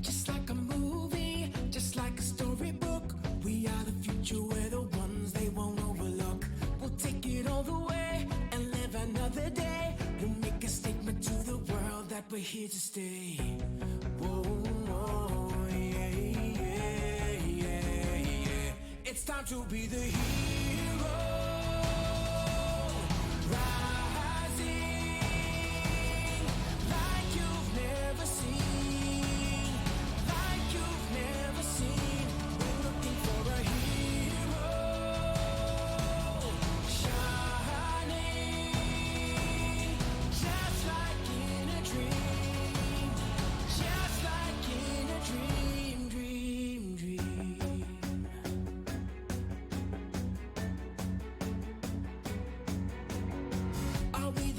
Just like a movie, just like a storybook. We are the future, we're the ones they won't overlook. We'll take it all the way and live another day. We'll make a statement to the world that we're here to stay. Whoa, whoa, yeah, yeah, yeah, yeah. It's time to be the hero.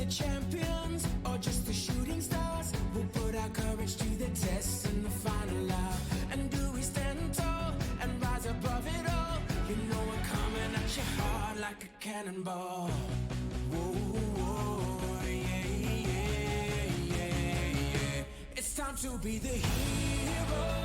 Champions or just the shooting stars, we'll put our courage to the test in the final hour. And do we stand tall and rise above it all? You know we're coming at your heart like a cannonball. Whoa, whoa, yeah, yeah, yeah, yeah. It's time to be the hero.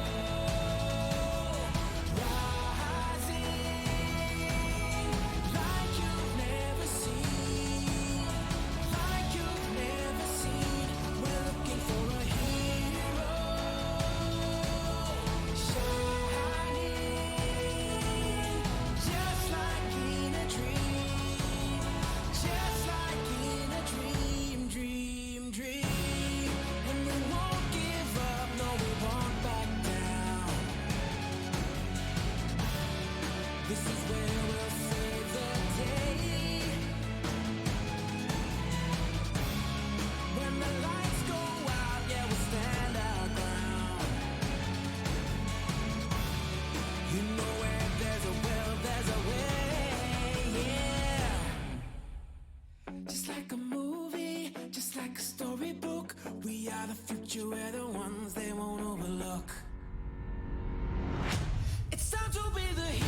This is where we'll save the day. When the lights go out, yeah, we'll stand our ground. You know where there's a will, there's a way, yeah. Just like a movie, just like a storybook. We are the future, we're the ones they won't overlook. It's time to be the hero.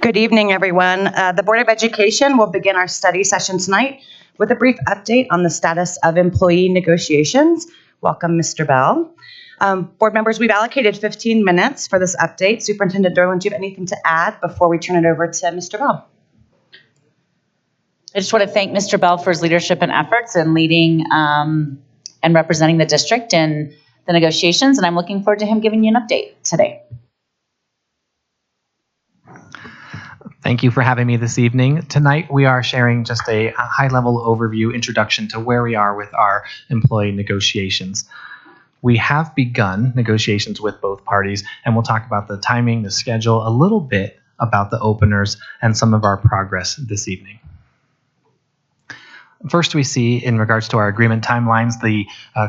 Good evening, everyone. The Board of Education will begin our study session tonight with a brief update on the status of employee negotiations. Welcome, Mr. Bell. Board members, we've allocated 15 minutes for this update. Superintendent Derwin, do you have anything to add before we turn it over to Mr. Bell? I just want to thank Mr. Bell for his leadership and efforts in leading and representing the district in the negotiations, and I'm looking forward to him giving you an update today. Thank you for having me this evening. Tonight, we are sharing just a high-level overview introduction to where we are with our employee negotiations. We have begun negotiations with both parties, and we'll talk about the timing, the schedule, a little bit about the openers, and some of our progress this evening. First, we see in regards to our agreement timelines, the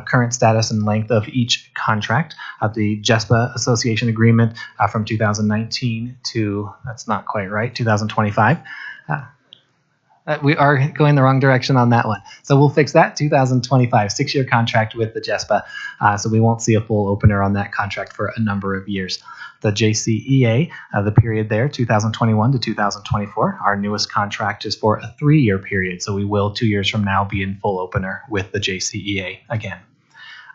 current status and length of each contract. The JESPA Association agreement from 2019 to, that's not quite right, 2025. We are going the wrong direction on that one. So we'll fix that. 2025, 6-year contract with the JESPA. So we won't see a full opener on that contract for a number of years. The JCEA, the period there, 2021 to 2024, our newest contract is for a 3-year period. So we will, 2 years from now, be in full opener with the JCEA again.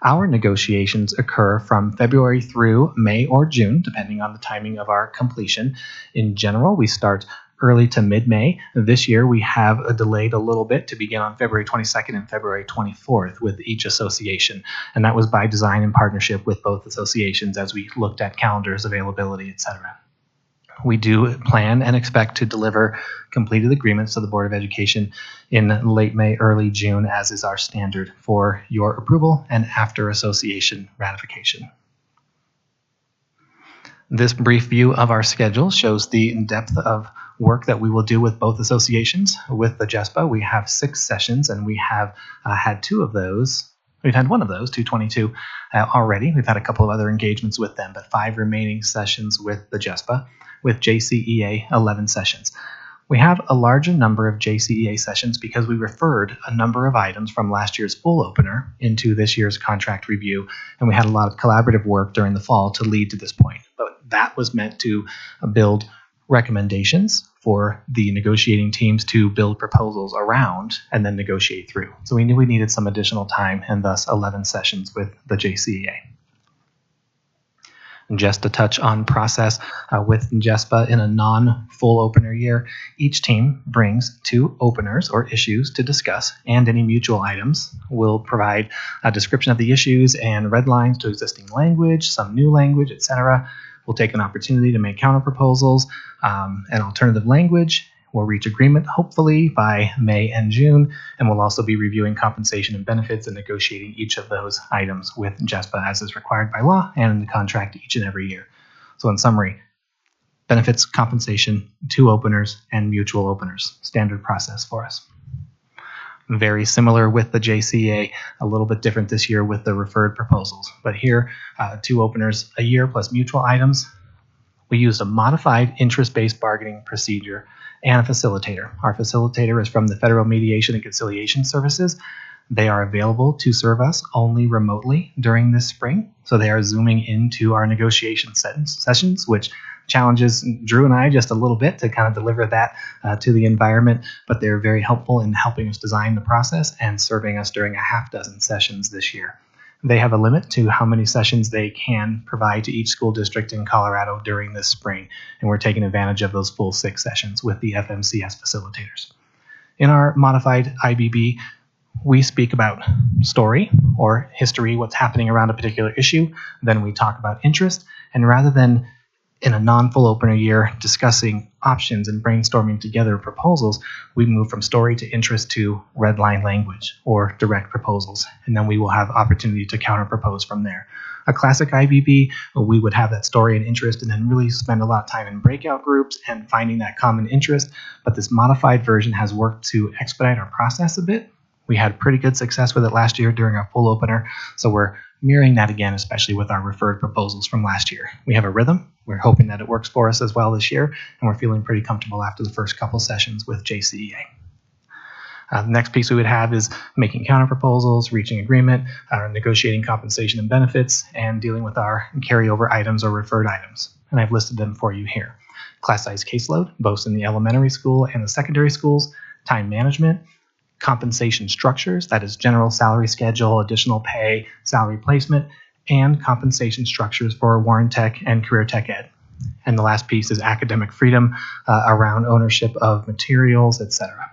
Our negotiations occur from February through May or June, depending on the timing of our completion. In general, we start early to mid-May. This year, we have delayed a little bit to begin on February 22nd and February 24th with each association. And that was by design in partnership with both associations as we looked at calendars, availability, etc. We do plan and expect to deliver completed agreements to the Board of Education in late May, early June, as is our standard for your approval and after association ratification. This brief view of our schedule shows the depth of work that we will do with both associations. With the JESPA, we have 6 sessions, and we have had 2 of those. We've had one of those, 222, already. We've had a couple of other engagements with them, but 5 remaining sessions with the JESPA. With JCEA, 11 sessions. We have a larger number of JCEA sessions because we referred a number of items from last year's full opener into this year's contract review, and we had a lot of collaborative work during the fall to lead to this point. But that was meant to build recommendations for the negotiating teams to build proposals around and then negotiate through. So we knew we needed some additional time, and thus 11 sessions with the JCEA. And just to touch on process with JESPA in a non-full opener year, each team brings 2 openers or issues to discuss, and any mutual items. We'll provide a description of the issues and red lines to existing language, some new language, etc. We'll take an opportunity to make counter proposals and alternative language. We'll reach agreement, hopefully, by May and June, and we'll also be reviewing compensation and benefits and negotiating each of those items with JESPA as is required by law and in the contract each and every year. So in summary, benefits, compensation, 2 openers, and mutual openers. Standard process for us. Very similar with the JCEA, a little bit different this year with the referred proposals. But here, 2 openers a year plus mutual items. We used a modified interest-based bargaining procedure and a facilitator. Our facilitator is from the Federal Mediation and Conciliation Services. They are available to serve us only remotely during this spring. So they are zooming into our negotiation sessions, which challenges Drew and I just a little bit to kind of deliver that to the environment, but they're very helpful in helping us design the process and serving us during a half dozen sessions this year. They have a limit to how many sessions they can provide to each school district in Colorado during this spring, and we're taking advantage of those full 6 sessions with the FMCS facilitators. In our modified IBB, we speak about story or history, what's happening around a particular issue. Then we talk about interest, and rather than in a non-full opener year discussing options and brainstorming together proposals, we move from story to interest to red line language or direct proposals, and then we will have opportunity to counter propose from there. A classic IBB, we would have that story and interest and then really spend a lot of time in breakout groups and finding that common interest, but this modified version has worked to expedite our process a bit. We had pretty good success with it last year during our full opener, so we're mirroring that again, especially with our referred proposals from last year. We have a rhythm. We're hoping that it works for us as well this year, and we're feeling pretty comfortable after the first couple sessions with JCEA. The next piece we would have is making counter proposals, reaching agreement, negotiating compensation and benefits, and dealing with our carryover items or referred items. And I've listed them for you here. class size caseload, both in the elementary school and the secondary schools, time management, compensation structures, that is general salary schedule, additional pay, salary placement, and compensation structures for Warren Tech and Career Tech Ed. And the last piece is academic freedom around ownership of materials, etc.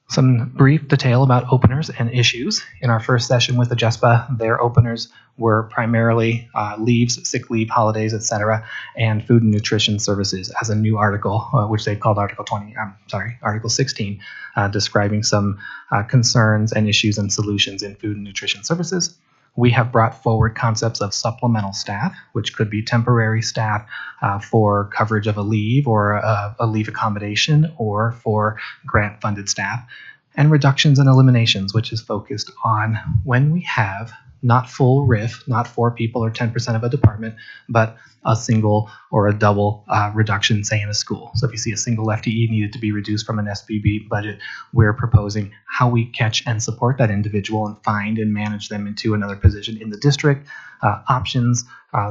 Some brief detail about openers and issues. In our first session with the JESPA, their openers were primarily leaves, sick leave, holidays, etc., and food and nutrition services as a new article, which they called Article 16, describing some concerns and issues and solutions in food and nutrition services. We have brought forward concepts of supplemental staff, which could be temporary staff for coverage of a leave or a leave accommodation, or for grant-funded staff, and reductions and eliminations, which is focused on when we have not full RIF, not 4 people or 10% of a department, but a single or a double reduction, say in a school. So if you see a single FTE needed to be reduced from an SBB budget, we're proposing how we catch and support that individual and find and manage them into another position in the district, options,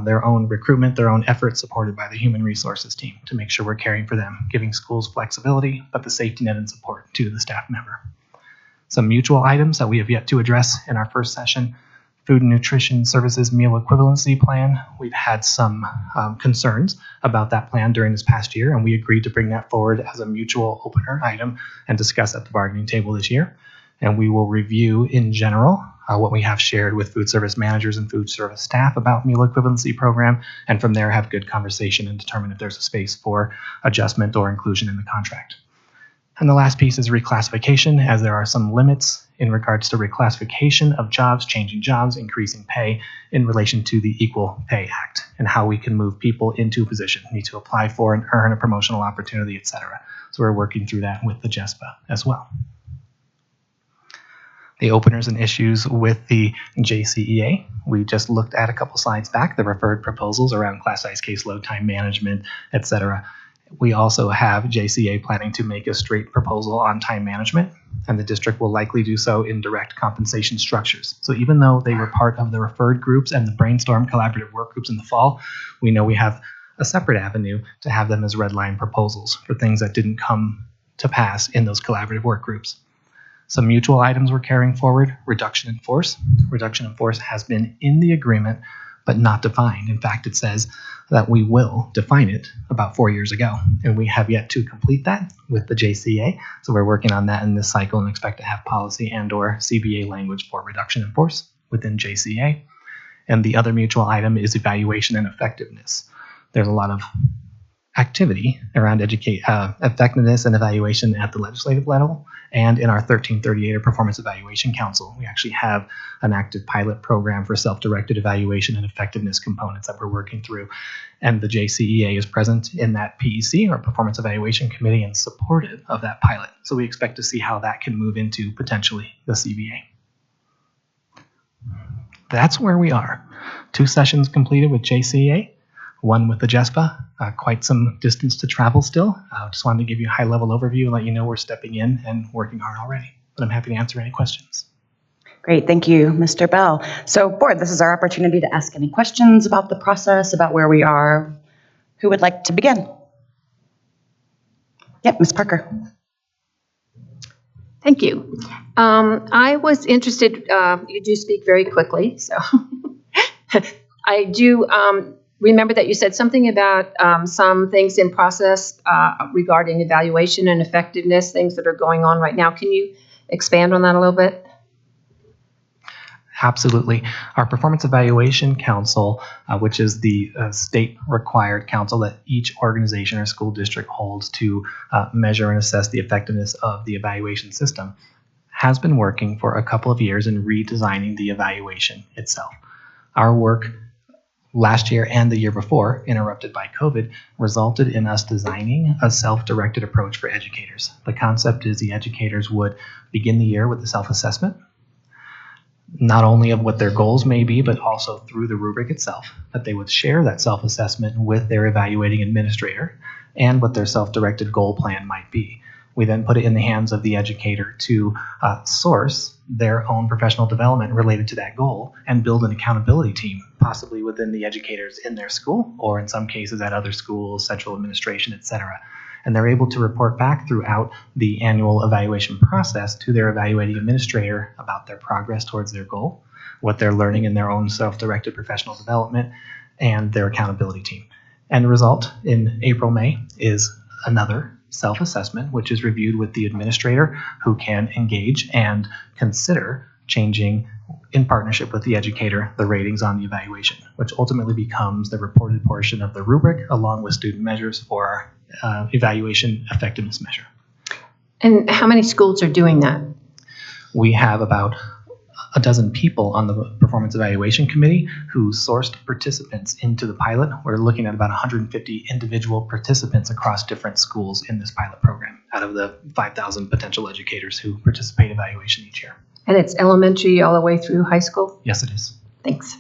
their own recruitment, their own efforts supported by the human resources team to make sure we're caring for them, giving schools flexibility, but the safety net and support to the staff member. Some mutual items that we have yet to address in our first session: food and nutrition services meal equivalency plan. We've had some concerns about that plan during this past year, and we agreed to bring that forward as a mutual opener item and discuss at the bargaining table this year. And we will review in general what we have shared with food service managers and food service staff about meal equivalency program, and from there have good conversation and determine if there's a space for adjustment or inclusion in the contract. And the last piece is reclassification, as there are some limits in regards to reclassification of jobs, changing jobs, increasing pay in relation to the Equal Pay Act, and how we can move people into a position, need to apply for and earn a promotional opportunity, etc. So we're working through that with the JESPA as well. The openers and issues with the JCEA, we just looked at a couple slides back, the referred proposals around class size caseload, time management, etc. We also have JCA planning to make a straight proposal on time management, and the district will likely do so in direct compensation structures. So even though they were part of the referred groups and the brainstorm collaborative work groups in the fall, we know we have a separate avenue to have them as red line proposals for things that didn't come to pass in those collaborative work groups. Some mutual items we're carrying forward: reduction in force. Reduction in force has been in the agreement, but not defined. In fact, it says that we will define it about 4 years ago, and we have yet to complete that with the JCA. So we're working on that in this cycle and expect to have policy and or CBA language for reduction in force within JCA. And the other mutual item is evaluation and effectiveness. There's a lot of activity around effectiveness and evaluation at the legislative level, and in our 1338 or Performance Evaluation Council, we actually have an active pilot program for self-directed evaluation and effectiveness components that we're working through, and the JCEA is present in that PEC or Performance Evaluation Committee and supportive of that pilot. So we expect to see how that can move into potentially the CBA. That's where we are. 2 sessions completed with JCEA, 1 with the JESPA. Quite some distance to travel still. Just wanted to give you a high-level overview and let you know we're stepping in and working hard already. But I'm happy to answer any questions. Great, thank you, Mr. Bell. So, board, this is our opportunity to ask any questions about the process, about where we are. Who would like to begin? Yep, Ms. Parker. Thank you. I was interested, you do speak very quickly, so I do remember that you said something about some things in process regarding evaluation and effectiveness, things that are going on right now. Can you expand on that a little bit? Absolutely. Our Performance Evaluation Council, which is the state-required council that each organization or school district holds to measure and assess the effectiveness of the evaluation system, has been working for a couple of years in redesigning the evaluation itself. Our work last year and the year before, interrupted by COVID, resulted in us designing a self-directed approach for educators. The concept is the educators would begin the year with a self-assessment, not only of what their goals may be, but also through the rubric itself, that they would share that self-assessment with their evaluating administrator and what their self-directed goal plan might be. We then put it in the hands of the educator to source their own professional development related to that goal and build an accountability team, possibly within the educators in their school, or in some cases at other schools, central administration, etc. And they're able to report back throughout the annual evaluation process to their evaluating administrator about their progress towards their goal, what they're learning in their own self-directed professional development, and their accountability team. And the result in April, May is another self-assessment, which is reviewed with the administrator, who can engage and consider changing, in partnership with the educator, the ratings on the evaluation, which ultimately becomes the reported portion of the rubric along with student measures for our evaluation effectiveness measure. And how many schools are doing that? We have about a dozen people on the performance evaluation committee who sourced participants into the pilot. We're looking at about 150 individual participants across different schools in this pilot program out of the 5,000 potential educators who participate in evaluation each year. And it's elementary all the way through high school? Yes, it is. Thanks.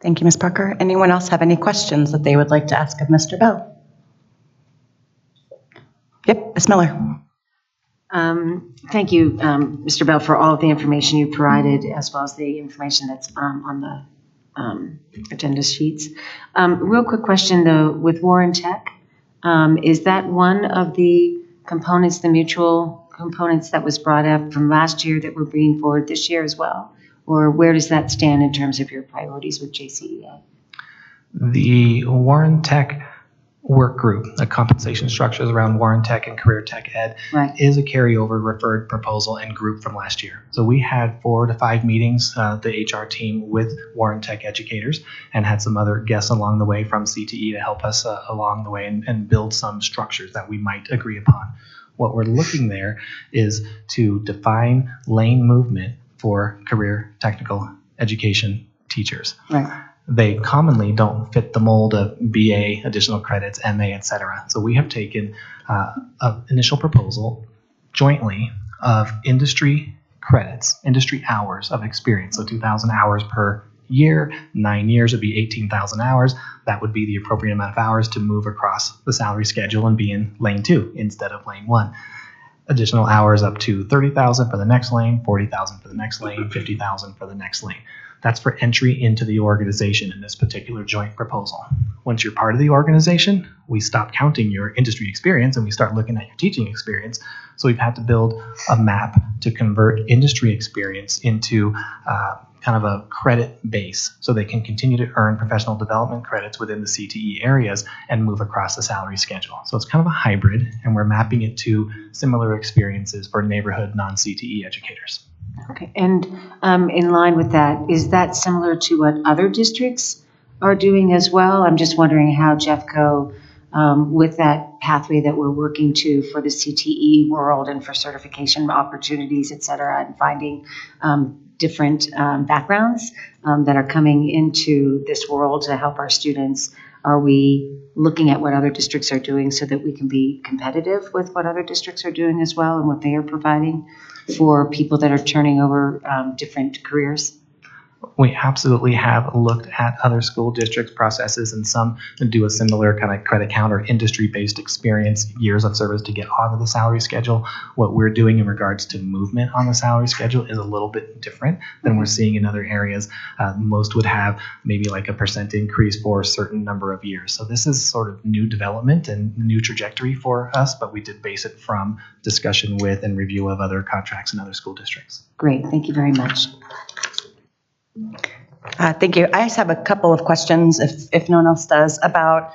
Thank you, Ms. Parker. Anyone else have any questions that they would like to ask of Mr. Bell? Yep, Ms. Miller. Thank you, Mr. Bell, for all of the information you provided, as well as the information that's on the agenda sheets. Real quick question, though, with Warren Tech, is that one of the components, the mutual components that was brought up from last year that we're bringing forward this year as well? Or where does that stand in terms of your priorities with JCEA? The Warren Tech work group, the compensation structures around Warren Tech and Career Tech Ed, Right. is a carryover referred proposal and group from last year. So we had 4 to 5 meetings, the HR team with Warren Tech educators, and had some other guests along the way from CTE to help us along the way and build some structures that we might agree upon. What we're looking there is to define lane movement for career technical education teachers. Right. They commonly don't fit the mold of BA, additional credits, MA, etc. So we have taken an initial proposal jointly of industry credits, industry hours of experience. So 2,000 hours per year, 9 years would be 18,000 hours. That would be the appropriate amount of hours to move across the salary schedule and be in lane 2 instead of lane 1. Additional hours up to 30,000 for the next lane, 40,000 for the next lane, 50,000 for the next lane. That's for entry into the organization in this particular joint proposal. Once you're part of the organization, we stop counting your industry experience and we start looking at your teaching experience. So we've had to build a map to convert industry experience into kind of a credit base so they can continue to earn professional development credits within the CTE areas and move across the salary schedule. So it's kind of a hybrid, and we're mapping it to similar experiences for neighborhood non-CTE educators. Okay. And in line with that, is that similar to what other districts are doing as well? I'm just wondering how Jeffco, with that pathway that we're working to for the CTE world and for certification opportunities, et cetera, and finding different backgrounds that are coming into this world to help our students, are we looking at what other districts are doing so that we can be competitive with what other districts are doing as well and what they are providing for people that are turning over different careers? We absolutely have looked at other school districts' processes, and some do a similar kind of credit count or industry-based experience, years of service to get onto the salary schedule. What we're doing in regards to movement on the salary schedule is a little bit different than we're seeing in other areas. Most would have maybe like a % increase for a certain number of years. So this is sort of new development and new trajectory for us, but we did base it from discussion with and review of other contracts in other school districts. Great. Thank you very much. Thank you. I just have a couple of questions, if no one else does, about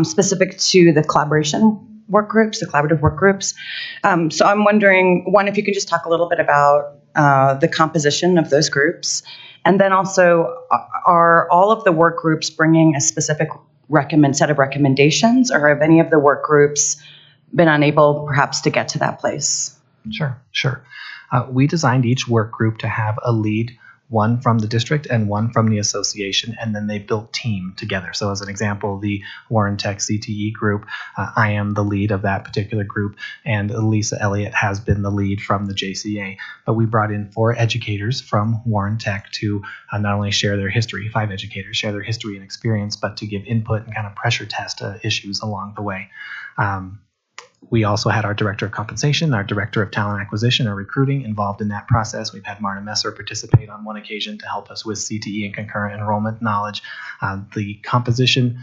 specific to the collaboration work groups, the collaborative work groups. So I'm wondering, one, if you could just talk a little bit about the composition of those groups, and then also, are all of the work groups bringing a specific set of recommendations, or have any of the work groups been unable perhaps to get to that place? Sure. We designed each work group to have a lead, one from the district and one from the association, and then they built team together. So as an example, the Warren Tech CTE group, I am the lead of that particular group, and Lisa Elliott has been the lead from the JCA. But we brought in 4 educators from Warren Tech to not only share their history, 5 educators share their history and experience, but to give input and kind of pressure test issues along the way. We also had our director of compensation, our director of talent acquisition or recruiting involved in that process. We've had Marta Messer participate on one occasion to help us with CTE and concurrent enrollment knowledge. The composition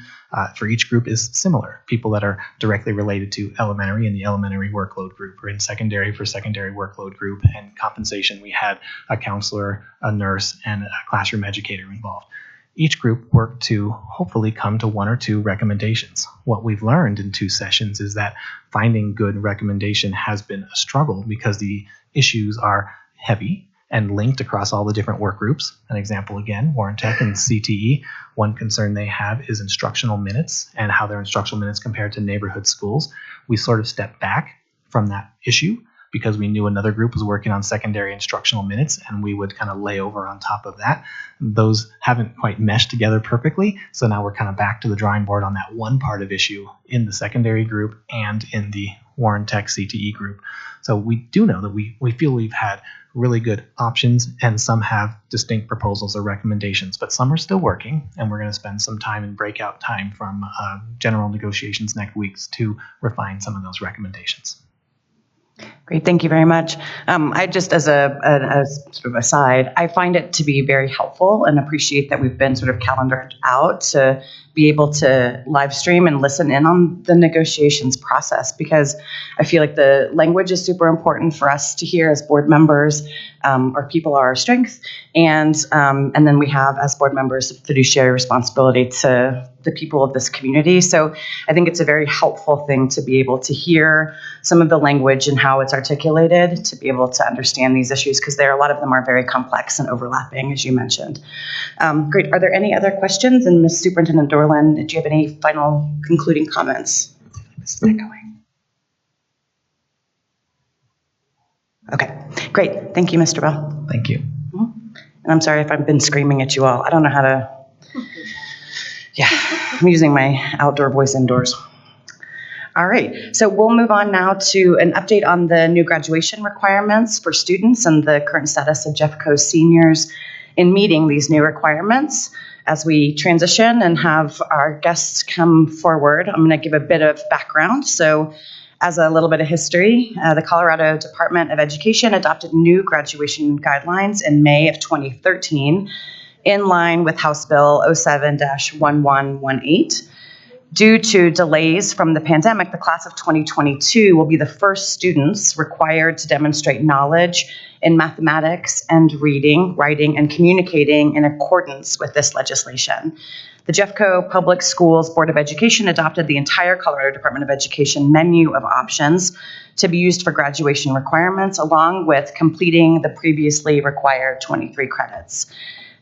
for each group is similar. People that are directly related to elementary in the elementary workload group, or in secondary for secondary workload group, and compensation. We had a counselor, a nurse, and a classroom educator involved. Each group worked to hopefully come to one or two recommendations. What we've learned in 2 sessions is that finding good recommendation has been a struggle because the issues are heavy and linked across all the different work groups. An example again, Warren Tech and CTE, one concern they have is instructional minutes and how their instructional minutes compare to neighborhood schools. We sort of stepped back from that issue because we knew another group was working on secondary instructional minutes, and we would kind of lay over on top of that. Those haven't quite meshed together perfectly, so now we're kind of back to the drawing board on that one part of issue in the secondary group and in the Warren Tech CTE group. So we do know that we feel we've had really good options, and some have distinct proposals or recommendations, but some are still working, and we're going to spend some time in breakout time from general negotiations next week to refine some of those recommendations. Great, thank you very much. I just, as a sort of aside, I find it to be very helpful and appreciate that we've been sort of calendared out to be able to live stream and listen in on the negotiations process, because I feel like the language is super important for us to hear as board members. Our people are our strength, and then we have, as board members, a fiduciary responsibility to the people of this community. So I think it's a very helpful thing to be able to hear some of the language and how it's articulated, to be able to understand these issues, because a lot of them are very complex and overlapping, as you mentioned. Great. Are there any other questions? And Ms. Superintendent Dorland, do you have any final concluding comments? Is that going? Okay, great. Thank you, Mr. Bell. Thank you. And I'm sorry if I've been screaming at you all. I don't know how to, I'm using my outdoor voice indoors. All right, so we'll move on now to an update on the new graduation requirements for students and the current status of Jeffco seniors in meeting these new requirements. As we transition and have our guests come forward, I'm going to give a bit of background. So as a little bit of history, the Colorado Department of Education adopted new graduation guidelines in May of 2013 in line with House Bill 07-1118. Due to delays from the pandemic, the class of 2022 will be the first students required to demonstrate knowledge in mathematics and reading, writing, and communicating in accordance with this legislation. The Jeffco Public Schools Board of Education adopted the entire Colorado Department of Education menu of options to be used for graduation requirements, along with completing the previously required 23 credits.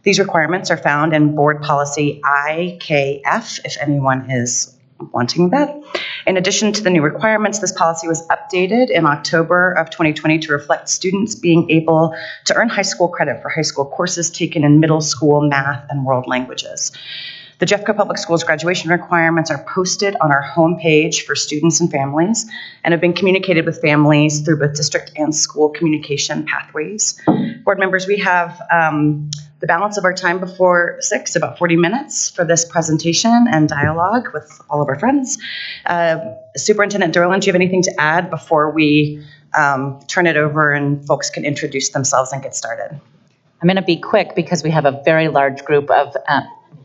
These requirements are found in Board Policy IKF, if anyone is wanting that. In addition to the new requirements, this policy was updated in October of 2020 to reflect students being able to earn high school credit for high school courses taken in middle school math and world languages. The Jeffco Public Schools graduation requirements are posted on our homepage for students and families and have been communicated with families through both district and school communication pathways. Board members, we have the balance of our time before 6, about 40 minutes for this presentation and dialogue with all of our friends. Superintendent Dorland, do you have anything to add before we turn it over and folks can introduce themselves and get started? I'm going to be quick because we have a very large group of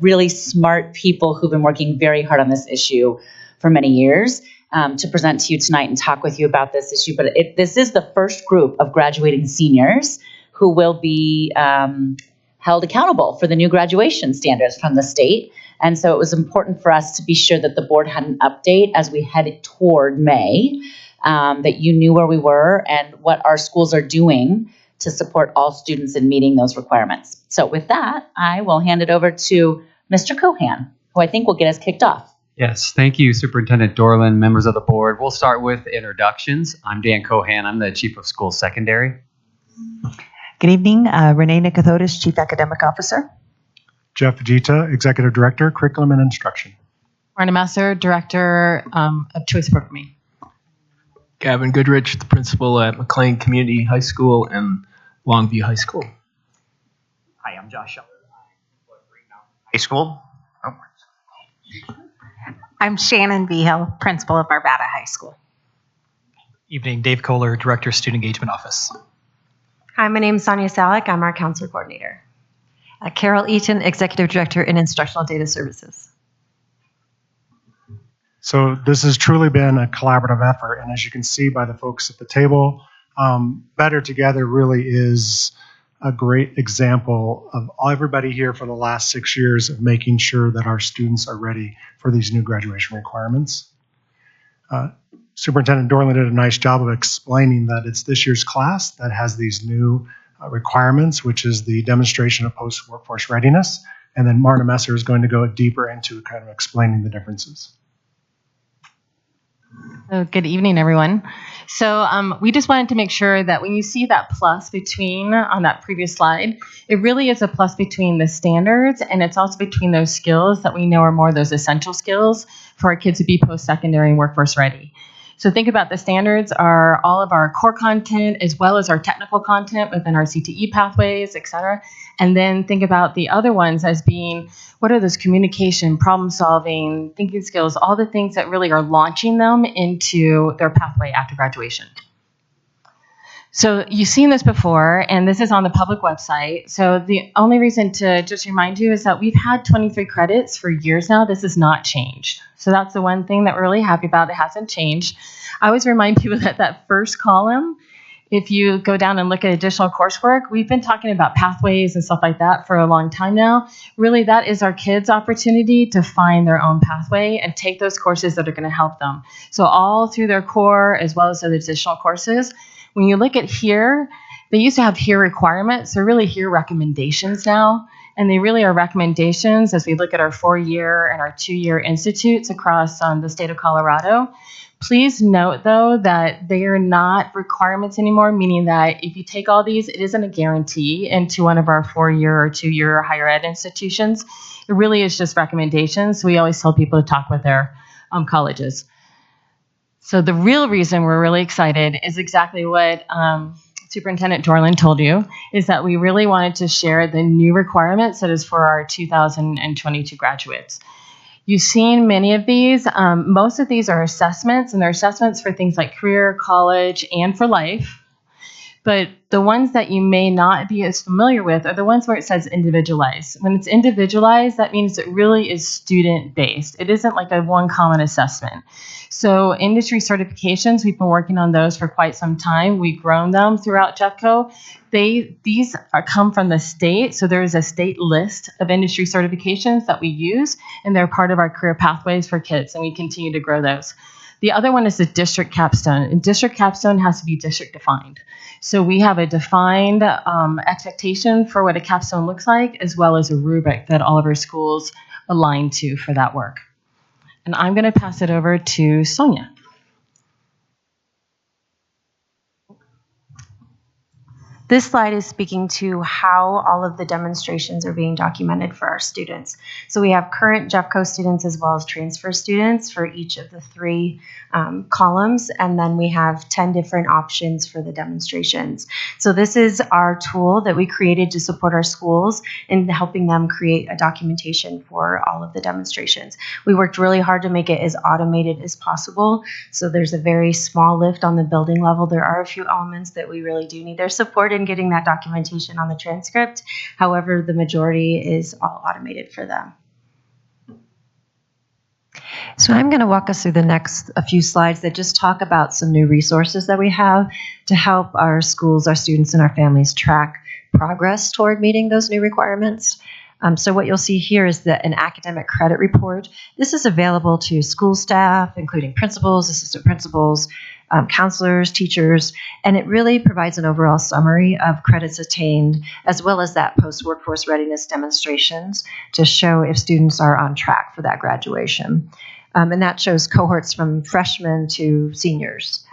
really smart people who've been working very hard on this issue for many years to present to you tonight and talk with you about this issue. But this is the first group of graduating seniors who will be held accountable for the new graduation standards from the state. And so it was important for us to be sure that the board had an update as we headed toward May, that you knew where we were and what our schools are doing to support all students in meeting those requirements. So with that, I will hand it over to Mr. Cohan, who I think will get us kicked off. Yes, thank you, Superintendent Dorland, members of the board. We'll start with introductions. I'm Dan Cohan. I'm the Chief of Schools Secondary. Good evening, Renee Nicothodis, Chief Academic Officer. Jeff Vegeta, Executive Director, Curriculum and Instruction. Marna Messer, Director of Choice Programming. Gavin Goodrich, the principal at McLean Community High School and Longview High School. Hi, I'm Josh Sheldon. High School. I'm Shannon Behill, principal of Arvada High School. Evening, Dave Kohler, Director, Student Engagement Office. Hi, my name is Sonia Salek. I'm our counselor coordinator. Carol Eaton, Executive Director in Instructional Data Services. So this has truly been a collaborative effort. And as you can see by the folks at the table, Better Together really is a great example of everybody here for the last 6 years of making sure that our students are ready for these new graduation requirements. Superintendent Dorland did a nice job of explaining that it's this year's class that has these new requirements, which is the demonstration of post-workforce readiness. And then Marna Messer is going to go deeper into kind of explaining the differences. So good evening, everyone. So we just wanted to make sure that when you see that plus between on that previous slide, it really is a plus between the standards, and it's also between those skills that we know are more those essential skills for our kids to be post-secondary and workforce ready. So think about the standards are all of our core content as well as our technical content within our CTE pathways, et cetera. And then think about the other ones as being, what are those communication, problem solving, thinking skills, all the things that really are launching them into their pathway after graduation. So you've seen this before, and this is on the public website. So the only reason to just remind you is that we've had 23 credits for years now. This has not changed. So that's the one thing that we're really happy about. It hasn't changed. I always remind people that that first column, if you go down and look at additional coursework, we've been talking about pathways and stuff like that for a long time now. Really, that is our kids' opportunity to find their own pathway and take those courses that are going to help them. So all through their core as well as the additional courses. When you look at here, they used to have here requirements. They're really here recommendations now. And they really are recommendations as we look at our 4-year and our 2-year institutes across the state of Colorado. Please note, though, that they are not requirements anymore, meaning that if you take all these, it isn't a guarantee into one of our 4-year or 2-year higher ed institutions. It really is just recommendations. So we always tell people to talk with their colleges. So the real reason we're really excited is exactly what Superintendent Dorland told you, is that we really wanted to share the new requirements that is for our 2022 graduates. You've seen many of these. Most of these are assessments, and they're assessments for things like career, college, and for life. But the ones that you may not be as familiar with are the ones where it says individualized. When it's individualized, that means it really is student-based. It isn't like a one common assessment. So industry certifications, we've been working on those for quite some time. We've grown them throughout Jeffco. These come from the state, so there is a state list of industry certifications that we use, and they're part of our career pathways for kids, and we continue to grow those. The other one is the district capstone, and district capstone has to be district defined. So we have a defined expectation for what a capstone looks like, as well as a rubric that all of our schools align to for that work. And I'm going to pass it over to Sonia. This slide is speaking to how all of the demonstrations are being documented for our students. So we have current Jeffco students as well as transfer students for each of the 3 columns, and then we have 10 different options for the demonstrations. So this is our tool that we created to support our schools in helping them create a documentation for all of the demonstrations. We worked really hard to make it as automated as possible. So there's a very small lift on the building level. There are a few elements that we really do need their support in getting that documentation on the transcript. However, the majority is all automated for them. So I'm going to walk us through the next a few slides that just talk about some new resources that we have to help our schools, our students, and our families track progress toward meeting those new requirements. So what you'll see here is an academic credit report. This is available to school staff, including principals, assistant principals, counselors, teachers, and it really provides an overall summary of credits attained, as well as that post-workforce readiness demonstrations to show if students are on track for that graduation. And that shows cohorts from freshmen to seniors.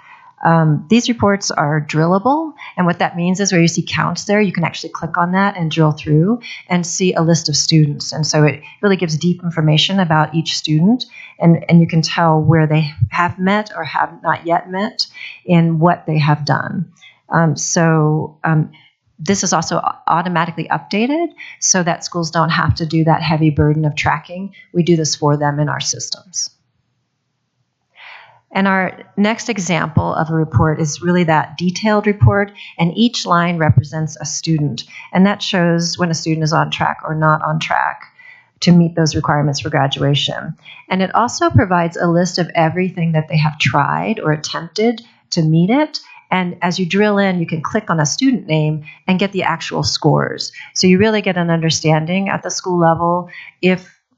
These reports are drillable, and what that means is where you see counts there, you can actually click on that and drill through and see a list of students. And so it really gives deep information about each student, and you can tell where they have met or have not yet met and what they have done. This is also automatically updated so that schools don't have to do that heavy burden of tracking. We do this for them in our systems. And our next example of a report is really that detailed report, and each line represents a student. And that shows when a student is on track or not on track to meet those requirements for graduation. And it also provides a list of everything that they have tried or attempted to meet it. And as you drill in, you can click on a student name and get the actual scores. So you really get an understanding at the school level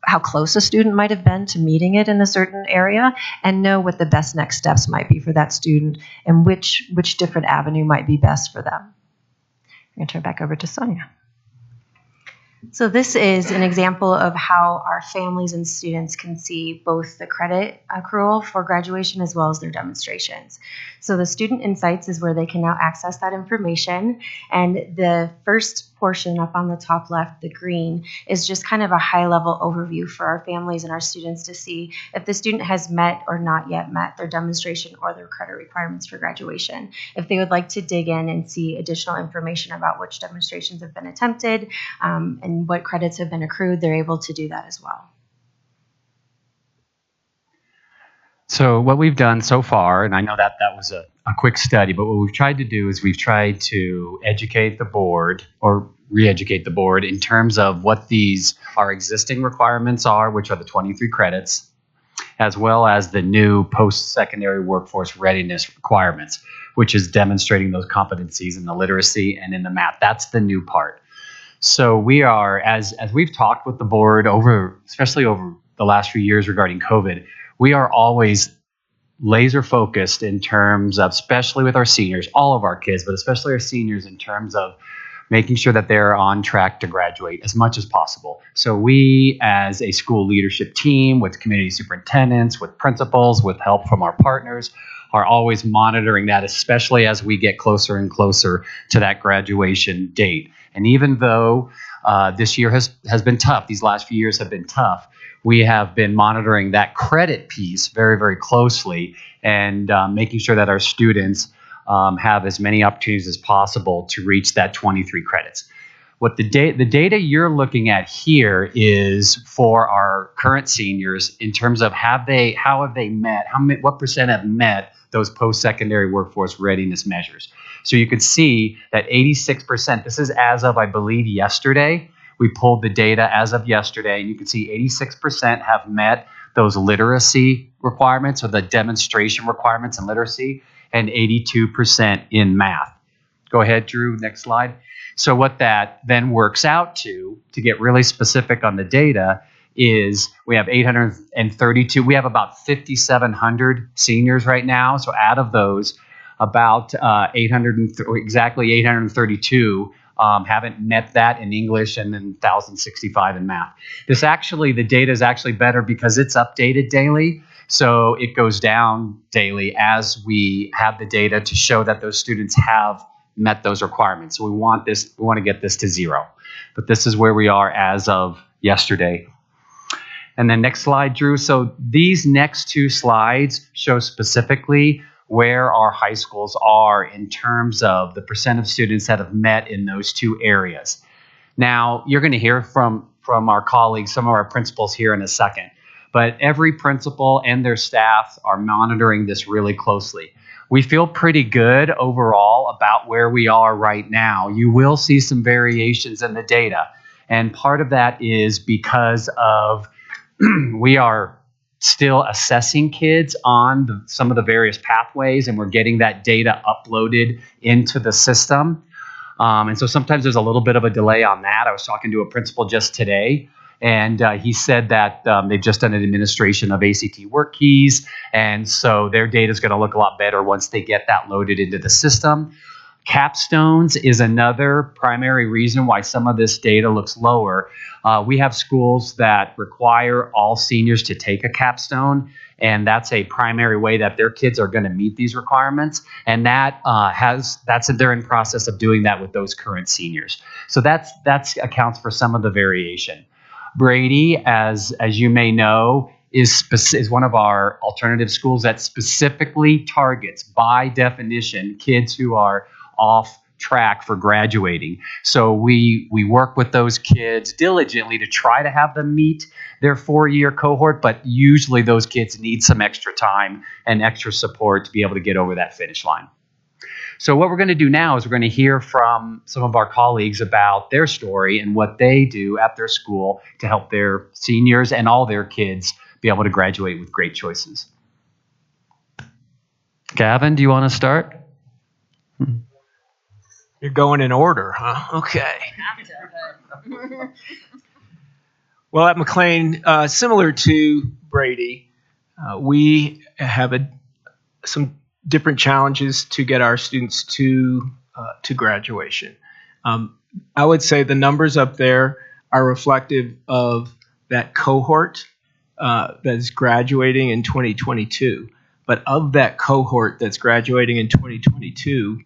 how close a student might have been to meeting it in a certain area, and know what the best next steps might be for that student and which different avenue might be best for them. I'm going to turn it back over to Sonia. So this is an example of how our families and students can see both the credit accrual for graduation as well as their demonstrations. So the student insights is where they can now access that information. And the first portion up on the top left, the green, is just kind of a high-level overview for our families and our students to see if the student has met or not yet met their demonstration or their credit requirements for graduation. If they would like to dig in and see additional information about which demonstrations have been attempted and what credits have been accrued, they're able to do that as well. So what we've done so far, and I know that that was a quick study, but what we've tried to do is we've tried to educate the board or re-educate the board in terms of what our existing requirements are, which are the 23 credits, as well as the new post-secondary workforce readiness requirements, which is demonstrating those competencies in the literacy and in the math. That's the new part. So we are, as we've talked with the board especially over the last few years regarding COVID, we are always laser focused in terms of, especially with our seniors, all of our kids, but especially our seniors, in terms of making sure that they're on track to graduate as much as possible. So we, as a school leadership team, with community superintendents, with principals, with help from our partners, are always monitoring that, especially as we get closer and closer to that graduation date. And even though this year has been tough, these last few years have been tough, we have been monitoring that credit piece very, very closely, and making sure that our students have as many opportunities as possible to reach that 23 credits. What the data you're looking at here is for our current seniors in terms of what percent have met those post-secondary workforce readiness measures. So you could see that 86%, this is as of, I believe, yesterday. We pulled the data as of yesterday, and you can see 86% have met those literacy requirements or the demonstration requirements in literacy, and 82% in math. Go ahead, Drew, next slide. So what that then works out to get really specific on the data, is we have 832, we have about 5,700 seniors right now. So out of those, about 832 haven't met that in English, and then 1,065 in math. The data is actually better because it's updated daily. So it goes down daily as we have the data to show that those students have met those requirements. So we want to get this to zero. But this is where we are as of yesterday. And then next slide, Drew. So these next two slides show specifically where our high schools are in terms of the percent of students that have met in those two areas. Now, you're going to hear from our colleagues, some of our principals here in a second, but every principal and their staff are monitoring this really closely. We feel pretty good overall about where we are right now. You will see some variations in the data, and part of that is because of we are still assessing kids on some of the various pathways, and we're getting that data uploaded into the system. And so sometimes there's a little bit of a delay on that. I was talking to a principal just today, and he said that they've just done an administration of ACT work keys, and so their data is going to look a lot better once they get that loaded into the system. Capstones is another primary reason why some of this data looks lower. We have schools that require all seniors to take a capstone, and that's a primary way that their kids are going to meet these requirements. And they're in process of doing that with those current seniors. So that accounts for some of the variation. Brady, as you may know, is one of our alternative schools that specifically targets, by definition, kids who are off track for graduating. So we work with those kids diligently to try to have them meet their 4-year cohort, but usually those kids need some extra time and extra support to be able to get over that finish line. So what we're going to do now is we're going to hear from some of our colleagues about their story and what they do at their school to help their seniors and all their kids be able to graduate with great choices. Gavin, do you want to start? You're going in order, huh? Okay. Well, at McLean, similar to Brady, we have some different challenges to get our students to graduation. I would say the numbers up there are reflective of that cohort that is graduating in 2022. But of that cohort that's graduating in 2022,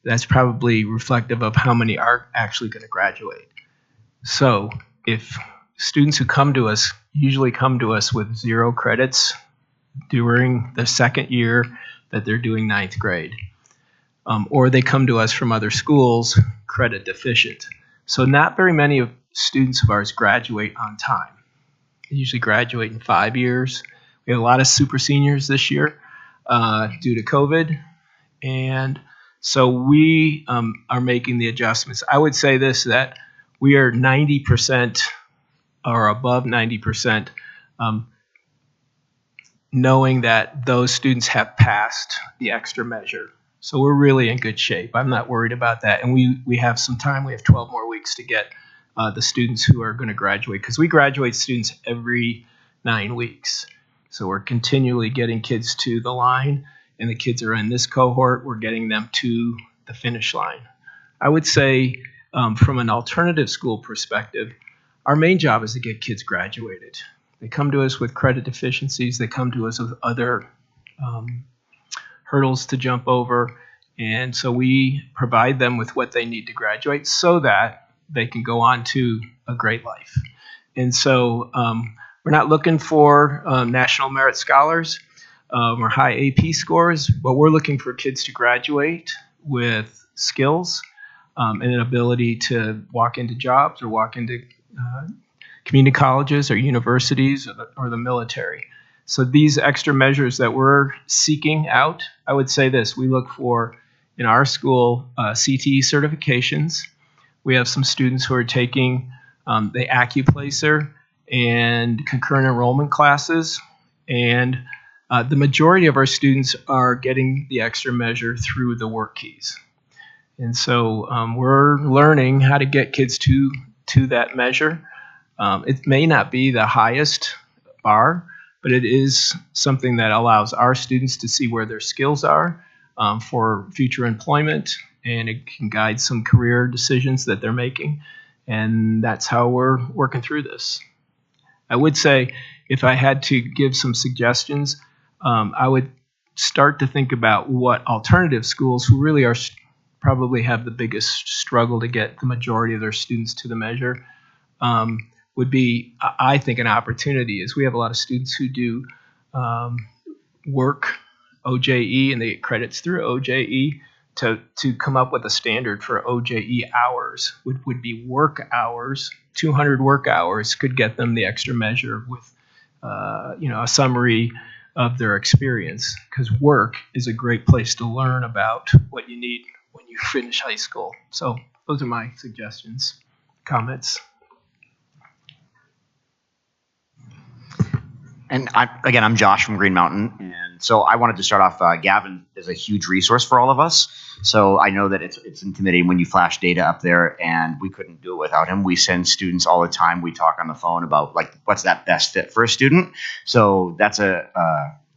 that's probably reflective of how many are actually going to graduate. So if students who come to us usually come to us with 0 credits during the second year that they're doing 9th grade, or they come to us from other schools credit deficient. So not very many of students of ours graduate on time. They usually graduate in 5 years. We have a lot of super seniors this year due to COVID. And so we are making the adjustments. I would say this, that we are 90% or above 90% knowing that those students have passed the extra measure. So we're really in good shape. I'm not worried about that. And we have some time. We have 12 more weeks to get the students who are going to graduate, because we graduate students every 9 weeks. So we're continually getting kids to the line, and the kids are in this cohort. We're getting them to the finish line. I would say from an alternative school perspective, our main job is to get kids graduated. They come to us with credit deficiencies. They come to us with other hurdles to jump over. And so we provide them with what they need to graduate so that they can go on to a great life. And so we're not looking for national merit scholars or high AP scores, but we're looking for kids to graduate with skills and an ability to walk into jobs or walk into community colleges or universities or the military. So these extra measures that we're seeking out, I would say this: we look for, in our school, CTE certifications. We have some students who are taking the AccuPlacer and concurrent enrollment classes, and the majority of our students are getting the extra measure through the work keys. And so we're learning how to get kids to that measure. It may not be the highest bar, but it is something that allows our students to see where their skills are for future employment, and it can guide some career decisions that they're making. And that's how we're working through this. I would say, if I had to give some suggestions, I would start to think about what alternative schools, who really are probably have the biggest struggle to get the majority of their students to the measure, would be, I think, an opportunity. Is we have a lot of students who do work OJE, and they get credits through OJE. To come up with a standard for OJE hours would be work hours. 200 work hours could get them the extra measure with a summary of their experience, because work is a great place to learn about what you need when you finish high school. So those are my suggestions, comments. And I'm Josh from Green Mountain, and so I wanted to start off. Gavin is a huge resource for all of us. So I know that it's intimidating when you flash data up there, and we couldn't do it without him. We send students all the time. We talk on the phone about what's that best fit for a student. So that's a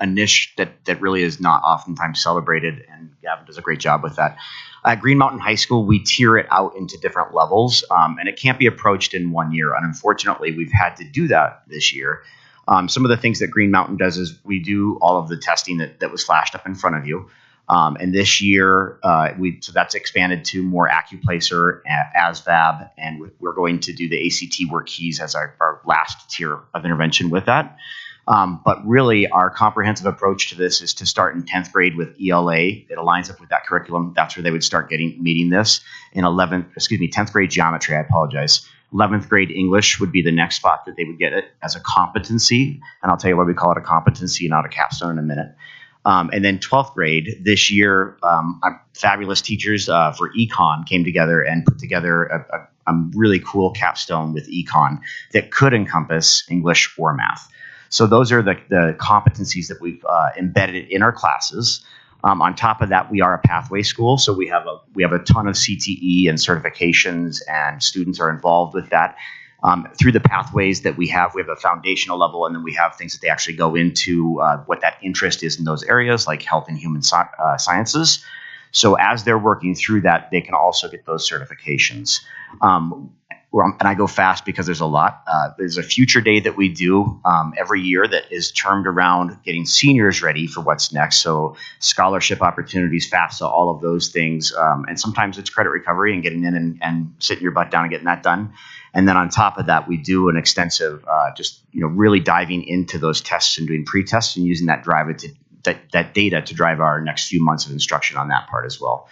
niche that really is not oftentimes celebrated, and Gavin does a great job with that. At Green Mountain High School, we tier it out into different levels, and it can't be approached in 1 year. And unfortunately, we've had to do that this year. Some of the things that Green Mountain does is we do all of the testing that was flashed up in front of you. And this year, so that's expanded to more AccuPlacer, ASVAB, and we're going to do the ACT work keys as our last tier of intervention with that. But really, our comprehensive approach to this is to start in 10th grade with ELA. It aligns up with that curriculum. That's where they would start meeting this. In 10th grade geometry, I apologize. 11th grade English would be the next spot that they would get it as a competency. And I'll tell you why we call it a competency, not a capstone, in a minute. And then 12th grade, this year, fabulous teachers for econ came together and put together a really cool capstone with econ that could encompass English or math. So those are the competencies that we've embedded in our classes. On top of that, we are a pathway school, so we have a ton of CTE and certifications, and students are involved with that. Through the pathways that we have a foundational level, and then we have things that they actually go into what that interest is in those areas, like health and human sciences. So as they're working through that, they can also get those certifications. And I go fast because there's a lot. There's a future day that we do every year that is termed around getting seniors ready for what's next. So scholarship opportunities, FAFSA, all of those things. And sometimes it's credit recovery and getting in and sitting your butt down and getting that done. And then on top of that, we do an extensive, really diving into those tests and doing pre-tests and using that that data to drive our next few months of instruction on that part as well.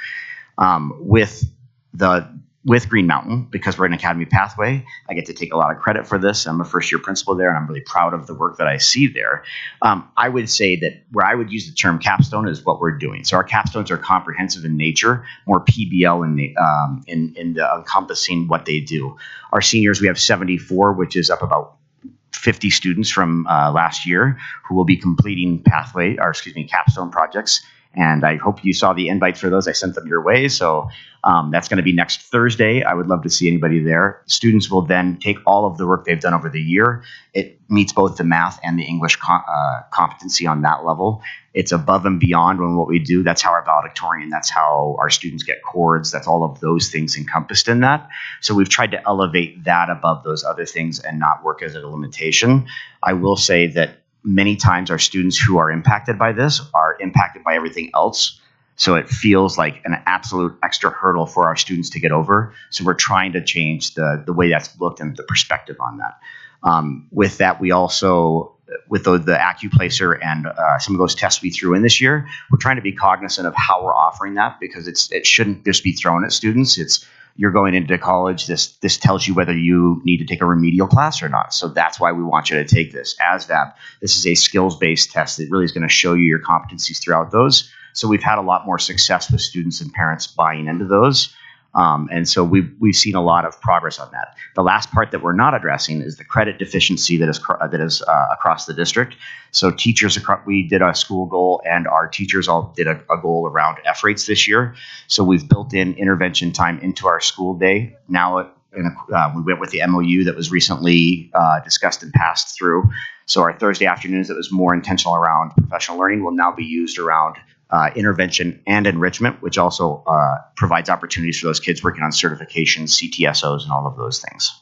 With Green Mountain, because we're an academy pathway, I get to take a lot of credit for this. I'm a first-year principal there, and I'm really proud of the work that I see there. I would say that where I would use the term capstone is what we're doing. So our capstones are comprehensive in nature, more PBL in the encompassing what they do. Our seniors, we have 74, which is up about 50 students from last year who will be completing capstone projects. And I hope you saw the invite for those. I sent them your way. So that's going to be next Thursday. I would love to see anybody there. Students will then take all of the work they've done over the year. It meets both the math and the English competency on that level. It's above and beyond on what we do. That's how our valedictorian, that's how our students get chords. That's all of those things encompassed in that. So we've tried to elevate that above those other things and not work as a limitation. I will say that many times our students who are impacted by this are impacted by everything else. So it feels like an absolute extra hurdle for our students to get over. So we're trying to change the way that's looked and the perspective on that. With that, we also, with the AccuPlacer and some of those tests we threw in this year, we're trying to be cognizant of how we're offering that, because it shouldn't just be thrown at students. You're going into college, this tells you whether you need to take a remedial class or not. So that's why we want you to take this. ASVAB, this is a skills-based test that really is going to show you your competencies throughout those. So we've had a lot more success with students and parents buying into those. And so we've seen a lot of progress on that. The last part that we're not addressing is the credit deficiency that is across the district. So teachers, we did a school goal, and our teachers all did a goal around F rates this year. So we've built in intervention time into our school day. Now we went with the MOU that was recently discussed and passed through. So our Thursday afternoons that was more intentional around professional learning will now be used around intervention and enrichment, which also provides opportunities for those kids working on certifications, CTSOs, and all of those things.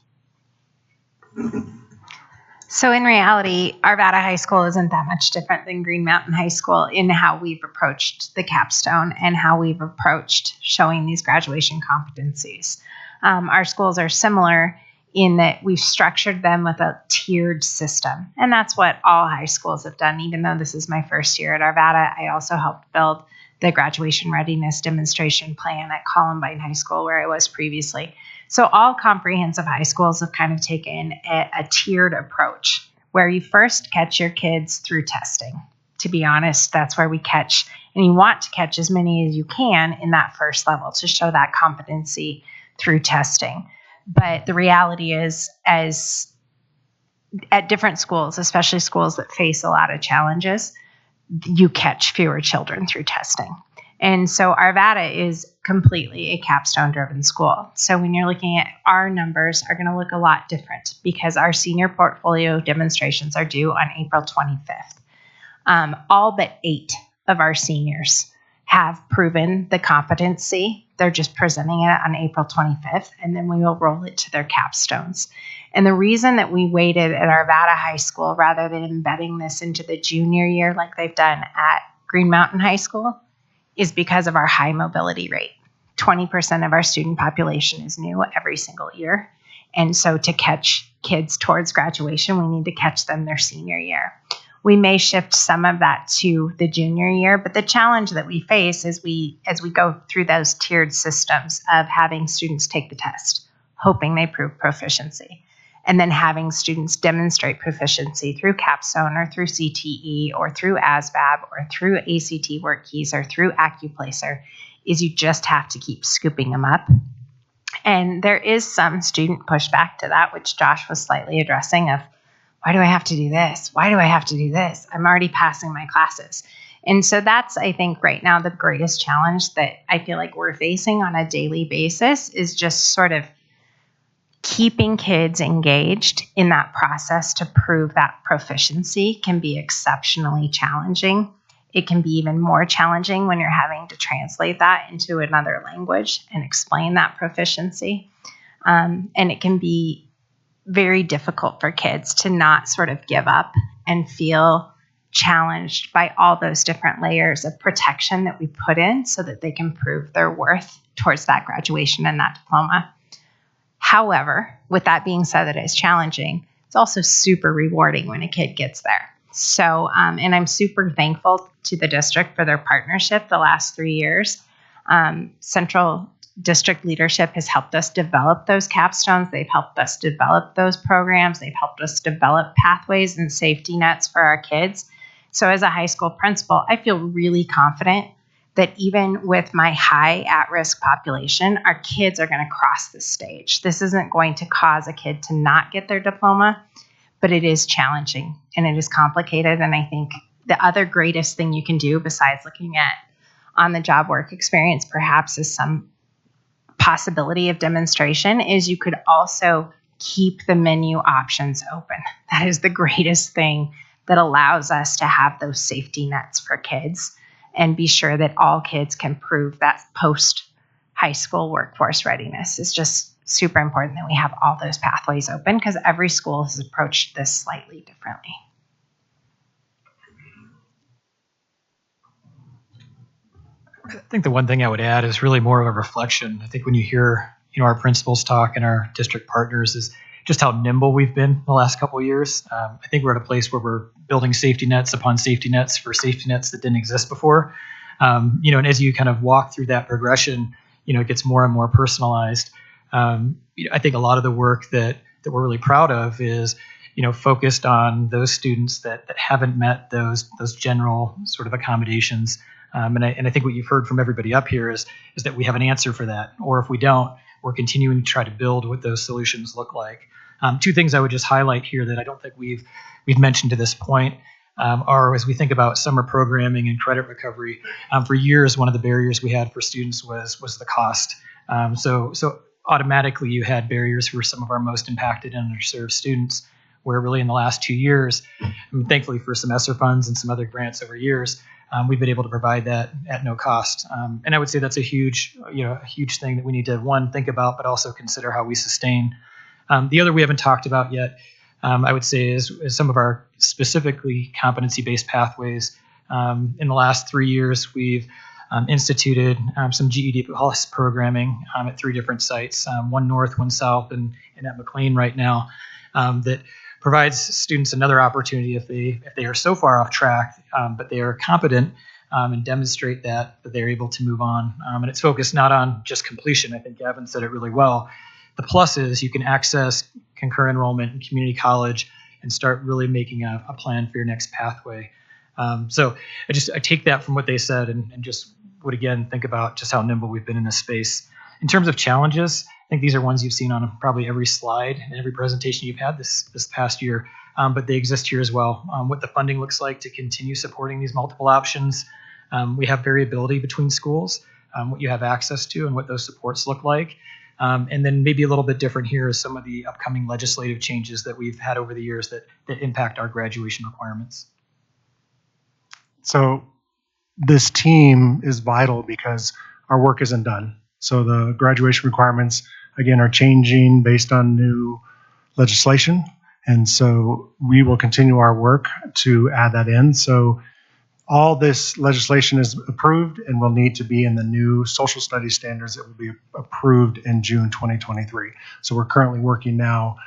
So in reality, Arvada High School isn't that much different than Green Mountain High School in how we've approached the capstone and how we've approached showing these graduation competencies. Our schools are similar in that we've structured them with a tiered system. And that's what all high schools have done. Even though this is my first year at Arvada, I also helped build the graduation readiness demonstration plan at Columbine High School, where I was previously. So all comprehensive high schools have kind of taken a tiered approach, where you first catch your kids through testing. To be honest, that's where we catch, and you want to catch as many as you can in that first level to show that competency through testing. But the reality is, as at different schools, especially schools that face a lot of challenges, you catch fewer children through testing. And so Arvada is completely a capstone-driven school. So when you're looking at our numbers are going to look a lot different because our senior portfolio demonstrations are due on April 25th. All but 8 of our seniors have proven the competency. They're just presenting it on April 25th, and then we will roll it to their capstones. And the reason that we waited at Arvada High School rather than embedding this into the junior year like they've done at Green Mountain High School is because of our high mobility rate. 20% of our student population is new every single year. And so to catch kids towards graduation, we need to catch them their senior year. We may shift some of that to the junior year, but the challenge that we face is as we go through those tiered systems of having students take the test, hoping they prove proficiency, and then having students demonstrate proficiency through capstone or through CTE or through ASVAB or through ACT work keys or through AccuPlacer, is you just have to keep scooping them up. And there is some student pushback to that, which Josh was slightly addressing, of why do I have to do this? Why do I have to do this? I'm already passing my classes. And so that's, I think, right now the greatest challenge that I feel like we're facing on a daily basis is just sort of keeping kids engaged in that process to prove that proficiency can be exceptionally challenging. It can be even more challenging when you're having to translate that into another language and explain that proficiency. And it can be very difficult for kids to not sort of give up and feel challenged by all those different layers of protection that we put in so that they can prove their worth towards that graduation and that diploma. However, with that being said, that it's challenging, it's also super rewarding when a kid gets there. So, and I'm super thankful to the district for their partnership the last 3 years. Central District leadership has helped us develop those capstones. They've helped us develop those programs. They've helped us develop pathways and safety nets for our kids. So as a high school principal, I feel really confident that even with my high at-risk population, our kids are going to cross this stage. This isn't going to cause a kid to not get their diploma, but it is challenging and it is complicated. And I think the other greatest thing you can do besides looking at on-the-job work experience, perhaps is some possibility of demonstration, is you could also keep the menu options open. That is the greatest thing that allows us to have those safety nets for kids and be sure that all kids can prove that post-high school workforce readiness. Is just super important that we have all those pathways open because every school has approached this slightly differently. I think the one thing I would add is really more of a reflection. I think when you hear, our principals talk and our district partners, is just how nimble we've been the last couple of years. I think we're at a place where we're building safety nets upon safety nets for safety nets that didn't exist before. And as you kind of walk through that progression, it gets more and more personalized. I think a lot of the work that we're really proud of is, focused on those students that haven't met those general sort of accommodations. And I think what you've heard from everybody up here is that we have an answer for that. Or if we don't, we're continuing to try to build what those solutions look like. Two things I would just highlight here that I don't think we've mentioned to this point are, as we think about summer programming and credit recovery, for years, one of the barriers we had for students was the cost. So automatically you had barriers for some of our most impacted and underserved students, where really in the last 2 years, thankfully for some ESSER funds and some other grants over years, we've been able to provide that at no cost. And I would say that's a huge thing that we need to, one, think about, but also consider how we sustain. The other we haven't talked about yet, I would say, is some of our specifically competency-based pathways. In the last 3 years, we've instituted some GED Plus programming at 3 different sites, one north, one south, and at McLean right now, that provides students another opportunity if they are so far off track, but they are competent and demonstrate that they're able to move on. And it's focused not on just completion. I think Gavin said it really well. The plus is you can access concurrent enrollment in community college and start really making a plan for your next pathway. So I take that from what they said and just would again think about just how nimble we've been in this space. In terms of challenges, I think these are ones you've seen on probably every slide and every presentation you've had this past year, but they exist here as well. What the funding looks like to continue supporting these multiple options. We have variability between schools, what you have access to and what those supports look like. And then maybe a little bit different here is some of the upcoming legislative changes that we've had over the years that impact our graduation requirements. So this team is vital because our work isn't done. So the graduation requirements, again, are changing based on new legislation. And so we will continue our work to add that in. So all this legislation is approved and will need to be in the new social studies standards that will be approved in June 2023. So we're currently working now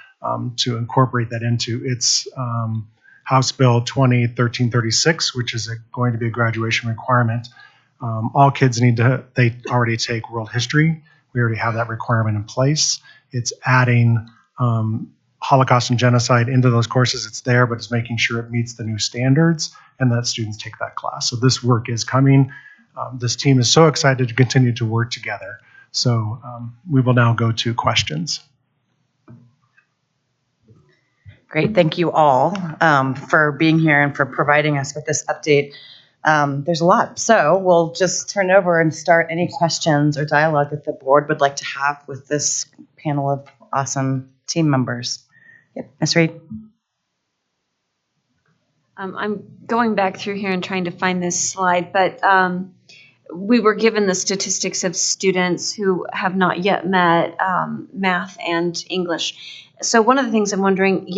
to incorporate that into its House Bill 2013-36, which is going to be a graduation requirement. All kids they already take world history. We already have that requirement in place. It's adding Holocaust and genocide into those courses. It's there, but it's making sure it meets the new standards and that students take that class. So this work is coming. This team is so excited to continue to work together. So we will now go to questions. Great. Thank you all for being here and for providing us with this update. There's a lot. So we'll just turn over and start any questions or dialogue that the board would like to have with this panel of awesome team members. Yep, Ms. Reed. I'm going back through here and trying to find this slide, but we were given the statistics of students who have not yet met math and English. So one of the things I'm wondering,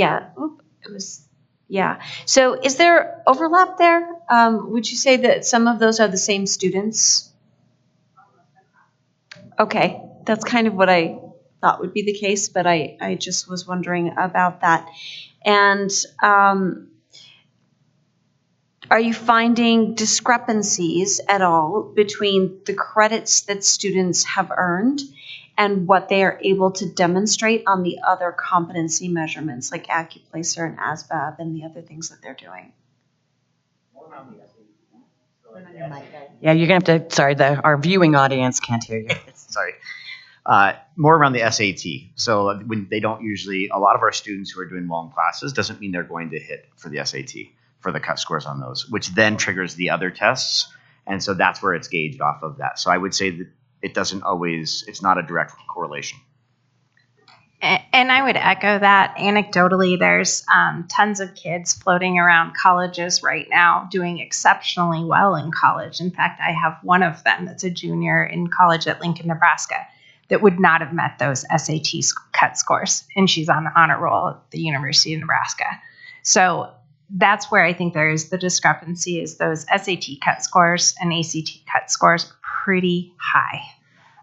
So is there overlap there? Would you say that some of those are the same students? Okay, that's kind of what I thought would be the case, but I just was wondering about that. And are you finding discrepancies at all between the credits that students have earned and what they are able to demonstrate on the other competency measurements like AccuPlacer and ASVAB and the other things that they're doing? Yeah, you're going to have to, sorry, our viewing audience can't hear you. Sorry. More around the SAT. So when they don't usually, a lot of our students who are doing well in classes doesn't mean they're going to hit for the SAT, for the cut scores on those, which then triggers the other tests. And so that's where it's gauged off of that. So I would say that it's not a direct correlation. And I would echo that. Anecdotally, there's tons of kids floating around colleges right now doing exceptionally well in college. In fact, I have one of them that's a junior in college at Lincoln, Nebraska, that would not have met those SAT cut scores. And she's on the honor roll at the University of Nebraska. So that's where I think there is the discrepancy, is those SAT cut scores and ACT cut scores are pretty high.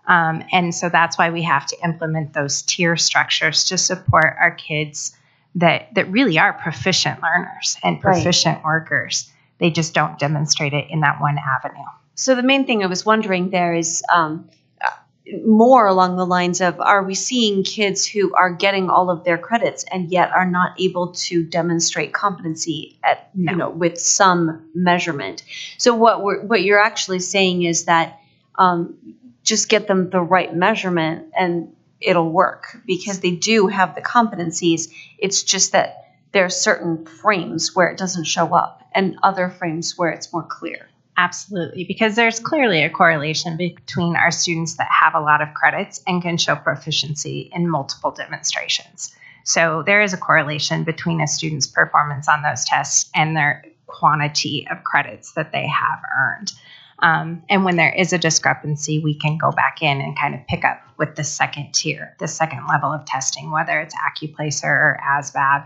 And so that's why we have to implement those tier structures to support our kids that really are proficient learners and proficient workers. They just don't demonstrate it in that one avenue. So the main thing I was wondering there is more along the lines of, are we seeing kids who are getting all of their credits and yet are not able to demonstrate competency at, with some measurement? So what you're actually saying is that just get them the right measurement and it'll work, because they do have the competencies. It's just that there are certain frames where it doesn't show up and other frames where it's more clear. Absolutely, because there's clearly a correlation between our students that have a lot of credits and can show proficiency in multiple demonstrations. So there is a correlation between a student's performance on those tests and their quantity of credits that they have earned. And when there is a discrepancy, we can go back in and kind of pick up with the second tier, the second level of testing, whether it's AccuPlacer or ASVAB,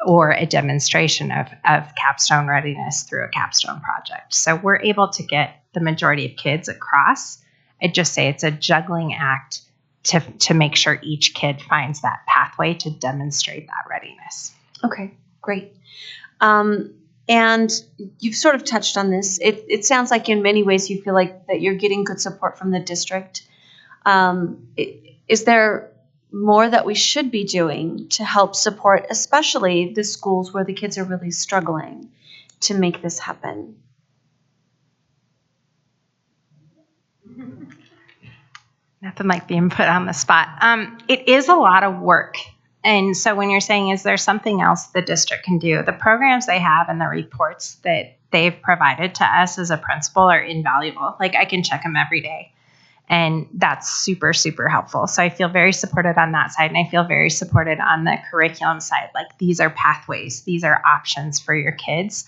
or a demonstration of capstone readiness through a capstone project. So we're able to get the majority of kids across. I'd just say it's a juggling act to make sure each kid finds that pathway to demonstrate that readiness. Okay, great. And you've sort of touched on this. It sounds like in many ways you feel like that you're getting good support from the district. Is there more that we should be doing to help support, especially the schools where the kids are really struggling, to make this happen? Nothing like being put on the spot. It is a lot of work. And so when you're saying, is there something else the district can do? The programs they have and the reports that they've provided to us as a principal are invaluable. Like, I can check them every day. And that's super, super helpful. So I feel very supported on that side. And I feel very supported on the curriculum side. Like, these are pathways. These are options for your kids.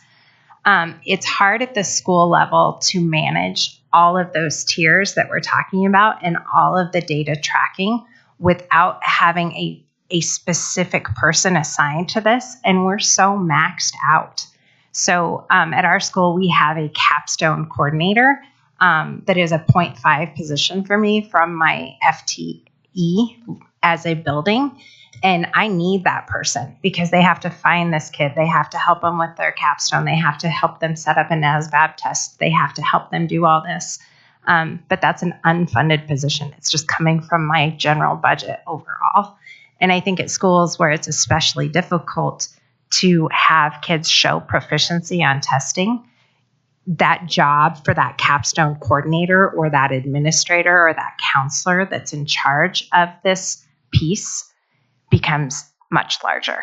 It's hard at the school level to manage all of those tiers that we're talking about and all of the data tracking without having a specific person assigned to this. And we're so maxed out. So at our school, we have a capstone coordinator that is a 0.5 position for me from my FTE as a building. And I need that person because they have to find this kid. They have to help them with their capstone. They have to help them set up an ASVAB test. They have to help them do all this. But that's an unfunded position. It's just coming from my general budget overall. And I think at schools where it's especially difficult to have kids show proficiency on testing, that job for that capstone coordinator or that administrator or that counselor that's in charge of this piece becomes much larger.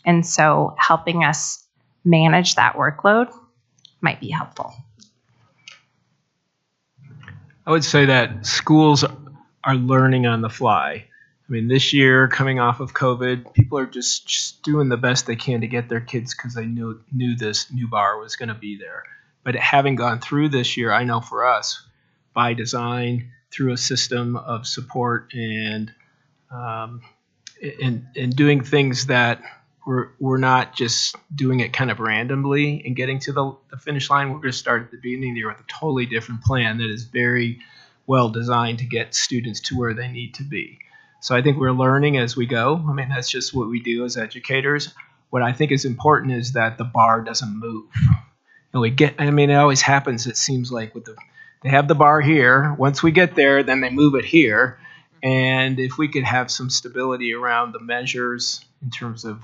And so helping us manage that workload might be helpful. I would say that schools are learning on the fly. I mean, this year, coming off of COVID, people are just doing the best they can to get their kids because they knew this new bar was going to be there. But having gone through this year, I know for us, by design, through a system of support and doing things that we're not just doing it kind of randomly and getting to the finish line. We're going to start at the beginning of the year with a totally different plan that is very well designed to get students to where they need to be. So I think we're learning as we go. I mean, that's just what we do as educators. What I think is important is that the bar doesn't move. And it always happens, it seems like, they have the bar here. Once we get there, then they move it here. And if we could have some stability around the measures in terms of,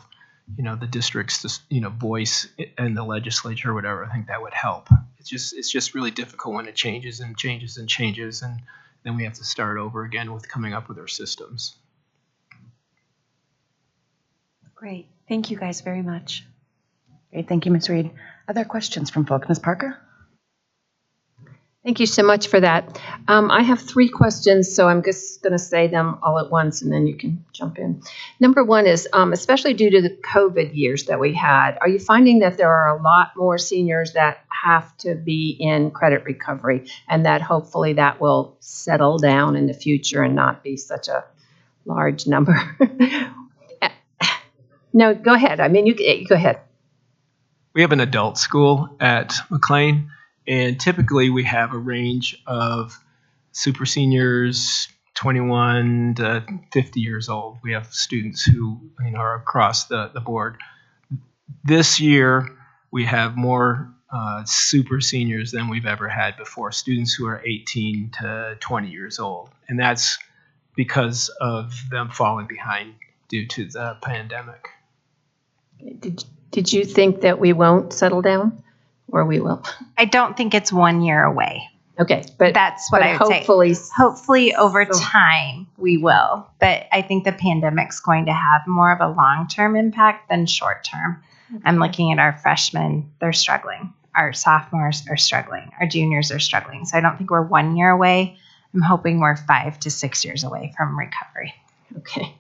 the district's, voice in the legislature or whatever, I think that would help. It's just really difficult when it changes and changes and changes, and then we have to start over again with coming up with our systems. Great. Thank you guys very much. Great. Thank you, Ms. Reed. Other questions from folks? Ms. Parker? Thank you so much for that. I have 3 questions, so I'm just going to say them all at once, and then you can jump in. Number 1 is, especially due to the COVID years that we had, are you finding that there are a lot more seniors that have to be in credit recovery, and that hopefully that will settle down in the future and not be such a large number? No, go ahead. I mean, you go ahead. We have an adult school at McLean. And typically we have a range of super seniors, 21 to 50 years old. We have students who are across the board. This year we have more super seniors than we've ever had before, students who are 18 to 20 years old. And that's because of them falling behind due to the pandemic. Did you think that we won't settle down? Or we will. I don't think it's 1 year away. Okay, that's what I would hopefully, say. Hopefully over time we will. But I think the pandemic's going to have more of a long-term impact than short-term. Okay. I'm looking at our freshmen, they're struggling. Our sophomores are struggling. Our juniors are struggling. So I don't think we're 1 year away. I'm hoping we're 5 to 6 years away from recovery. Okay.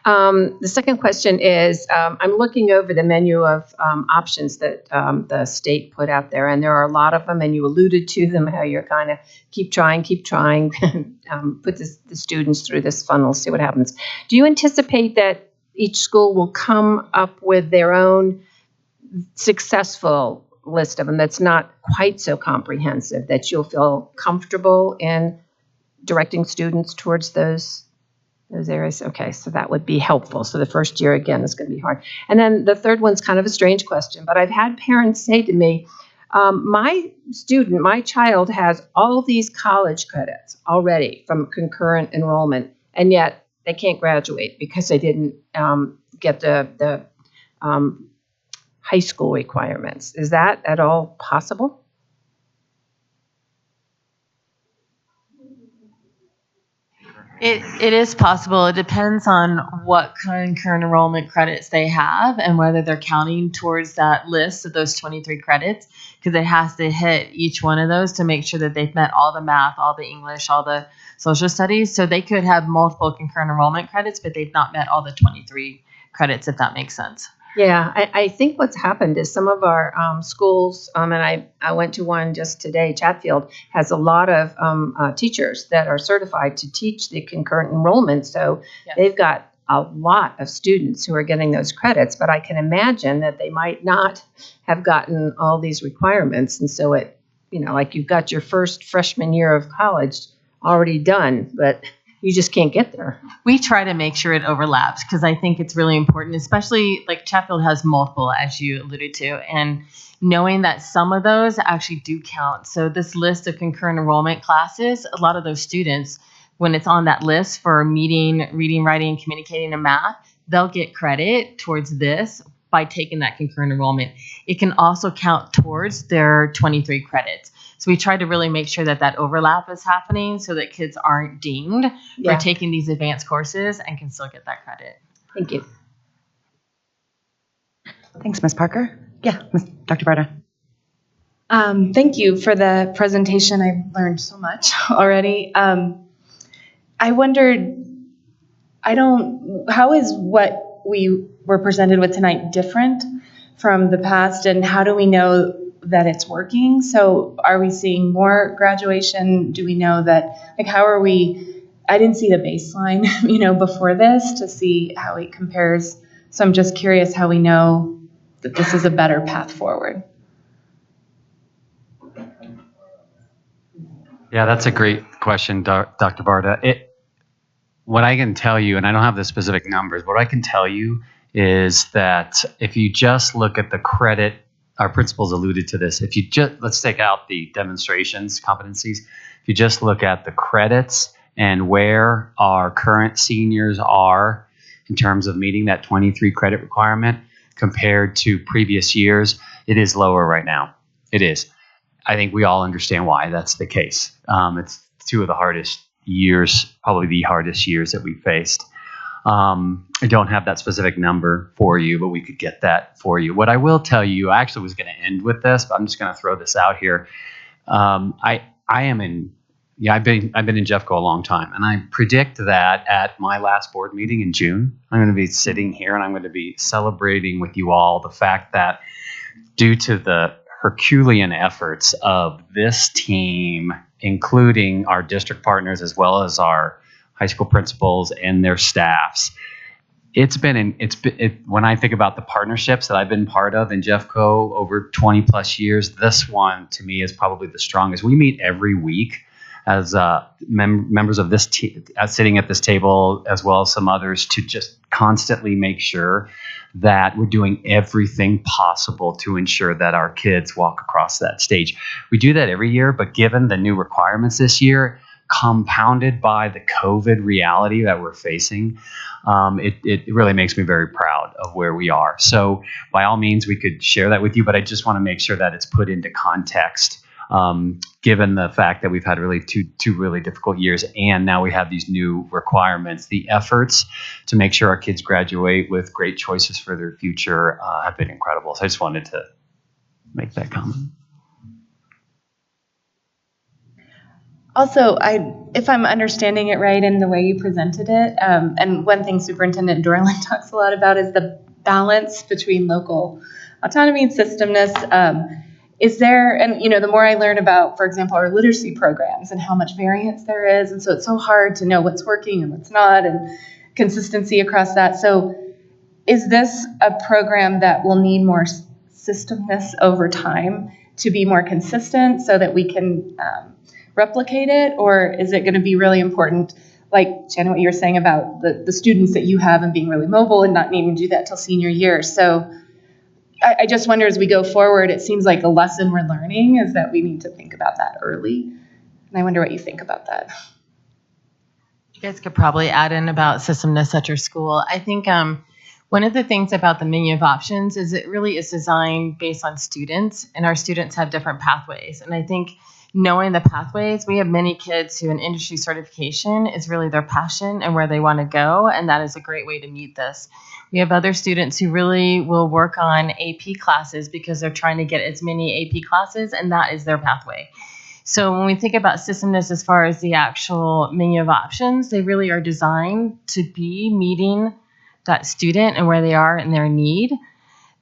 The second question is, I'm looking over the menu of options that the state put out there, and there are a lot of them, and you alluded to them, how you're kind of keep trying, put the students through this funnel, see what happens. Do you anticipate that each school will come up with their own successful list of them that's not quite so comprehensive, that you'll feel comfortable in directing students towards those areas? Okay, so that would be helpful. So the first year, again, is going to be hard. And then the third one's kind of a strange question, but I've had parents say to me, my child has all these college credits already from concurrent enrollment, and yet they can't graduate because they didn't get the high school requirements. Is that at all possible? It is possible. It depends on what concurrent enrollment credits they have and whether they're counting towards that list of those 23 credits, because it has to hit each one of those to make sure that they've met all the math, all the English, all the social studies. So they could have multiple concurrent enrollment credits, but they've not met all the 23 credits, if that makes sense. Yeah, I think what's happened is some of our schools, and I went to one just today, Chatfield, has a lot of teachers that are certified to teach the concurrent enrollment. So They've got a lot of students who are getting those credits, but I can imagine that they might not have gotten all these requirements. And so it, like you've got your first freshman year of college already done, but you just can't get there. We try to make sure it overlaps because I think it's really important, especially like Chatfield has multiple, as you alluded to, and knowing that some of those actually do count. So this list of concurrent enrollment classes, a lot of those students, when it's on that list for reading, writing, communicating, and math, they'll get credit towards this by taking that concurrent enrollment. It can also count towards their 23 credits. So we try to really make sure that that overlap is happening so that kids aren't dinged for taking these advanced courses and can still get that credit. Thank you. Thanks, Ms. Parker. Yeah, Dr. Barta. Thank you for the presentation. I've learned so much already. I wondered, how is what we were presented with tonight different from the past, and how do we know that it's working? So are we seeing more graduation? Do we know that, how are we, I didn't see the baseline, before this to see how it compares. So I'm just curious how we know that this is a better path forward. Yeah, that's a great question, Dr. Barta. What I can tell you, and I don't have the specific numbers, what I can tell you is that if you just look at the credit, our principals alluded to this, if you just, let's take out the demonstrations, competencies, if you just look at the credits and where our current seniors are in terms of meeting that 23 credit requirement compared to previous years, it is lower right now. It is. I think we all understand why that's the case. It's two of the hardest years, probably the hardest years that we faced. I don't have that specific number for you, but we could get that for you. What I will tell you, I actually was going to end with this, but I'm just going to throw this out here. I've been in Jeffco a long time, and I predict that at my last board meeting in June, I'm going to be sitting here and I'm going to be celebrating with you all the fact that due to the Herculean efforts of this team, including our district partners as well as our high school principals and their staffs, when I think about the partnerships that I've been part of in Jeffco over 20 plus years, this one to me is probably the strongest. We meet every week as members of this team, sitting at this table, as well as some others, to just constantly make sure that we're doing everything possible to ensure that our kids walk across that stage. We do that every year, but given the new requirements this year, compounded by the COVID reality that we're facing, it really makes me very proud of where we are. So by all means, we could share that with you, but I just want to make sure that it's put into context, given the fact that we've had really two really difficult years, and now we have these new requirements. The efforts to make sure our kids graduate with great choices for their future have been incredible. So I just wanted to make that comment. Also, if I'm understanding it right in the way you presented it, and one thing Superintendent Dorland talks a lot about is the balance between local autonomy and systemness. Is there, and the more I learn about, for example, our literacy programs and how much variance there is, and so it's so hard to know what's working and what's not, and consistency across that. So is this a program that will need more systemness over time to be more consistent so that we can replicate it, or is it going to be really important, like Shannon, what you were saying about the students that you have and being really mobile and not needing to do that till senior year? So I just wonder, as we go forward, it seems like a lesson we're learning is that we need to think about that early. And I wonder what you think about that. You guys could probably add in about systemness at your school. I think one of the things about the menu of options is it really is designed based on students, and our students have different pathways. And I think knowing the pathways, we have many kids who an industry certification is really their passion and where they want to go, and that is a great way to meet this. We have other students who really will work on AP classes because they're trying to get as many AP classes, and that is their pathway. So when we think about systemness as far as the actual menu of options, they really are designed to be meeting that student and where they are in their need.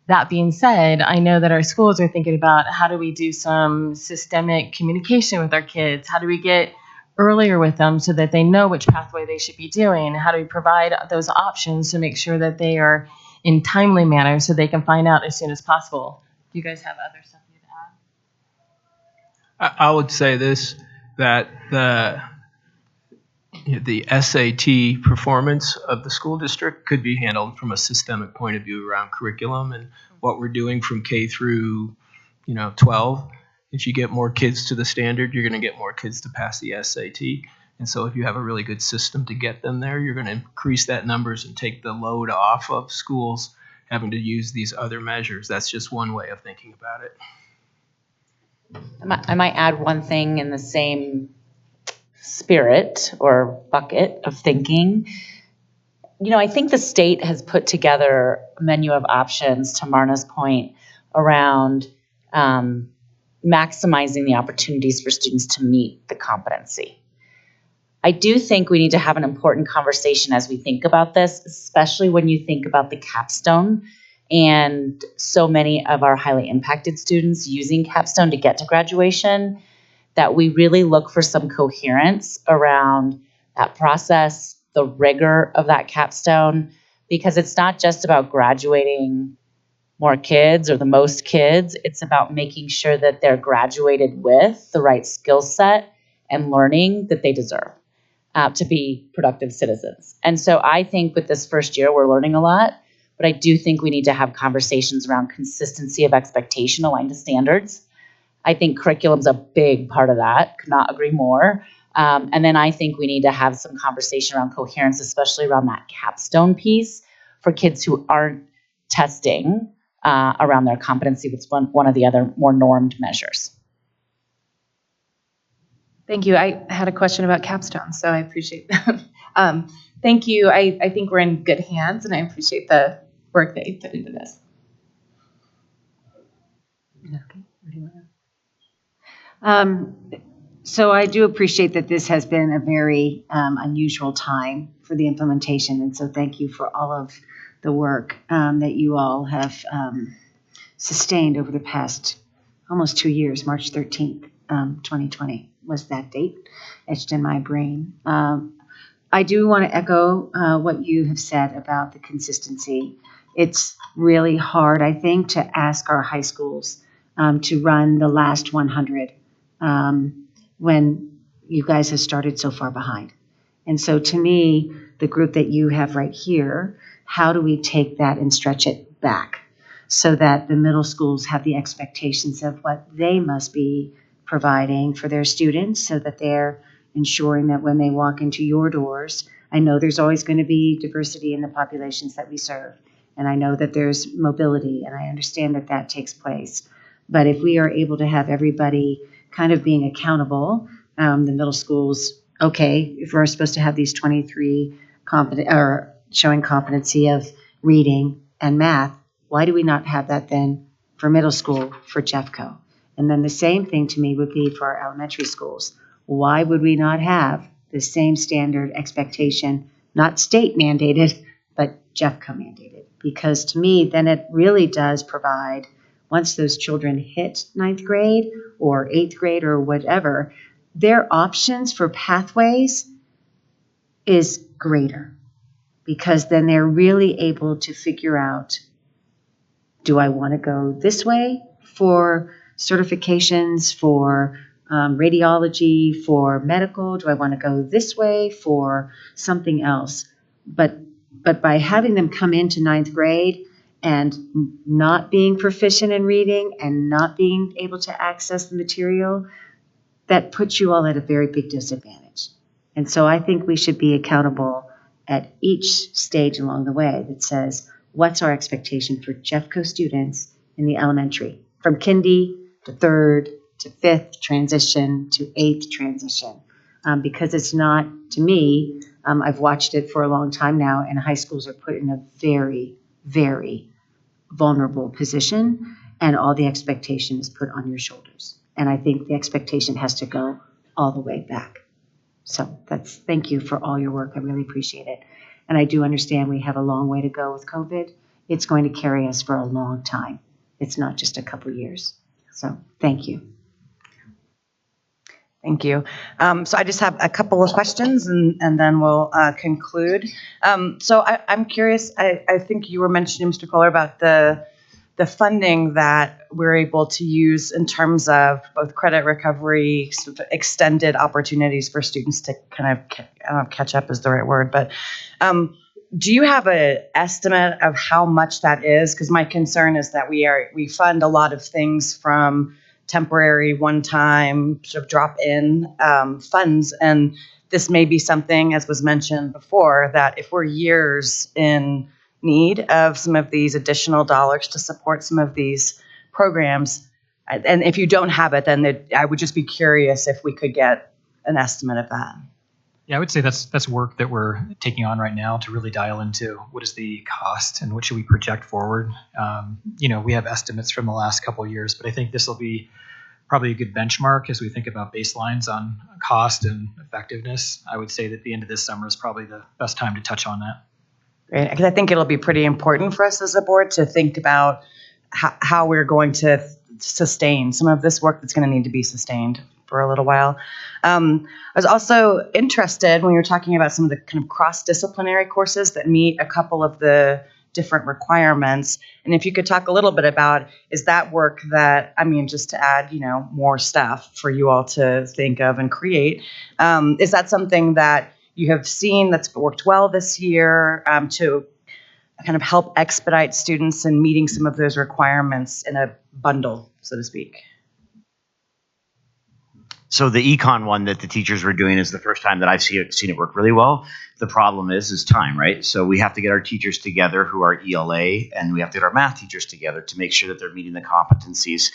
That being said, I know that our schools are thinking about how do we do some systemic communication with our kids? How do we get earlier with them so that they know which pathway they should be doing? How do we provide those options to make sure that they are in timely manner so they can find out as soon as possible? Do you guys have other stuff you'd add? I would say this, that the SAT performance of the school district could be handled from a systemic point of view around curriculum and what we're doing from K through 12. If you get more kids to the standard, you're going to get more kids to pass the SAT. And so if you have a really good system to get them there, you're going to increase that numbers and take the load off of schools having to use these other measures. That's just one way of thinking about it. I might add one thing in the same spirit or bucket of thinking. I think the state has put together a menu of options, to Marna's point, around maximizing the opportunities for students to meet the competency. I do think we need to have an important conversation as we think about this, especially when you think about the capstone and so many of our highly impacted students using capstone to get to graduation, that we really look for some coherence around that process, the rigor of that capstone, because it's not just about graduating more kids or the most kids. It's about making sure that they're graduated with the right skill set and learning that they deserve to be productive citizens. And so I think with this first year, we're learning a lot, but I do think we need to have conversations around consistency of expectation aligned to standards. I think curriculum's a big part of that. Could not agree more. And then I think we need to have some conversation around coherence, especially around that capstone piece for kids who aren't testing around their competency, with one of the other more normed measures. Thank you. I had a question about capstone, so I appreciate that. Thank you. I think we're in good hands, and I appreciate the work that you put into this. So I do appreciate that this has been a very unusual time for the implementation, and so thank you for all of the work that you all have sustained over the past almost 2 years. March 13th, 2020 was that date, etched in my brain. I do want to echo what you have said about the consistency. It's really hard, I think, to ask our high schools to run the last 100 when you guys have started so far behind. And so to me, the group that you have right here, how do we take that and stretch it back so that the middle schools have the expectations of what they must be providing for their students, so that they're ensuring that when they walk into your doors, I know there's always going to be diversity in the populations that we serve, and I know that there's mobility, and I understand that that takes place. But if we are able to have everybody kind of being accountable, the middle schools, okay, if we're supposed to have these 23 showing competency of reading and math, why do we not have that then for middle school for Jeffco? And then the same thing to me would be for our elementary schools. Why would we not have the same standard expectation, not state mandated, but Jeffco mandated? Because to me, then it really does provide, once those children hit 9th grade or 8th grade or whatever, their options for pathways is greater, because then they're really able to figure out, do I want to go this way for certifications, for radiology, for medical? Do I want to go this way for something else? But by having them come into 9th grade and not being proficient in reading and not being able to access the material, that puts you all at a very big disadvantage. And so I think we should be accountable at each stage along the way that says, what's our expectation for Jeffco students in the elementary, from kindy to 3rd to 5th transition to 8th transition? Because it's not, to me, I've watched it for a long time now, and high schools are put in a very, very vulnerable position, and all the expectation is put on your shoulders. And I think the expectation has to go all the way back. So thank you for all your work. I really appreciate it. And I do understand we have a long way to go with COVID. It's going to carry us for a long time. It's not just a couple years. So thank you. Thank you. So I just have a couple of questions and then we'll conclude. So I'm curious, I think you were mentioning, Mr. Kohler, about the funding that we're able to use in terms of both credit recovery, sort of extended opportunities for students to kind of, I don't know if catch up is the right word, but do you have an estimate of how much that is? Because my concern is that we fund a lot of things from temporary, one-time, sort of drop-in funds, and this may be something, as was mentioned before, that if we're years in need of some of these additional dollars to support some of these programs, and if you don't have it, then I would just be curious if we could get an estimate of that. Yeah, I would say that's work that we're taking on right now to really dial into what is the cost and what should we project forward. We have estimates from the last couple of years, but I think this will be probably a good benchmark as we think about baselines on cost and effectiveness. I would say that the end of this summer is probably the best time to touch on that. Great, because I think it'll be pretty important for us as a board to think about how we're going to sustain some of this work that's going to need to be sustained for a little while. I was also interested when you were talking about some of the kind of cross-disciplinary courses that meet a couple of the different requirements. And if you could talk a little bit about, is that work that, just to add, more stuff for you all to think of and create, is that something that you have seen that's worked well this year to kind of help expedite students in meeting some of those requirements in a bundle, so to speak? So the econ one that the teachers were doing is the first time that I've seen it work really well. The problem is time, right? So we have to get our teachers together who are ELA, and we have to get our math teachers together to make sure that they're meeting the competencies.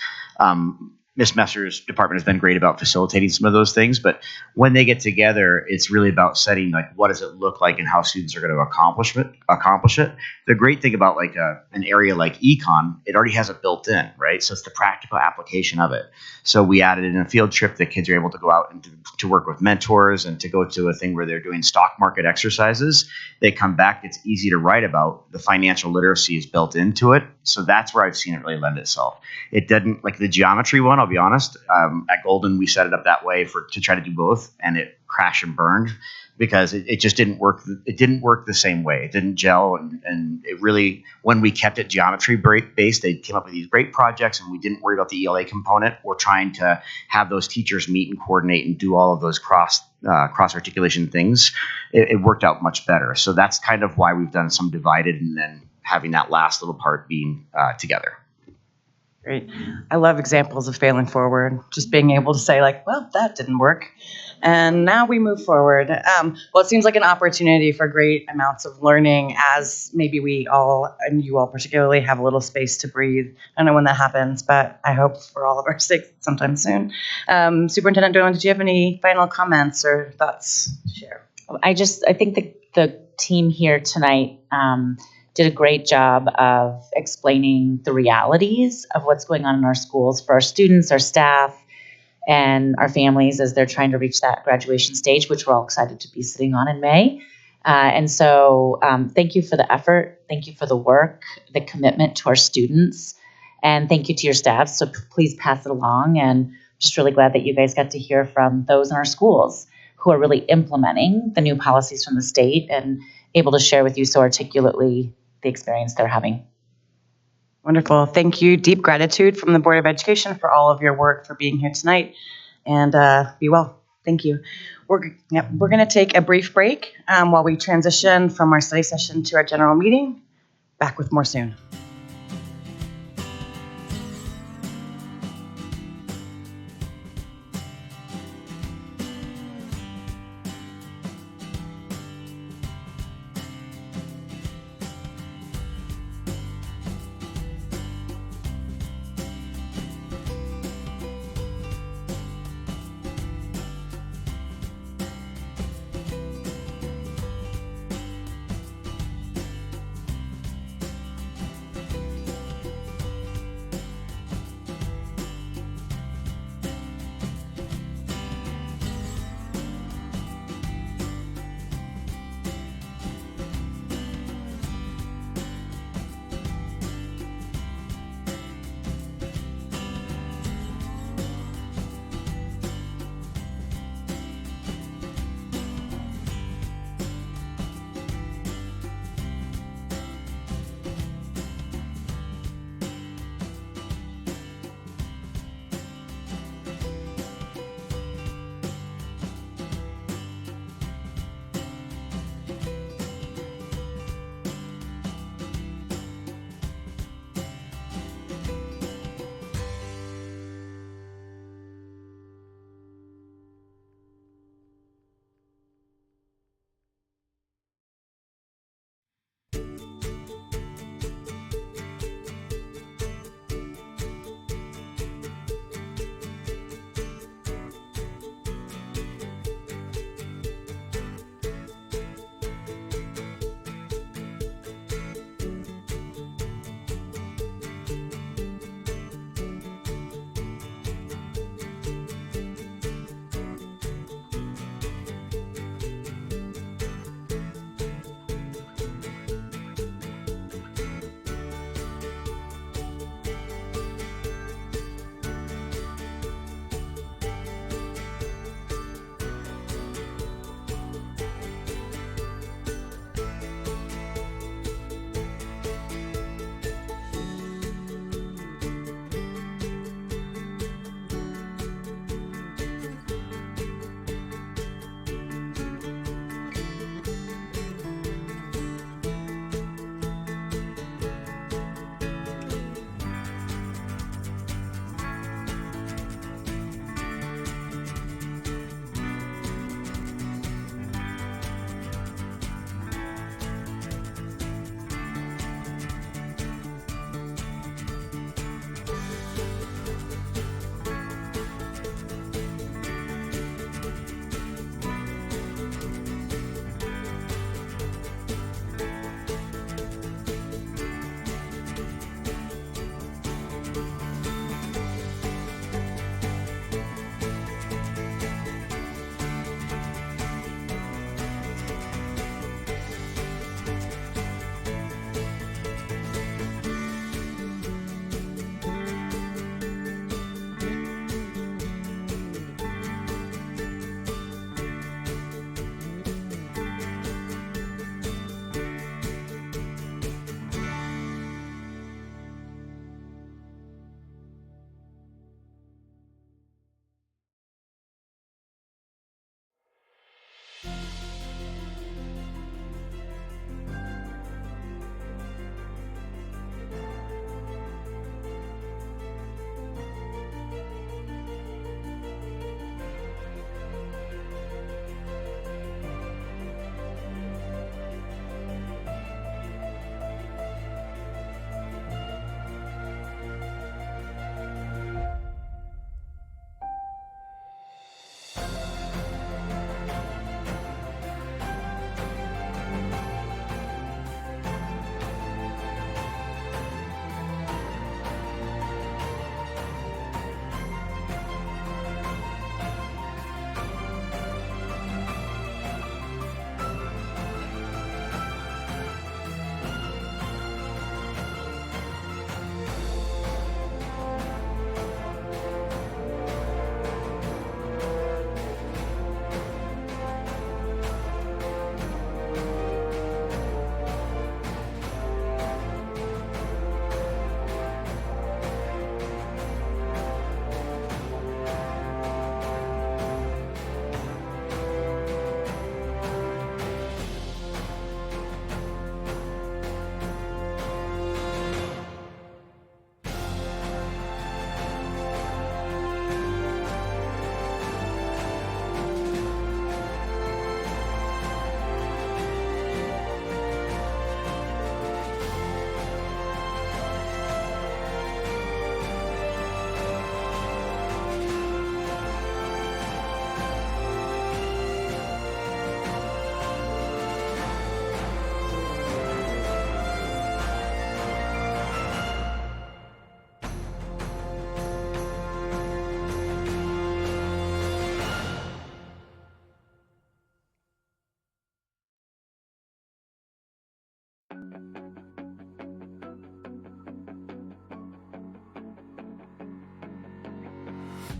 Ms. Messer's department has been great about facilitating some of those things, but when they get together, it's really about setting what does it look like and how students are going to accomplish it. The great thing about an area like econ, it already has it built in, right? So it's the practical application of it. So we added in a field trip that kids are able to go out and to work with mentors and to go to a thing where they're doing stock market exercises. They come back, it's easy to write about. The financial literacy is built into it. So that's where I've seen it really lend itself. It didn't, like the geometry one, I'll be honest, at Golden, we set it up that way to try to do both, and it crashed and burned because it just didn't work. It didn't work the same way. It didn't gel, and it really, when we kept it geometry based, they came up with these great projects, and we didn't worry about the ELA component. We're trying to have those teachers meet and coordinate and do all of those cross articulation things. It worked out much better. So that's kind of why we've done some divided and then having that last little part being together. Great. I love examples of failing forward, just being able to say well, that didn't work. And now we move forward. Well, it seems like an opportunity for great amounts of learning as maybe we all, and you all particularly, have a little space to breathe. I don't know when that happens, but I hope for all of our sakes sometime soon. Superintendent Dolan, did you have any final comments or thoughts to share? I think the team here tonight did a great job of explaining the realities of what's going on in our schools for our students, our staff, and our families as they're trying to reach that graduation stage, which we're all excited to be sitting on in May. And so thank you for the effort. Thank you for the work, the commitment to our students, and thank you to your staff. So please pass it along. And just really glad that you guys got to hear from those in our schools who are really implementing the new policies from the state and able to share with you so articulately the experience they're having. Wonderful. Thank you. Deep gratitude from the Board of Education for all of your work, for being here tonight, and be well. Thank you. We're going to take a brief break while we transition from our study session to our general meeting. Back with more soon.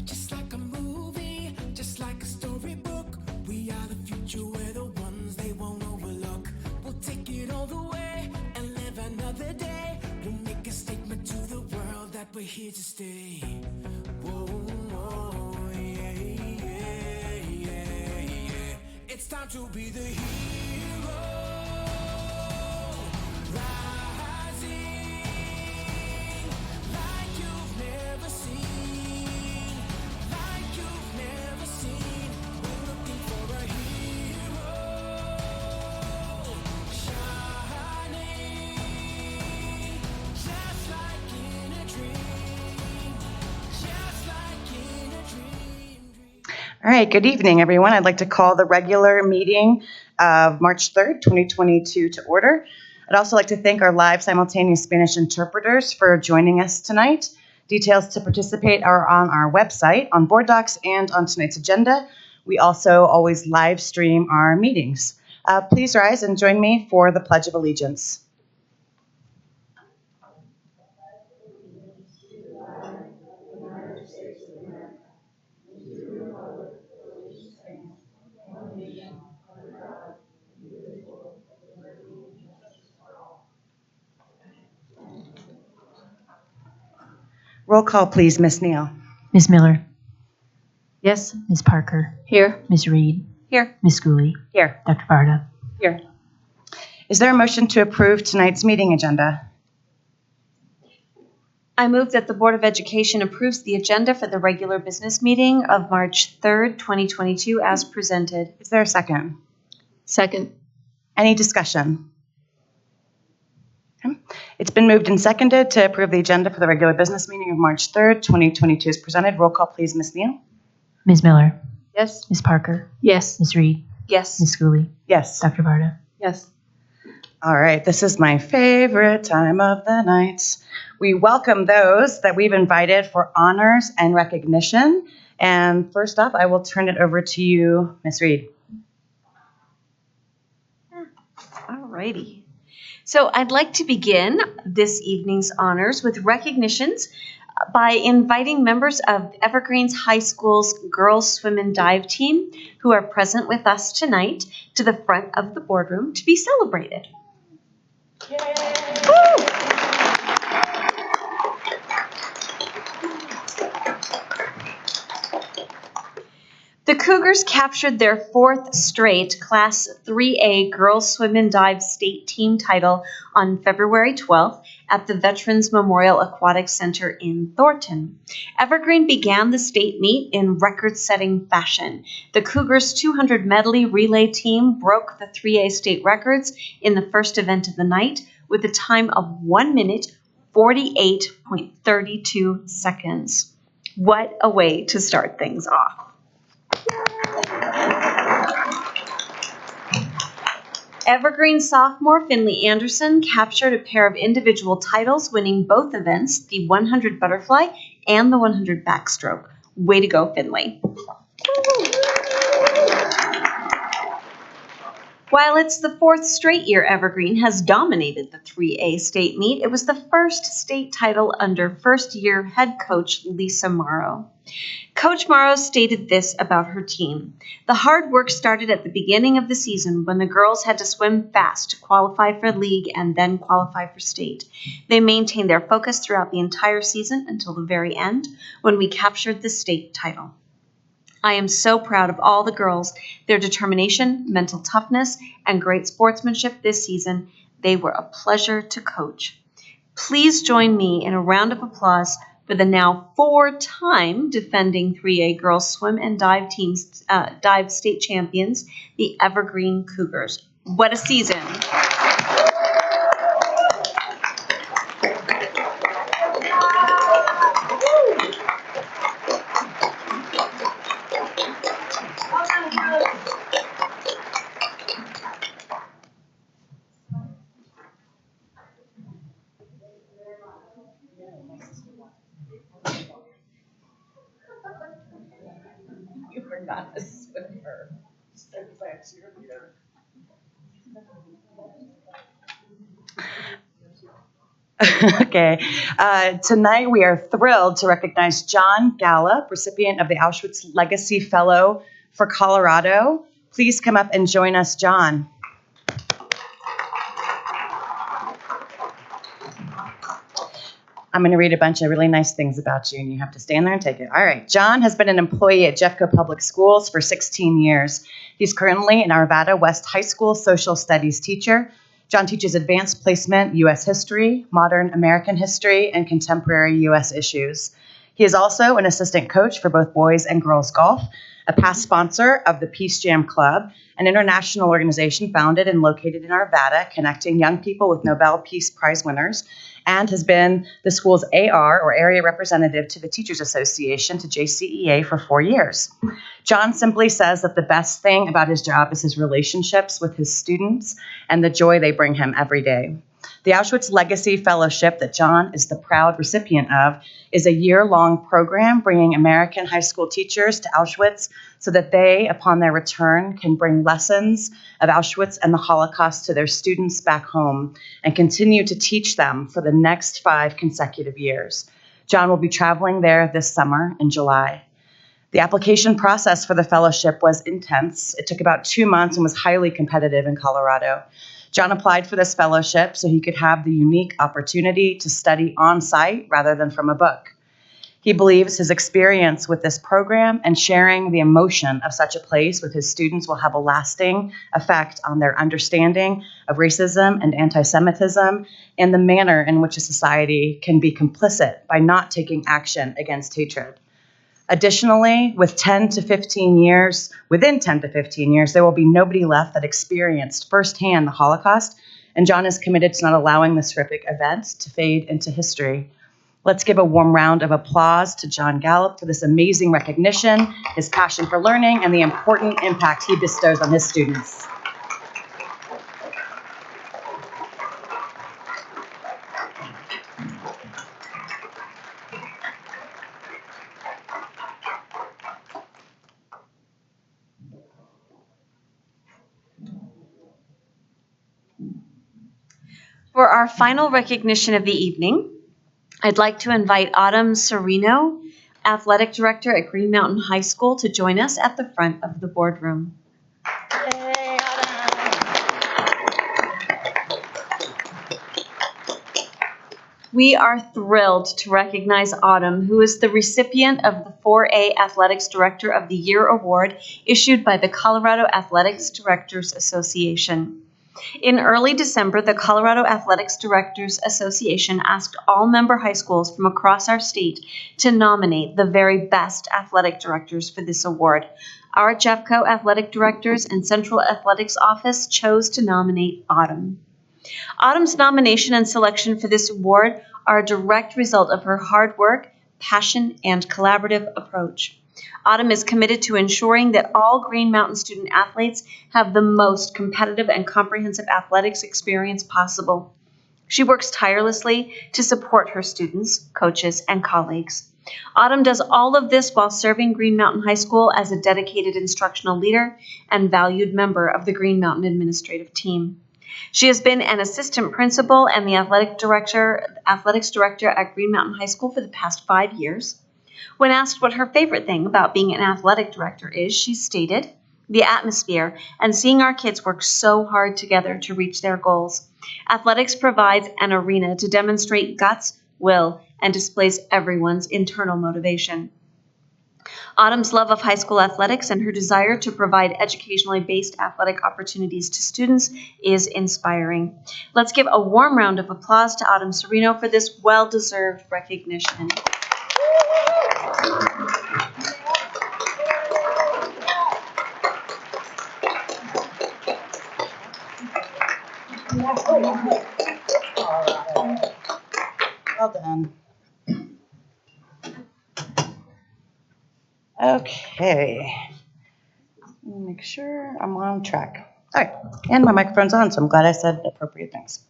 just like a movie, just like a storybook. We are the future, we're the ones they won't overlook. We'll take it all the way and live another day. We'll make a statement to the world that we're here to stay. Whoa, whoa, yeah, yeah, yeah, yeah. It's time to be the hero. Rising like you've never seen, like you've never seen. We're looking for a hero, shining just like in a dream, just like in a dream. All right, good evening, everyone. I'd like to call the regular meeting of March 3rd, 2022 to order. I'd also like to thank our live simultaneous Spanish interpreters for joining us tonight. Details to participate are on our website, on board docs, and on tonight's agenda. We also always live stream our meetings. Please rise and join me for the Pledge of Allegiance. Roll call, please, Ms. Neal. Ms. Miller, Yes. Ms. Parker, Here. Ms. Reed, Here. Ms. Schooley, Here. Dr. Barta. Here. Is there a motion to approve tonight's meeting agenda? I move that the Board of Education approves the agenda for the regular business meeting of March 3rd, 2022 as presented. Is there a second? Second. Any discussion? Okay. It's been moved and seconded to approve the agenda for the regular business meeting of March 3rd, 2022 as presented. Roll call, please, Ms. Neal. Ms. Miller, Yes. Ms. Parker, Yes. Ms. Reed, Yes. Ms. Schooley, Yes. Dr. Barta. Yes. All right, this is my favorite time of the night. We welcome those that we've invited for honors and recognition. And first off, I will turn it over to you, Ms. Reed. All righty. So I'd like to begin this evening's honors with recognitions by inviting members of Evergreen's High School's Girls Swim and Dive team who are present with us tonight to the front of the boardroom to be celebrated. Woo! The Cougars captured their fourth straight Class 3A Girls Swim and Dive State Team title on February 12th at the Veterans Memorial Aquatic Center in Thornton. Evergreen began the state meet in record-setting fashion. The Cougars' 200 medley relay team broke the 3A state records in the first event of the night with a time of 1 minute, 48.32 seconds. What a way to start things off. Evergreen sophomore Finley Anderson captured a pair of individual titles, winning both events, the 100 butterfly and the 100 backstroke. Way to go, Finley. While it's the fourth straight year Evergreen has dominated the 3A state meet, it was the first state title under first-year head coach Lisa Morrow. Coach Morrow stated this about her team. The hard work started at the beginning of the season when the girls had to swim fast to qualify for league and then qualify for state. They maintained their focus throughout the entire season until the very end when we captured the state title. I am so proud of all the girls, their determination, mental toughness, and great sportsmanship this season. They were a pleasure to coach. Please join me in a round of applause for the now 4-time defending 3A girls swim and dive teams, dive state champions, the Evergreen Cougars. What a season! You forgot to swim her. Okay. Tonight we are thrilled to recognize John Gallup, recipient of the Auschwitz Legacy Fellow for Colorado. Please come up and join us, John. I'm going to read a bunch of really nice things about you, and you have to stand there and take it. All right. John has been an employee at Jeffco Public Schools for 16 years. He's currently an Arvada West High School social studies teacher. John teaches advanced placement, U.S. history, modern American history, and contemporary U.S. issues. He is also an assistant coach for both boys and girls golf, a past sponsor of the Peace Jam Club, an international organization founded and located in Arvada, connecting young people with Nobel Peace Prize winners, and has been the school's AR, or area representative, to the Teachers Association, to JCEA, for 4 years. John simply says that the best thing about his job is his relationships with his students and the joy they bring him every day. The Auschwitz Legacy Fellowship that John is the proud recipient of is a year-long program bringing American high school teachers to Auschwitz so that they, upon their return, can bring lessons of Auschwitz and the Holocaust to their students back home and continue to teach them for the next 5 consecutive years. John will be traveling there this summer in July. The application process for the fellowship was intense. It took about 2 months and was highly competitive in Colorado. John applied for this fellowship so he could have the unique opportunity to study on site rather than from a book. He believes his experience with this program and sharing the emotion of such a place with his students will have a lasting effect on their understanding of racism and anti-Semitism and the manner in which a society can be complicit by not taking action against hatred. Additionally, within 10 to 15 years, there will be nobody left that experienced firsthand the Holocaust, and John is committed to not allowing this horrific event to fade into history. Let's give a warm round of applause to John Gallup for this amazing recognition, his passion for learning, and the important impact he bestows on his students. For our final recognition of the evening, I'd like to invite Autumn Serino, Athletic Director at Green Mountain High School, to join us at the front of the boardroom. Yay, We are thrilled to recognize Autumn, who is the recipient of the 4A Athletics Director of the Year Award issued by the Colorado Athletics Directors Association. In early December, the Colorado Athletics Directors Association asked all member high schools from across our state to nominate the very best athletic directors for this award. Our Jeffco Athletic Directors and Central Athletics Office chose to nominate Autumn. Autumn's nomination and selection for this award are a direct result of her hard work, passion, and collaborative approach. Autumn is committed to ensuring that all Green Mountain student athletes have the most competitive and comprehensive athletics experience possible. She works tirelessly to support her students, coaches, and colleagues. Autumn does all of this while serving Green Mountain High School as a dedicated instructional leader and valued member of the Green Mountain administrative team. She has been an assistant principal and the athletics director at Green Mountain High School for the past 5 years. When asked what her favorite thing about being an athletic director is, she stated, "The atmosphere and seeing our kids work so hard together to reach their goals. Athletics provides an arena to demonstrate guts, will, and displays everyone's internal motivation." Autumn's love of high school athletics and her desire to provide educationally based athletic opportunities to students is inspiring. Let's give a warm round of applause to Autumn Serino for this well-deserved recognition. Well done. Okay. Let me make sure I'm on track. All right. And my microphone's on, so I'm glad I said appropriate things.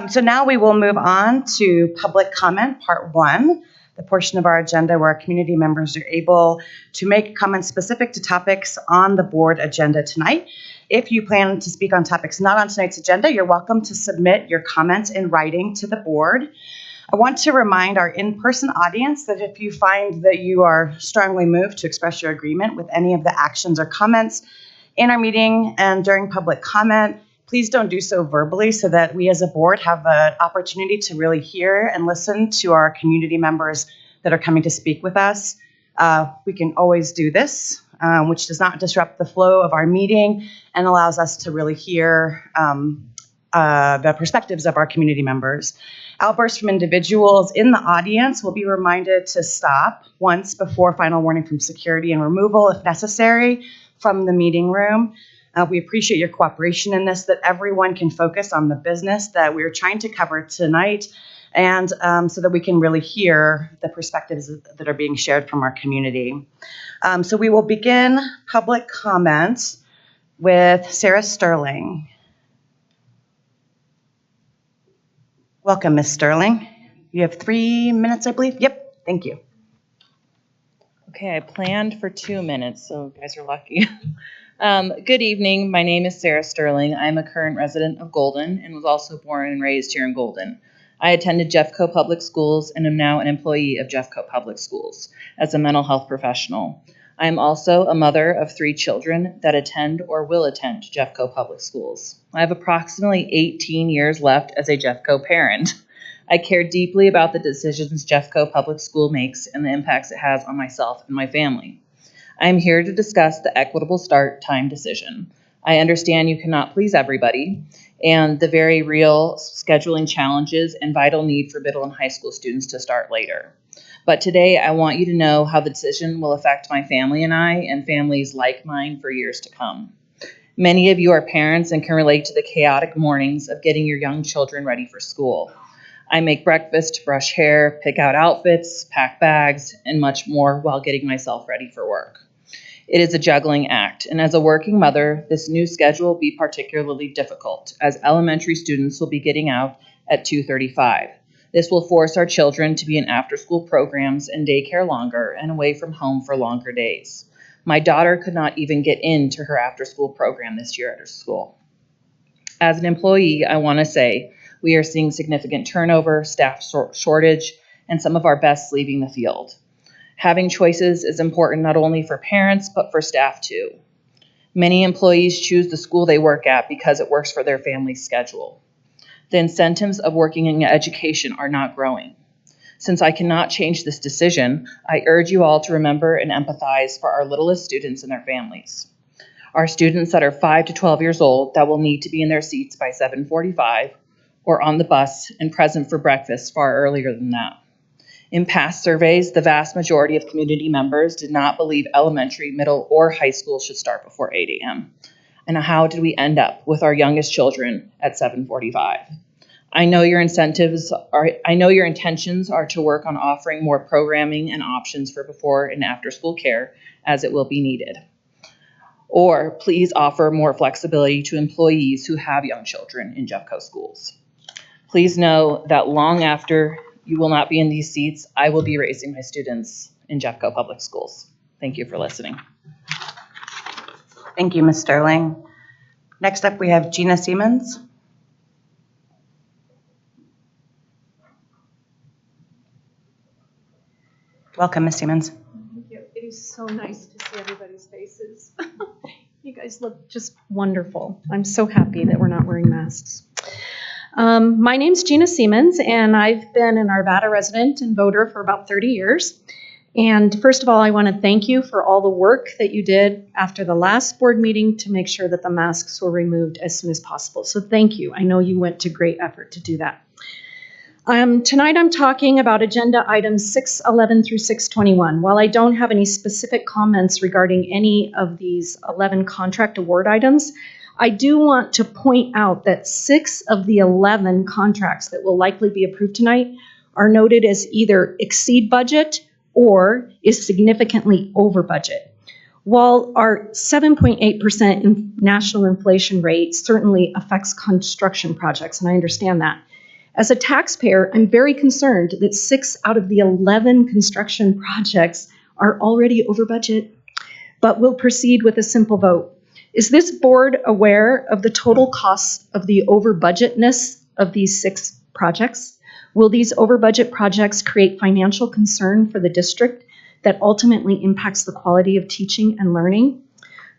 So now we will move on to public comment, part 1. the portion of our agenda where our community members are able to make comments specific to topics on the board agenda tonight. If you plan to speak on topics not on tonight's agenda, you're welcome to submit your comments in writing to the board. I want to remind our in-person audience that if you find that you are strongly moved to express your agreement with any of the actions or comments in our meeting and during public comment, please don't do so verbally so that we as a board have an opportunity to really hear and listen to our community members that are coming to speak with us. We can always do this, which does not disrupt the flow of our meeting and allows us to really hear the perspectives of our community members. Outbursts from individuals in the audience will be reminded to stop once before final warning from security and removal if necessary from the meeting room. We appreciate your cooperation in this, that everyone can focus on the business that we're trying to cover tonight, and so that we can really hear the perspectives that are being shared from our community. So we will begin public comment with Sarah Sterling. Welcome, Ms. Sterling. You have 3 minutes, I believe. Yep, thank you. Okay, I planned for 2 minutes, so you guys are lucky. Good evening. My name is Sarah Sterling. I'm a current resident of Golden and was also born and raised here in Golden. I attended Jeffco Public Schools and am now an employee of Jeffco Public Schools as a mental health professional. I am also a mother of 3 children that attend or will attend Jeffco Public Schools. I have approximately 18 years left as a Jeffco parent. I care deeply about the decisions Jeffco Public School makes and the impacts it has on myself and my family. I am here to discuss the equitable start time decision. I understand you cannot please everybody and the very real scheduling challenges and vital need for middle and high school students to start later. But today I want you to know how the decision will affect my family and I and families like mine for years to come. Many of you are parents and can relate to the chaotic mornings of getting your young children ready for school. I make breakfast, brush hair, pick out outfits, pack bags, and much more while getting myself ready for work. It is a juggling act, and as a working mother, this new schedule will be particularly difficult, as elementary students will be getting out at 2:35. This will force our children to be in after-school programs and daycare longer and away from home for longer days. My daughter could not even get into her after-school program this year at her school. As an employee, I want to say we are seeing significant turnover, staff shortage, and some of our best leaving the field. Having choices is important not only for parents, but for staff too. Many employees choose the school they work at because it works for their family's schedule. The incentives of working in education are not growing. Since I cannot change this decision, I urge you all to remember and empathize for our littlest students and their families. Our students that are 5 to 12 years old that will need to be in their seats by 7:45 or on the bus and present for breakfast far earlier than that. In past surveys, the vast majority of community members did not believe elementary, middle, or high school should start before 8 a.m. And how did we end up with our youngest children at 7:45? I know your intentions are to work on offering more programming and options for before and after school care as it will be needed. Or please offer more flexibility to employees who have young children in Jeffco schools. Please know that long after you will not be in these seats, I will be raising my students in Jeffco Public Schools. Thank you for listening. Thank you, Ms. Sterling. Next up, we have Gina Siemens. Welcome, Ms. Siemens. Thank you. It is so nice to see everybody's faces. You guys look just wonderful. I'm so happy that we're not wearing masks. My name's Gina Siemens, and I've been an Arvada resident and voter for about 30 years. And first of all, I want to thank you for all the work that you did after the last board meeting to make sure that the masks were removed as soon as possible. So thank you. I know you went to great effort to do that. Tonight I'm talking about agenda items 611 through 621. While I don't have any specific comments regarding any of these 11 contract award items, I do want to point out that 6 of the 11 contracts that will likely be approved tonight are noted as either exceed budget or is significantly over budget. While our 7.8% national inflation rate certainly affects construction projects, and I understand that, As a taxpayer, I'm very concerned that 6 out of the 11 construction projects are already over budget, but we'll proceed with a simple vote. Is this board aware of the total costs of the over budgetness of these 6 projects? Will these over budget projects create financial concern for the district that ultimately impacts the quality of teaching and learning?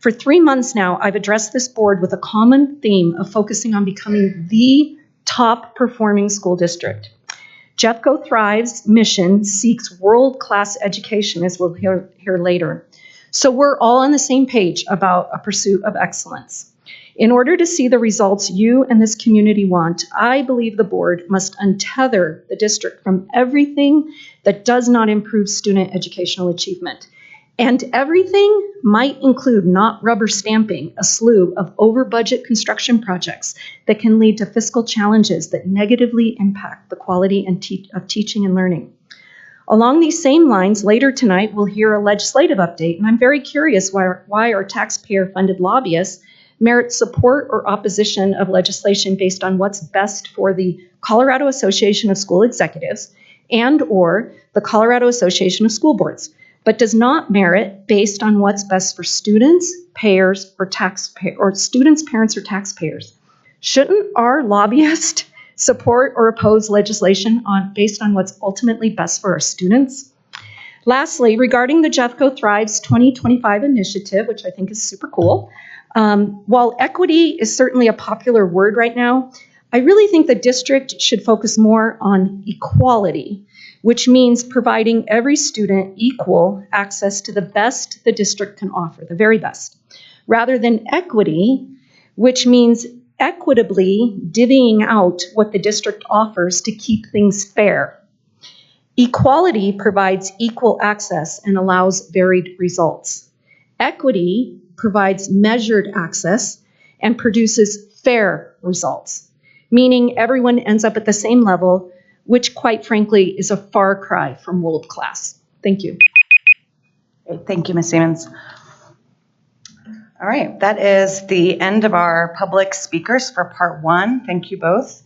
For 3 months now, I've addressed this board with a common theme of focusing on becoming the top performing school district. Jeffco Thrive's mission seeks world-class education, as we'll hear later. So we're all on the same page about a pursuit of excellence. In order to see the results you and this community want, I believe the board must untether the district from everything that does not improve student educational achievement. And everything might include not rubber stamping a slew of over-budget construction projects that can lead to fiscal challenges that negatively impact the quality of teaching and learning. Along these same lines, later tonight, we'll hear a legislative update, and I'm very curious why our taxpayer-funded lobbyists merit support or opposition of legislation based on what's best for the Colorado Association of School Executives and or the Colorado Association of School Boards, but does not merit based on what's best for students, payers, or students, parents, or taxpayers. Shouldn't our lobbyists support or oppose legislation based on what's ultimately best for our students? Lastly, regarding the Jeffco Thrives 2025 initiative, which I think is super cool, while equity is certainly a popular word right now, I really think the district should focus more on equality, which means providing every student equal access to the best the district can offer, the very best, rather than equity, which means equitably divvying out what the district offers to keep things fair. Equality provides equal access and allows varied results. Equity provides measured access and produces fair results, meaning everyone ends up at the same level, which quite frankly is a far cry from world class. Thank you. Great. Thank you, Ms. Siemens. All right, that is the end of our public speakers for part 1. Thank you both.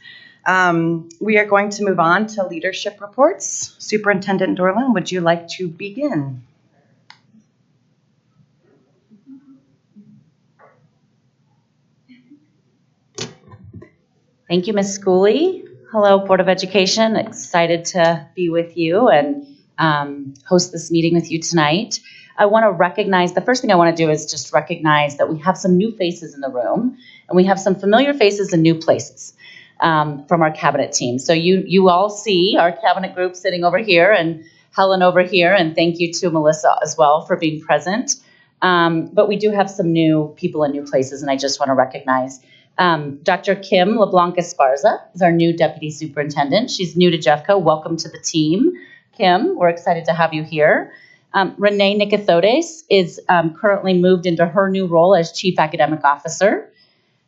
We are going to move on to leadership reports. Superintendent Dorland, would you like to begin? Thank you, Ms. Schooley. Hello, Board of Education. Excited to be with you and host this meeting with you tonight. I want to recognize, the first thing I want to do is just recognize that we have some new faces in the room, and we have some familiar faces in new places from our cabinet team. So you all see our cabinet group sitting over here and Helen over here, and thank you to Melissa as well for being present. But we do have some new people in new places, and I just want to recognize Dr. Kim LeBlanc Esparza is our new Deputy Superintendent. She's new to Jeffco. Welcome to the team, Kim. We're excited to have you here. Renee Nicothodes is currently moved into her new role as Chief Academic Officer.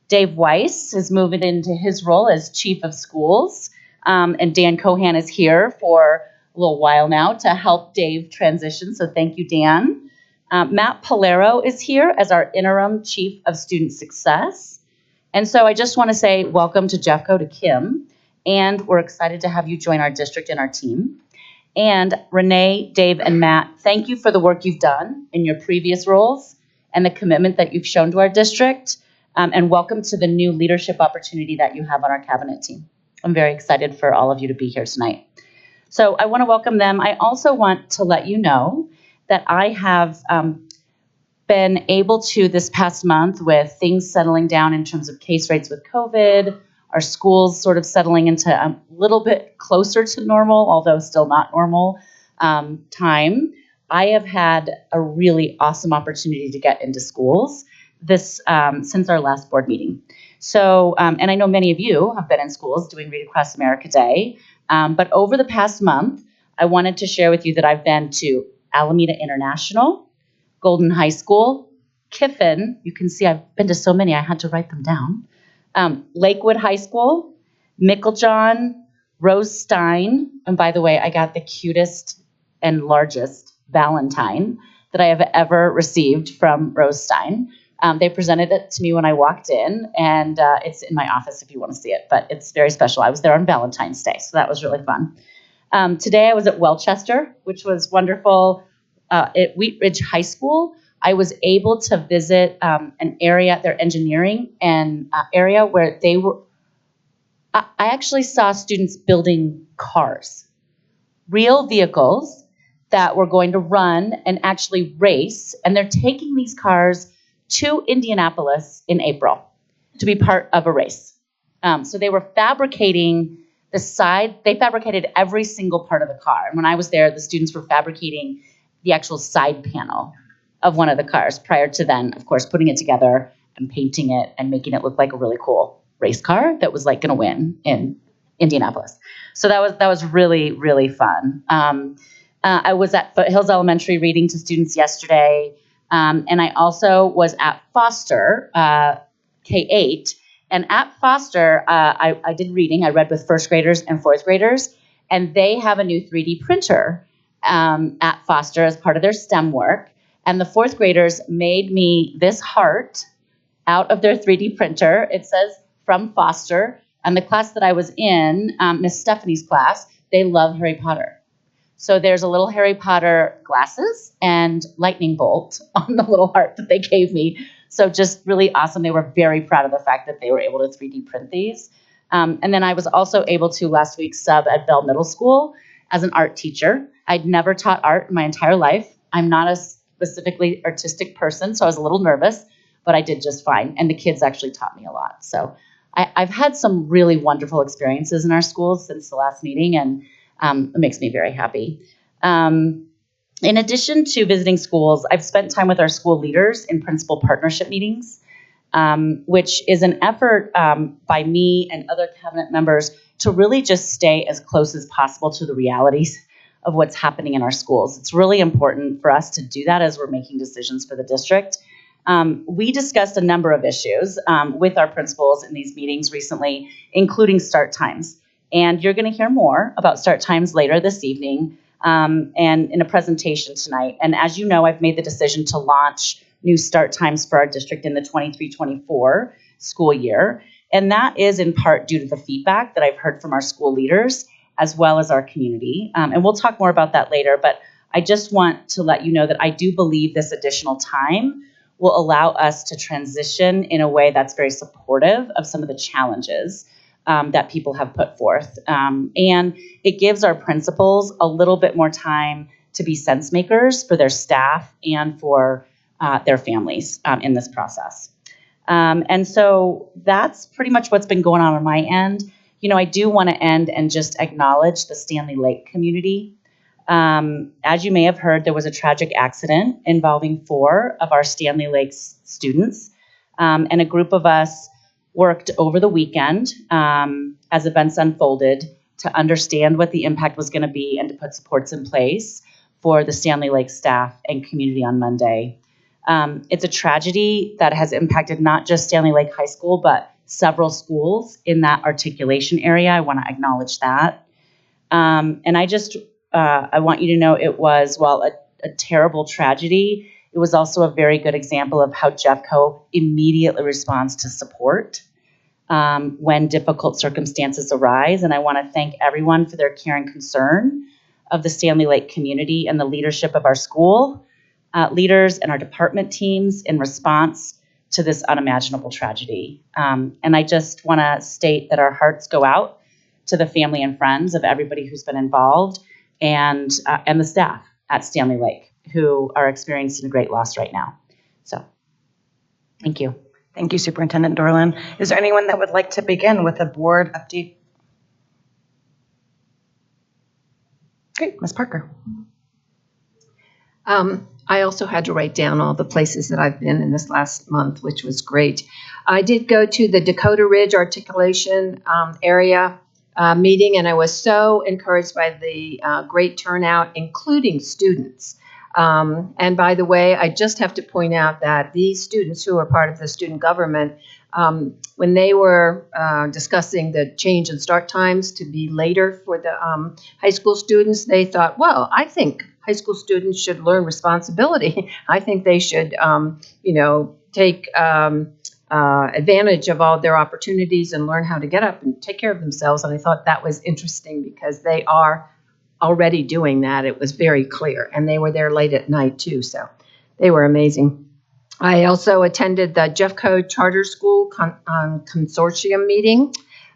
Dave Weiss is moving into his role as Chief of Schools. And Dan Cohan is here for a little while now to help Dave transition. So thank you, Dan. Matt Polero is here as our Interim Chief of Student Success. And so I just want to say welcome to Jeffco, to Kim, and we're excited to have you join our district and our team. And Renee, Dave, and Matt, thank you for the work you've done in your previous roles and the commitment that you've shown to our district, and welcome to the new leadership opportunity that you have on our cabinet team. I'm very excited for all of you to be here tonight. So I want to welcome them. I also want to let you know that I have been able to, this past month, with things settling down in terms of case rates with COVID, our schools sort of settling into a little bit closer to normal, although still not normal time, I have had a really awesome opportunity to get into schools this since our last board meeting. So, and I know many of you have been in schools doing Read Across America Day, but over the past month, I wanted to share with you that I've been to Alameda International, Golden High School, Kiffin. You can see I've been to so many, I had to write them down. Lakewood High School, Meiklejohn, Rose Stein, and by the way, I got the cutest and largest Valentine that I have ever received from Rose Stein. They presented it to me when I walked in, and it's in my office if you want to see it, but it's very special. I was there on Valentine's Day, so that was really fun. Today I was at Welchester, which was wonderful. At Wheat Ridge High School, I was able to visit an area, their engineering and area where they were. I actually saw students building cars, real vehicles that were going to run and actually race, and they're taking these cars to Indianapolis in April to be part of a race. So they were fabricating they fabricated every single part of the car. And when I was there, the students were fabricating the actual side panel of one of the cars prior to then, of course, putting it together and painting it and making it look like a really cool race car that was like going to win in Indianapolis. So that was really, really fun. I was at Foothills Elementary reading to students yesterday. And I also was at Foster, K-8. And at Foster, I did reading. I read with first graders and fourth graders. And they have a new 3D printer at Foster as part of their STEM work. And the fourth graders made me this heart out of their 3D printer. It says, from Foster. And the class that I was in, Miss Stephanie's class, they love Harry Potter. So there's a little Harry Potter glasses and lightning bolt on the little heart that they gave me. So just really awesome. They were very proud of the fact that they were able to 3D print these. And then I was also able to last week sub at Bell Middle School as an art teacher. I'd never taught art in my entire life. I'm not a specifically artistic person, so I was a little nervous, but I did just fine. And the kids actually taught me a lot. So I've had some really wonderful experiences in our schools since the last meeting, and it makes me very happy. In addition to visiting schools, I've spent time with our school leaders in principal partnership meetings, which is an effort by me and other cabinet members to really just stay as close as possible to the realities of what's happening in our schools. It's really important for us to do that as we're making decisions for the district. We discussed a number of issues with our principals in these meetings recently, including start times. And you're going to hear more about start times later this evening and in a presentation tonight. And as you know, I've made the decision to launch new start times for our district in the 23-24 school year. And that is in part due to the feedback that I've heard from our school leaders as well as our community. And we'll talk more about that later, but I just want to let you know that I do believe this additional time will allow us to transition in a way that's very supportive of some of the challenges that people have put forth. And it gives our principals a little bit more time to be sense makers for their staff and for their families in this process. And so that's pretty much what's been going on my end. You know, I do want to end and just acknowledge the Stanley Lake community. As you may have heard, there was a tragic accident involving 4 of our Stanley Lake students, and a group of us worked over the weekend as events unfolded to understand what the impact was going to be and to put supports in place for the Stanley Lake staff and community on Monday. It's a tragedy that has impacted not just Stanley Lake High School, but several schools in that articulation area. I want to acknowledge that. And I want you to know it was, while a terrible tragedy, it was also a very good example of how Jeffco immediately responds to support when difficult circumstances arise. And I want to thank everyone for their care and concern of the Stanley Lake community and the leadership of our school leaders and our department teams in response to this unimaginable tragedy. And I just want to state that our hearts go out to the family and friends of everybody who's been involved and the staff at Stanley Lake who are experiencing a great loss right now. So, thank you. Thank you, Superintendent Dorland. Is there anyone that would like to begin with a board update? Great, Ms. Parker. I also had to write down all the places that I've been in this last month, which was great. I did go to the Dakota Ridge Articulation area meeting, and I was so encouraged by the great turnout, including students. And by the way, I just have to point out that these students who are part of the student government, when they were discussing the change in start times to be later for the high school students, they thought, well, I think high school students should learn responsibility. I think they should, take advantage of all their opportunities and learn how to get up and take care of themselves. And I thought that was interesting because they are already doing that. It was very clear. And they were there late at night too. So they were amazing. I also attended the Jeffco Charter School Consortium meeting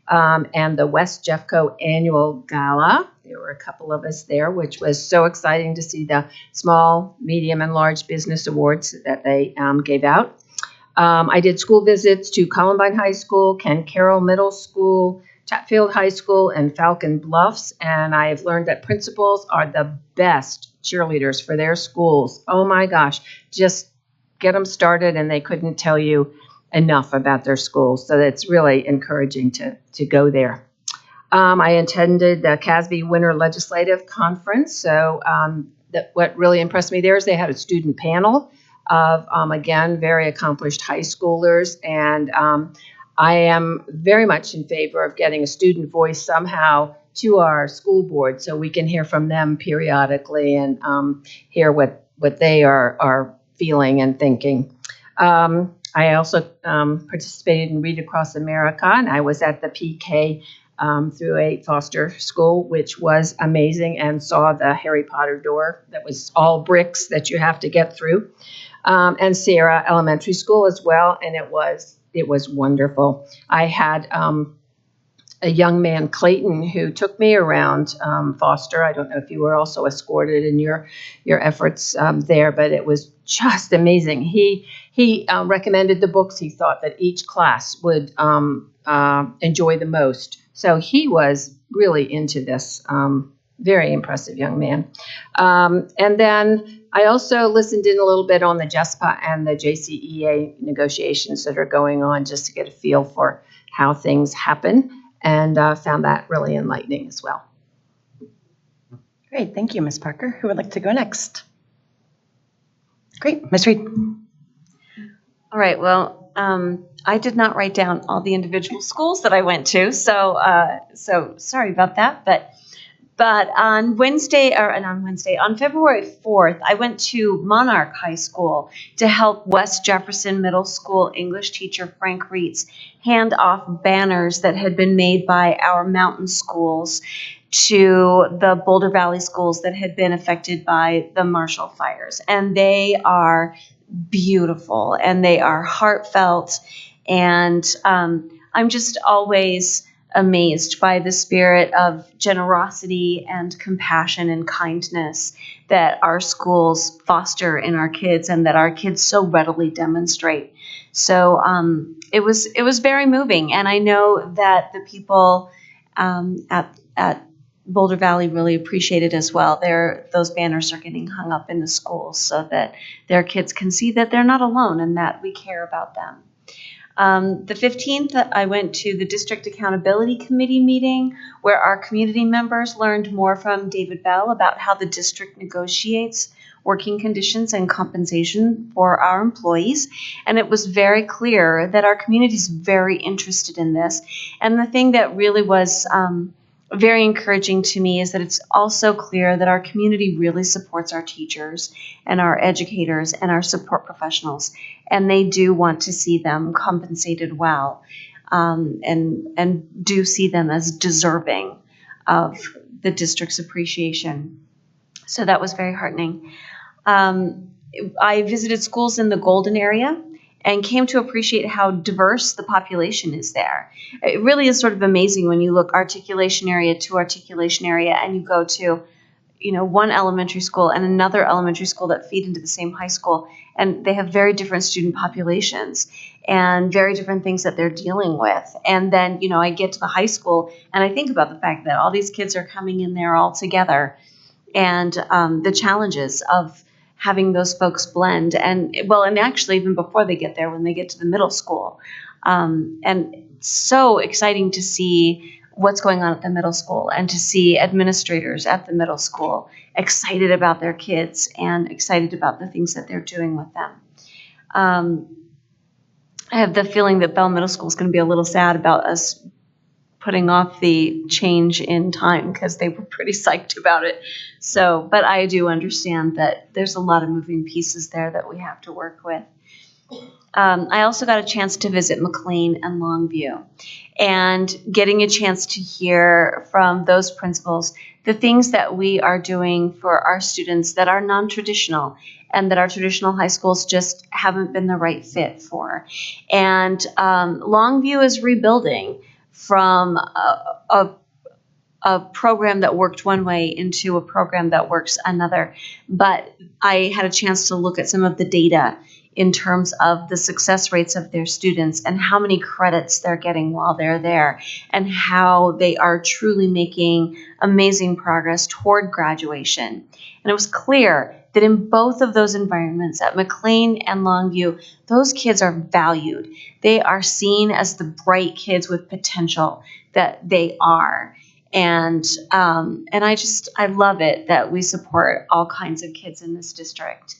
and the West Jeffco Annual Gala. There were a couple of us there, which was so exciting to see the small, medium, and large business awards that they gave out. I did school visits to Columbine High School, Ken Carroll Middle School, Chatfield High School, and Falcon Bluffs, and I have learned that principals are the best cheerleaders for their schools. Oh my gosh, just get them started, and they couldn't tell you enough about their schools. So it's really encouraging to go there. I attended the CASB Winter Legislative Conference. So what really impressed me there is they had a student panel of, again, very accomplished high schoolers. And I am very much in favor of getting a student voice somehow to our school board so we can hear from them periodically and hear what they are feeling and thinking. I also participated in Read Across America, and I was at the PK through 8 foster school, which was amazing, and saw the Harry Potter door that was all bricks that you have to get through, and Sierra Elementary School as well, and it was wonderful. I had a young man, Clayton, who took me around Foster. I don't know if you were also escorted in your efforts there, but it was just amazing. He recommended the books he thought that each class would enjoy the most. So he was really into this. Very impressive young man. And then I also listened in a little bit on the JESPA and the JCEA negotiations that are going on, just to get a feel for how things happen, and found that really enlightening as well. Great. Thank you, Ms. Parker. Who would like to go next? Great. Ms. Reed. All right. Well, I did not write down all the individual schools that I went to, so sorry about that. But on February 4th, I went to Monarch High School to help West Jefferson Middle School English teacher Frank Reitz hand off banners that had been made by our mountain schools to the Boulder Valley schools that had been affected by the Marshall fires. And they are beautiful and they are heartfelt. And I'm just always amazed by the spirit of generosity and compassion and kindness that our schools foster in our kids and that our kids so readily demonstrate. So it was very moving, and I know that the people at Boulder Valley really appreciate it as well. Those banners are getting hung up in the schools so that their kids can see that they're not alone and that we care about them. The 15th, I went to the District Accountability Committee meeting where our community members learned more from David Bell about how the district negotiates working conditions and compensation for our employees. And it was very clear that our community is very interested in this. And the thing that really was very encouraging to me is that it's also clear that our community really supports our teachers and our educators and our support professionals, and they do want to see them compensated well, and do see them as deserving of the district's appreciation. So that was very heartening. I visited schools in the Golden area and came to appreciate how diverse the population is there. It really is sort of amazing when you look articulation area to articulation area and you go to, one elementary school and another elementary school that feed into the same high school, and they have very different student populations and very different things that they're dealing with. And then, I get to the high school and I think about the fact that all these kids are coming in there all together, and the challenges of having those folks blend, and actually even before they get there, when they get to the middle school. And so exciting to see what's going on at the middle school and to see administrators at the middle school excited about their kids and excited about the things that they're doing with them. I have the feeling that Bell Middle School is going to be a little sad about us putting off the change in time because they were pretty psyched about it. So, but I do understand that there's a lot of moving pieces there that we have to work with. I also got a chance to visit McLean and Longview, and getting a chance to hear from those principals the things that we are doing for our students that are non-traditional and that our traditional high schools just haven't been the right fit for. And Longview is rebuilding from a program that worked one way into a program that works another. But I had a chance to look at some of the data in terms of the success rates of their students and how many credits they're getting while they're there, and how they are truly making amazing progress toward graduation. And it was clear that in both of those environments, at McLean and Longview, those kids are valued. They are seen as the bright kids with potential that they are. And I love it that we support all kinds of kids in this district.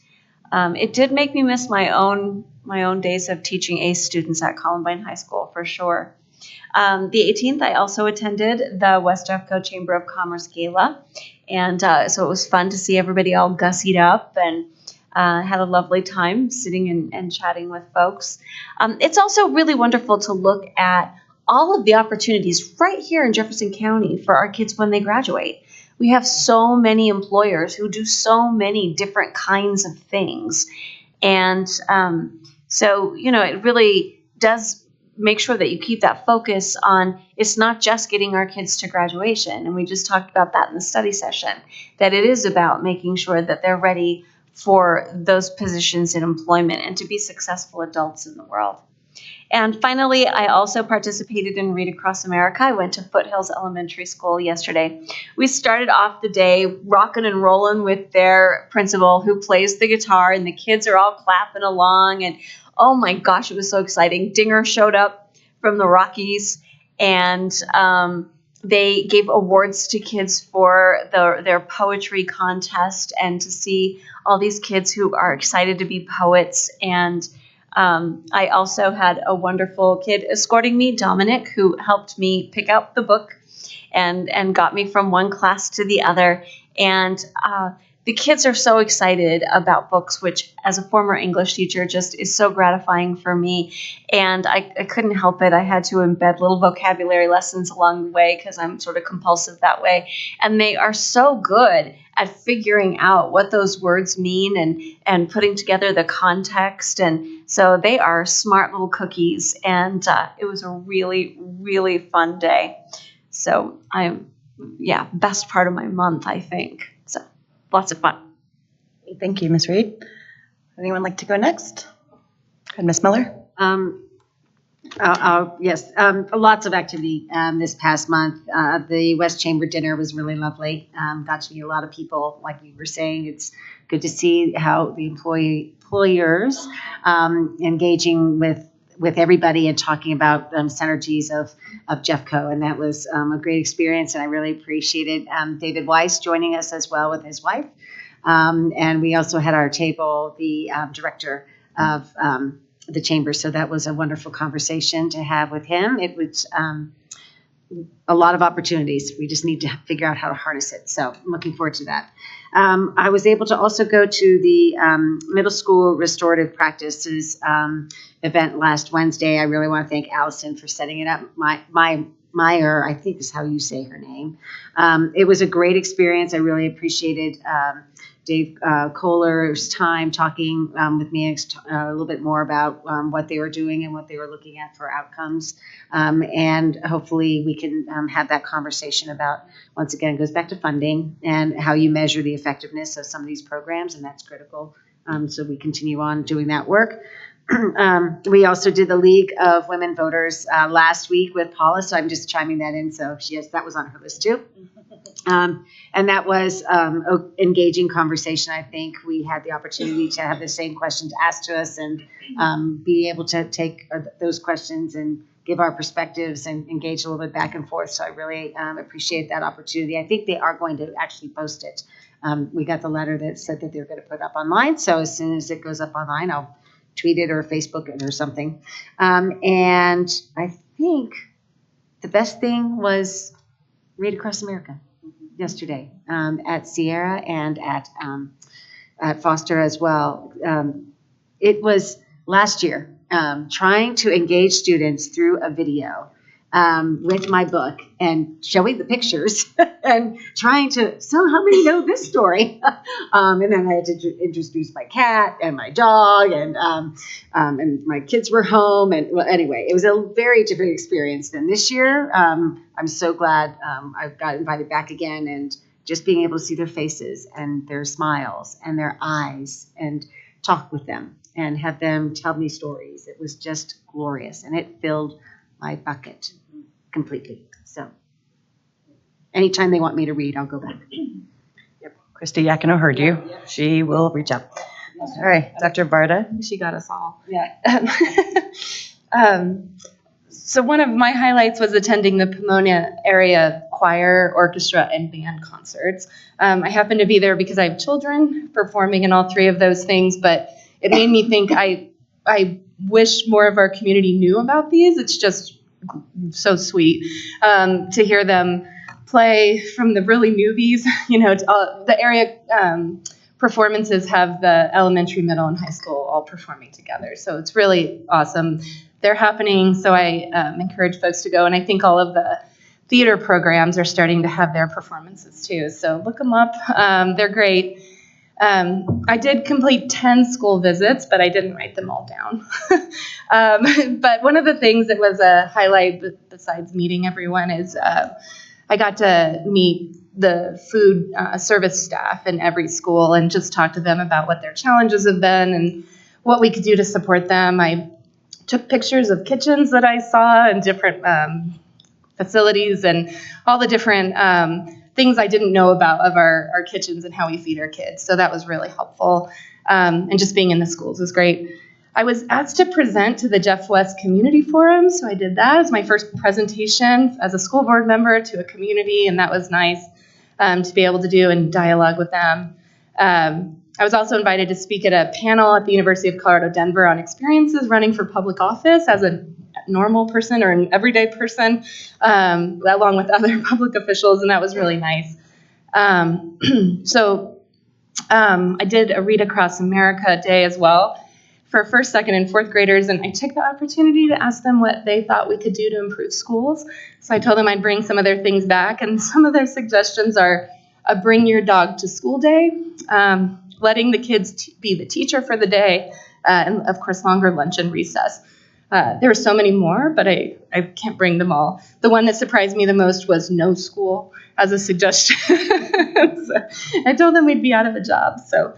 It did make me miss my own days of teaching ACE students at Columbine High School, for sure. The 18th, I also attended the West Jeffco Chamber of Commerce Gala, and so it was fun to see everybody all gussied up, and had a lovely time sitting and chatting with folks. It's also really wonderful to look at all of the opportunities right here in Jefferson County for our kids when they graduate. We have so many employers who do so many different kinds of things. And so, it really does make sure that you keep that focus on, it's not just getting our kids to graduation. And we just talked about that in the study session, that it is about making sure that they're ready for those positions in employment and to be successful adults in the world. And finally, I also participated in Read Across America. I went to Foothills Elementary School yesterday. We started off the day rocking and rolling with their principal, who plays the guitar, and the kids are all clapping along. And oh my gosh, it was so exciting. Dinger showed up from the Rockies, and they gave awards to kids for their poetry contest, and to see all these kids who are excited to be poets. And I also had a wonderful kid escorting me, Dominic, who helped me pick out the book and got me from one class to the other. And the kids are so excited about books, which as a former English teacher just is so gratifying for me. And I couldn't help it. I had to embed little vocabulary lessons along the way because I'm sort of compulsive that way. And they are so good at figuring out what those words mean and putting together the context. And so they are smart little cookies. And it was a really, really fun day. So best part of my month, I think. So lots of fun. Thank you, Ms. Reed. Anyone like to go next? And Ms. Miller? Yes, lots of activity this past month. The West Chamber dinner was really lovely. Got to meet a lot of people, like you were saying. It's good to see how the employers engaging with everybody and talking about synergies of Jeffco, and that was a great experience, and I really appreciated David Weiss joining us as well with his wife. And we also had our table, the director of the chamber, so that was a wonderful conversation to have with him. It was a lot of opportunities. We just need to figure out how to harness it. So I'm looking forward to that. I was able to also go to the middle school restorative practices event last Wednesday. I really want to thank Allison for setting it up. Meyer, I think is how you say her name. It was a great experience. I really appreciated Dave Kohler's time talking with me a little bit more about what they were doing and what they were looking at for outcomes. And hopefully we can have that conversation about, once again, it goes back to funding and how you measure the effectiveness of some of these programs, and that's critical. So we continue on doing that work. We also did the League of Women Voters last week with Paula, so I'm just chiming that in. So yes, that was on her list too. And that was an engaging conversation. I think we had the opportunity to have the same questions asked to us and be able to take those questions and give our perspectives and engage a little bit back and forth. So I really appreciate that opportunity. I think they are going to actually post it. We got the letter that said that they're going to put it up online. So as soon as it goes up online, I'll tweet it or Facebook it or something. And I think the best thing was Read Across America yesterday at Sierra and at Foster as well. It was last year, trying to engage students through a video with my book and showing the pictures and trying to, so how many know this story? And then I had to introduce my cat and my dog, and my kids were home. And well, anyway, it was a very different experience than this year. I'm so glad I got invited back again, and just being able to see their faces and their smiles and their eyes and talk with them and have them tell me stories. It was just glorious, and it filled my bucket completely. So anytime they want me to read, I'll go back. Christy Yakino heard you. She will reach out. All right, Dr. Barta. She got us all. Yeah. So one of my highlights was attending the Pomona area choir, orchestra, and band concerts. I happened to be there because I have children performing in all three of those things, but it made me think I wish more of our community knew about these. It's just so sweet to hear them play, from the really newbies, the area performances have the elementary, middle, and high school all performing together. So it's really awesome. They're happening, so I encourage folks to go. And I think all of the theater programs are starting to have their performances too. So look them up. They're great. I did complete 10 school visits, but I didn't write them all down. But one of the things that was a highlight, besides meeting everyone, is I got to meet the food service staff in every school and just talk to them about what their challenges have been and what we could do to support them. I took pictures of kitchens that I saw in different facilities and all the different things I didn't know about of our kitchens and how we feed our kids. So that was really helpful. And just being in the schools was great. I was asked to present to the Jeff West Community Forum, so I did that as my first presentation as a school board member to a community, and that was nice to be able to do and dialogue with them. I was also invited to speak at a panel at the University of Colorado Denver on experiences running for public office as a normal person or an everyday person, along with other public officials, and that was really nice. So I did a Read Across America Day as well for first, second, and fourth graders, and I took the opportunity to ask them what they thought we could do to improve schools. So I told them I'd bring some of their things back, and some of their suggestions are a bring your dog to school day, letting the kids be the teacher for the day, and of course longer lunch and recess. There were so many more, but I can't bring them all. The one that surprised me the most was no school as a suggestion. So I told them we'd be out of a job. So,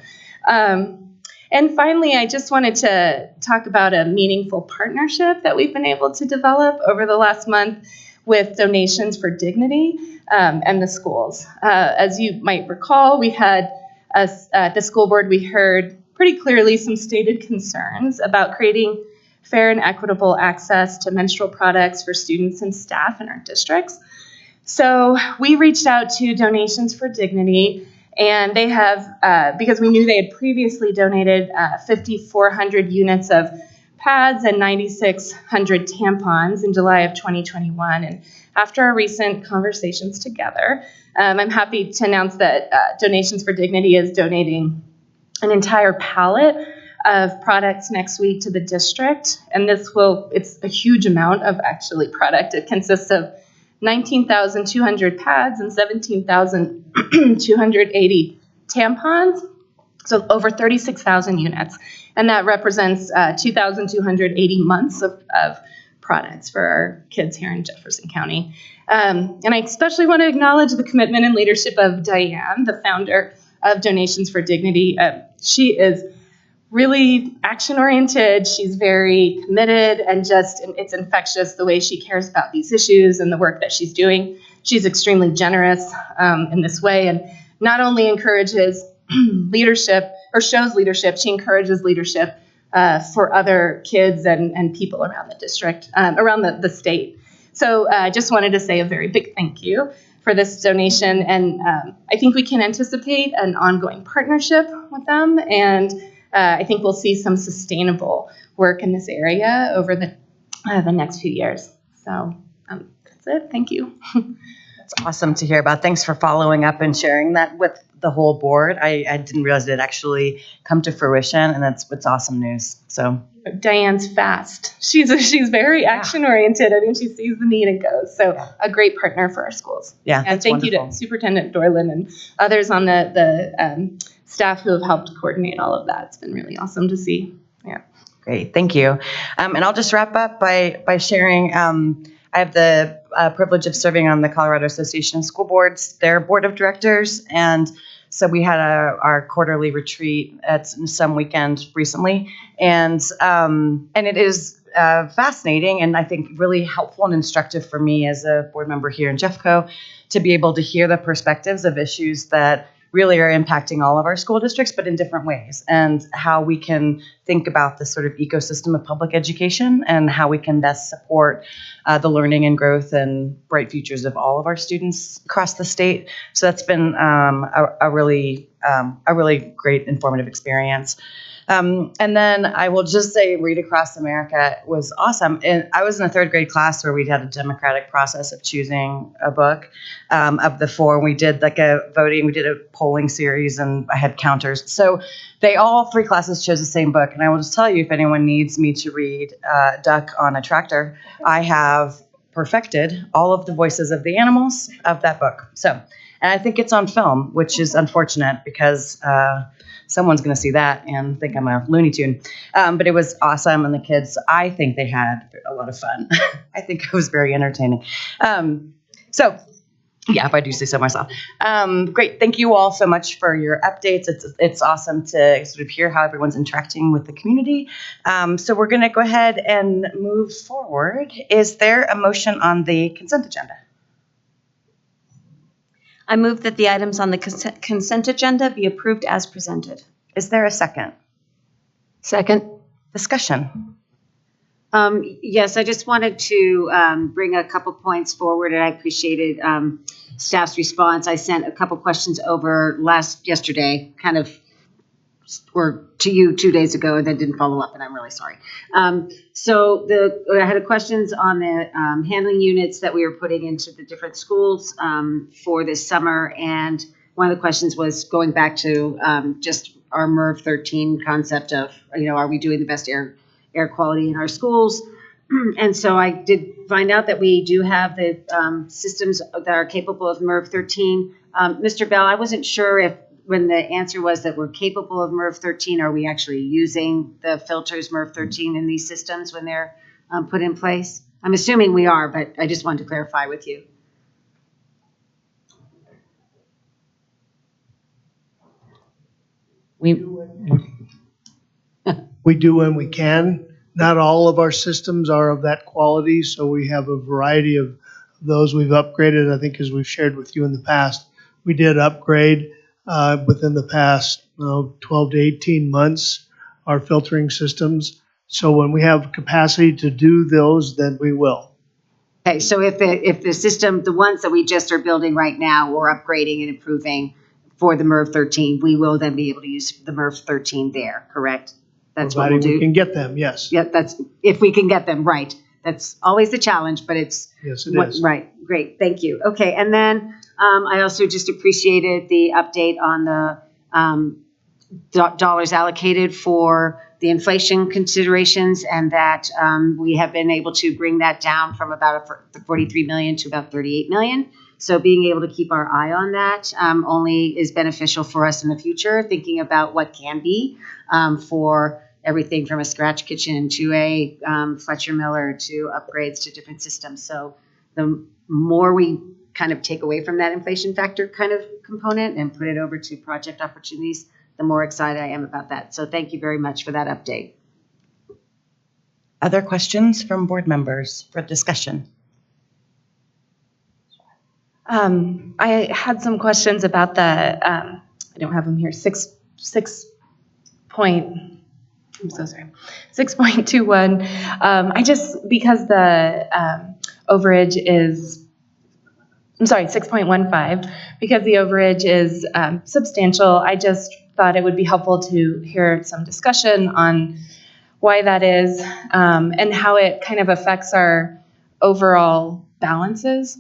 and finally, I just wanted to talk about a meaningful partnership that we've been able to develop over the last month with Donations for Dignity and the schools. As you might recall, we had at the school board, we heard pretty clearly some stated concerns about creating fair and equitable access to menstrual products for students and staff in our districts. So we reached out to Donations for Dignity, and they have, because we knew they had previously donated 5,400 units of pads and 9,600 tampons in July of 2021. And after our recent conversations together, I'm happy to announce that Donations for Dignity is donating an entire pallet of products next week to the district. And it's a huge amount of actually product. It consists of 19,200 pads and 17,280 tampons, so over 36,000 units. And that represents 2,280 months of products for our kids here in Jefferson County. And I especially want to acknowledge the commitment and leadership of Diane, the founder of Donations for Dignity. She is really action-oriented. She's very committed, and it's infectious the way she cares about these issues and the work that she's doing. She's extremely generous in this way, and not only encourages leadership or shows leadership, she encourages leadership for other kids and people around the district, around the state. So I just wanted to say a very big thank you for this donation, and I think we can anticipate an ongoing partnership with them, and I think we'll see some sustainable work in this area over the next few years. So that's it. Thank you. It's awesome to hear about. Thanks for following up and sharing that with the whole board. I didn't realize it had actually come to fruition, and it's awesome news. So Diane's fast. She's very action oriented. I mean, she sees the need and goes. So a great partner for our schools. Yeah, and thank you to Superintendent Dorland and others on the staff who have helped coordinate all of that. It's been really awesome to see. Yeah. Great, thank you. And I'll just wrap up by sharing. I have the privilege of serving on the Colorado Association of School Boards, their board of directors, and so we had our quarterly retreat at some weekend recently, and it is fascinating and I think really helpful and instructive for me as a board member here in Jeffco to be able to hear the perspectives of issues that really are impacting all of our school districts, but in different ways, and how we can think about the sort of ecosystem of public education and how we can best support the learning and growth and bright futures of all of our students across the state. So that's been a really great informative experience. And then I will just say Read Across America was awesome. And I was in a third grade class where we had a democratic process of choosing a book of the four. We did like a voting, we did a polling series, and I had counters. So all three classes chose the same book. And I will just tell you, if anyone needs me to read Duck on a Tractor, I have perfected all of the voices of the animals of that book. So, and I think it's on film, which is unfortunate because someone's going to see that and think I'm a Looney Tune. But it was awesome. And the kids, I think they had a lot of fun. I think it was very entertaining. So yeah, if I do say so myself. Great. Thank you all so much for your updates. It's awesome to sort of hear how everyone's interacting with the community. So we're going to go ahead and move forward. Is there a motion on the consent agenda? I move that the items on the consent agenda be approved as presented. Is there a second? Second. Discussion. Yes, I just wanted to bring a couple points forward, and I appreciated staff's response. I sent a couple questions over yesterday, or to you 2 days ago, and then didn't follow up, and I'm really sorry. So I had questions on the handling units that we were putting into the different schools for this summer, and one of the questions was going back to just our MERV 13 concept of, are we doing the best air quality in our schools? And so I did find out that we do have the systems that are capable of MERV 13. Mr. Bell, I wasn't sure if when the answer was that we're capable of MERV 13, are we actually using the filters MERV 13 in these systems when they're put in place? I'm assuming we are, but I just wanted to clarify with you. We do when we can. Not all of our systems are of that quality, so we have a variety of those we've upgraded. I think as we've shared with you in the past, we did upgrade within the past 12 to 18 months our filtering systems. So when we have capacity to do those, then we will. Okay, so if the system, the ones that we just are building right now, we're upgrading and improving for the MERV 13, we will then be able to use the MERV 13 there, correct? That's what we'll do. We can get them, yes. Yeah, that's if we can get them, right. That's always the challenge, but it's yes, it is. Right. Great, thank you. Okay, and then I also just appreciated the update on the dollars allocated for the inflation considerations, and that we have been able to bring that down from about 43 million to about 38 million. So being able to keep our eye on that only is beneficial for us in the future, thinking about what can be for everything from a scratch kitchen to a Fletcher Miller to upgrades to different systems. So the more we kind of take away from that inflation factor kind of component and put it over to project opportunities, the more excited I am about that. So thank you very much for that update. Other questions from board members for discussion? I had some questions about the, I don't have them here, 6.21. I just, because the overage is, I'm sorry, 6.15, because the overage is substantial, I just thought it would be helpful to hear some discussion on why that is and how it kind of affects our overall balances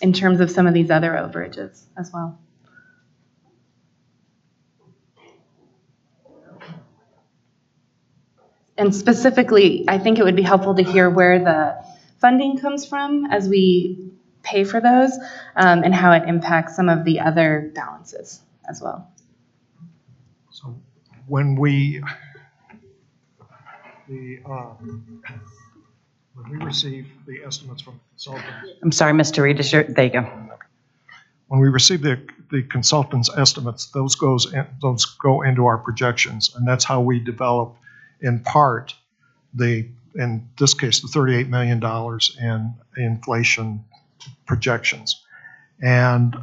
in terms of some of these other overages as well. And specifically, I think it would be helpful to hear where the funding comes from as we pay for those, and how it impacts some of the other balances as well. So when we receive the estimates from consultants. I'm sorry, Mr. Reed, there you go. When we receive the consultants' estimates, those go into our projections, and that's how we develop, in part, in this case, the $38 million in inflation projections. And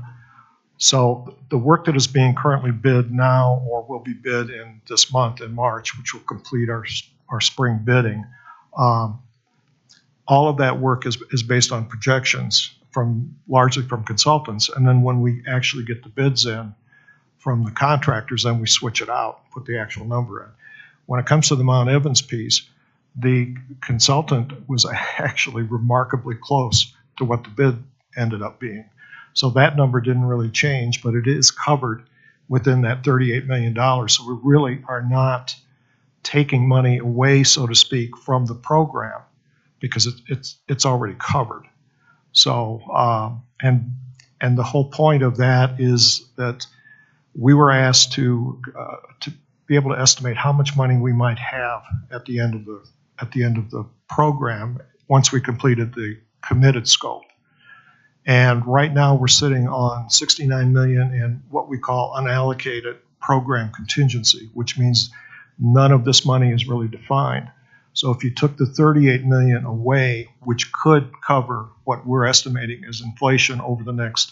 so the work that is being currently bid now, or will be bid in this month in March, which will complete our spring bidding, all of that work is based on projections largely from consultants. And then when we actually get the bids in from the contractors, then we switch it out, put the actual number in. When it comes to the Mount Evans piece, the consultant was actually remarkably close to what the bid ended up being. So that number didn't really change, but it is covered within that $38 million. So we really are not taking money away, so to speak, from the program because it's already covered. So, and the whole point of that is that we were asked to be able to estimate how much money we might have at the end of the program once we completed the committed scope. And right now we're sitting on $69 million in what we call unallocated program contingency, which means none of this money is really defined. So if you took the $38 million away, which could cover what we're estimating as inflation over the next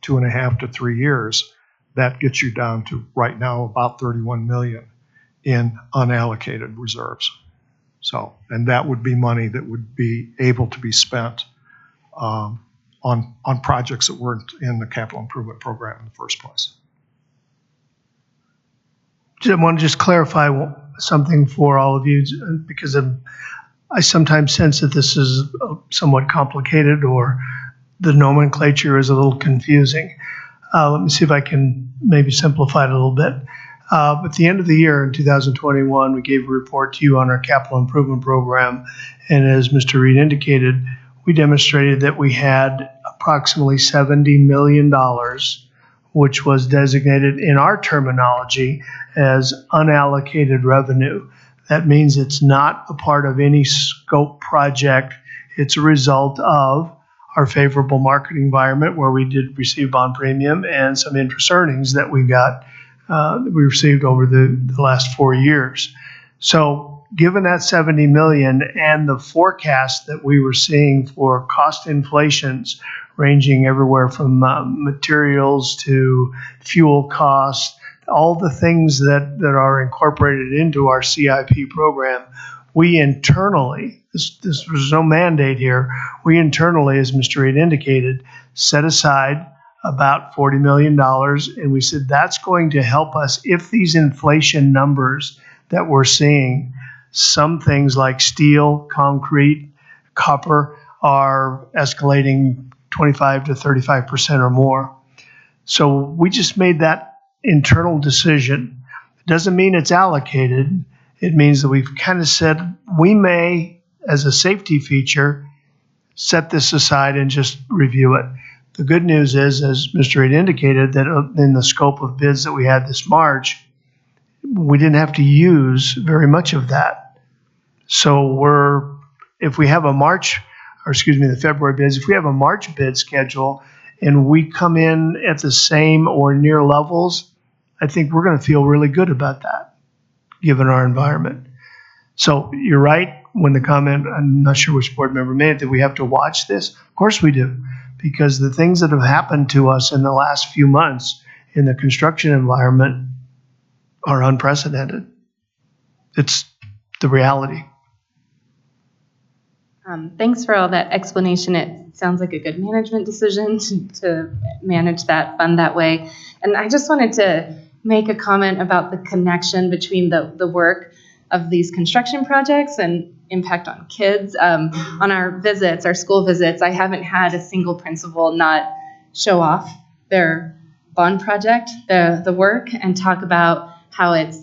2.5 to 3 years, that gets you down to right now about $31 million in unallocated reserves. So, and that would be money that would be able to be spent on projects that weren't in the capital improvement program in the first place. I want to just clarify something for all of you, because I sometimes sense that this is somewhat complicated or the nomenclature is a little confusing. Let me see if I can maybe simplify it a little bit. At the end of the year in 2021, we gave a report to you on our capital improvement program. And as Mr. Reed indicated, we demonstrated that we had approximately $70 million, which was designated in our terminology as unallocated revenue. That means it's not a part of any scope project. It's a result of our favorable market environment where we did receive bond premium and some interest earnings that we got, that we received over the last 4 years. So given that $70 million and the forecast that we were seeing for cost inflations ranging everywhere from materials to fuel costs, all the things that are incorporated into our CIP program, we internally, this was no mandate here, we internally, as Mr. Reed indicated, set aside about $40 million, and we said that's going to help us if these inflation numbers that we're seeing, some things like steel, concrete, copper, are escalating 25 to 35% or more. So we just made that internal decision. It doesn't mean it's allocated. It means that we've kind of said we may, as a safety feature, set this aside and just review it. The good news is, as Mr. Reed indicated, that in the scope of bids that we had this March, we didn't have to use very much of that. So if we have the February bids, if we have a March bid schedule and we come in at the same or near levels, I think we're going to feel really good about that, given our environment. So you're right when the comment, I'm not sure which board member made it, that we have to watch this. Of course we do, because the things that have happened to us in the last few months in the construction environment are unprecedented. It's the reality. Thanks for all that explanation. It sounds like a good management decision to manage that fund that way. And I just wanted to make a comment about the connection between the work of these construction projects and impact on kids. On our visits, our school visits, I haven't had a single principal not show off their bond project, the work, and talk about how it's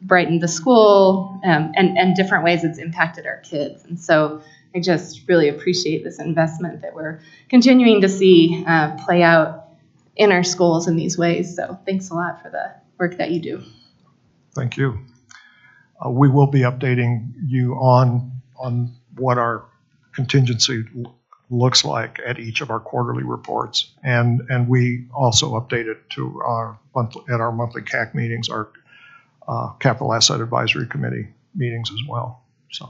brightened the school, and different ways it's impacted our kids. And so I just really appreciate this investment that we're continuing to see play out in our schools in these ways. So thanks a lot for the work that you do. Thank you. We will be updating you on what our contingency looks like at each of our quarterly reports. And we also update it to our monthly CAC meetings, our Capital Asset Advisory Committee meetings as well. So,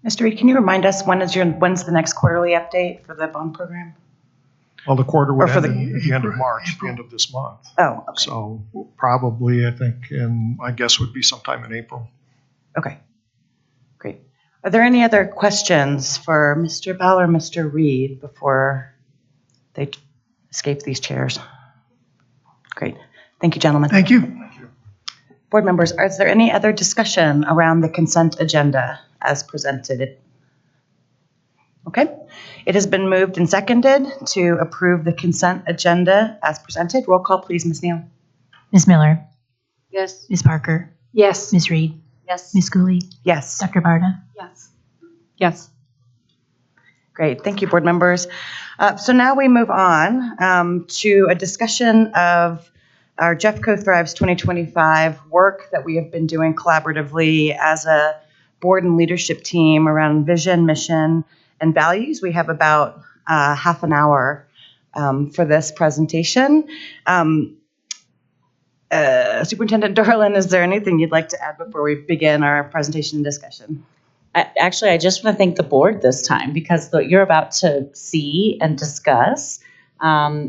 Mr. Reed, can you remind us when's the next quarterly update for the bond program? well, the quarter would Or for end at the end of March, the end of this month. Oh, okay. So probably, I think, my guess would be sometime in April. Okay, great. Are there any other questions for Mr. Bell or Mr. Reed before they escape these chairs? Great. Thank you, gentlemen. Thank you. Board members, is there any other discussion around the consent agenda as presented? Okay. It has been moved and seconded to approve the consent agenda as presented. Roll call, please, Ms. Neal. Ms. Miller, Yes. Ms. Parker, Yes. Ms. Reed, Yes. Ms. Cooley, Yes. Dr. Barta. Yes. Yes. Great. Thank you, board members. So now we move on to a discussion of our Jeffco Thrives 2025 work that we have been doing collaboratively as a board and leadership team around vision, mission, and values. We have about half an hour for this presentation. Superintendent Dorlin, is there anything you'd like to add before we begin our presentation and discussion? Actually, I just want to thank the board this time because what you're about to see and discuss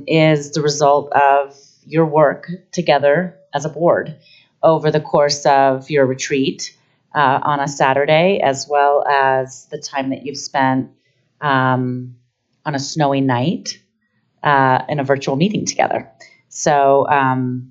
is the result of your work together as a board over the course of your retreat on a Saturday, as well as the time that you've spent on a snowy night in a virtual meeting together. So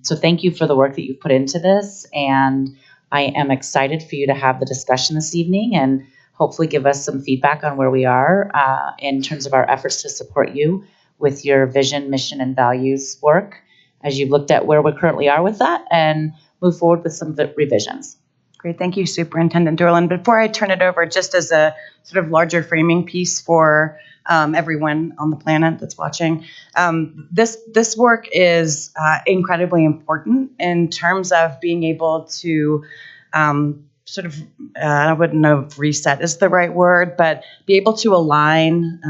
thank you for the work that you've put into this, and I am excited for you to have the discussion this evening and hopefully give us some feedback on where we are in terms of our efforts to support you with your vision, mission, and values work as you've looked at where we currently are with that and move forward with some of the revisions. Great. Thank you, Superintendent Dorlin. Before I turn it over, just as a sort of larger framing piece for everyone on the planet that's watching, this work is incredibly important in terms of being able to I wouldn't know if reset is the right word, but be able to align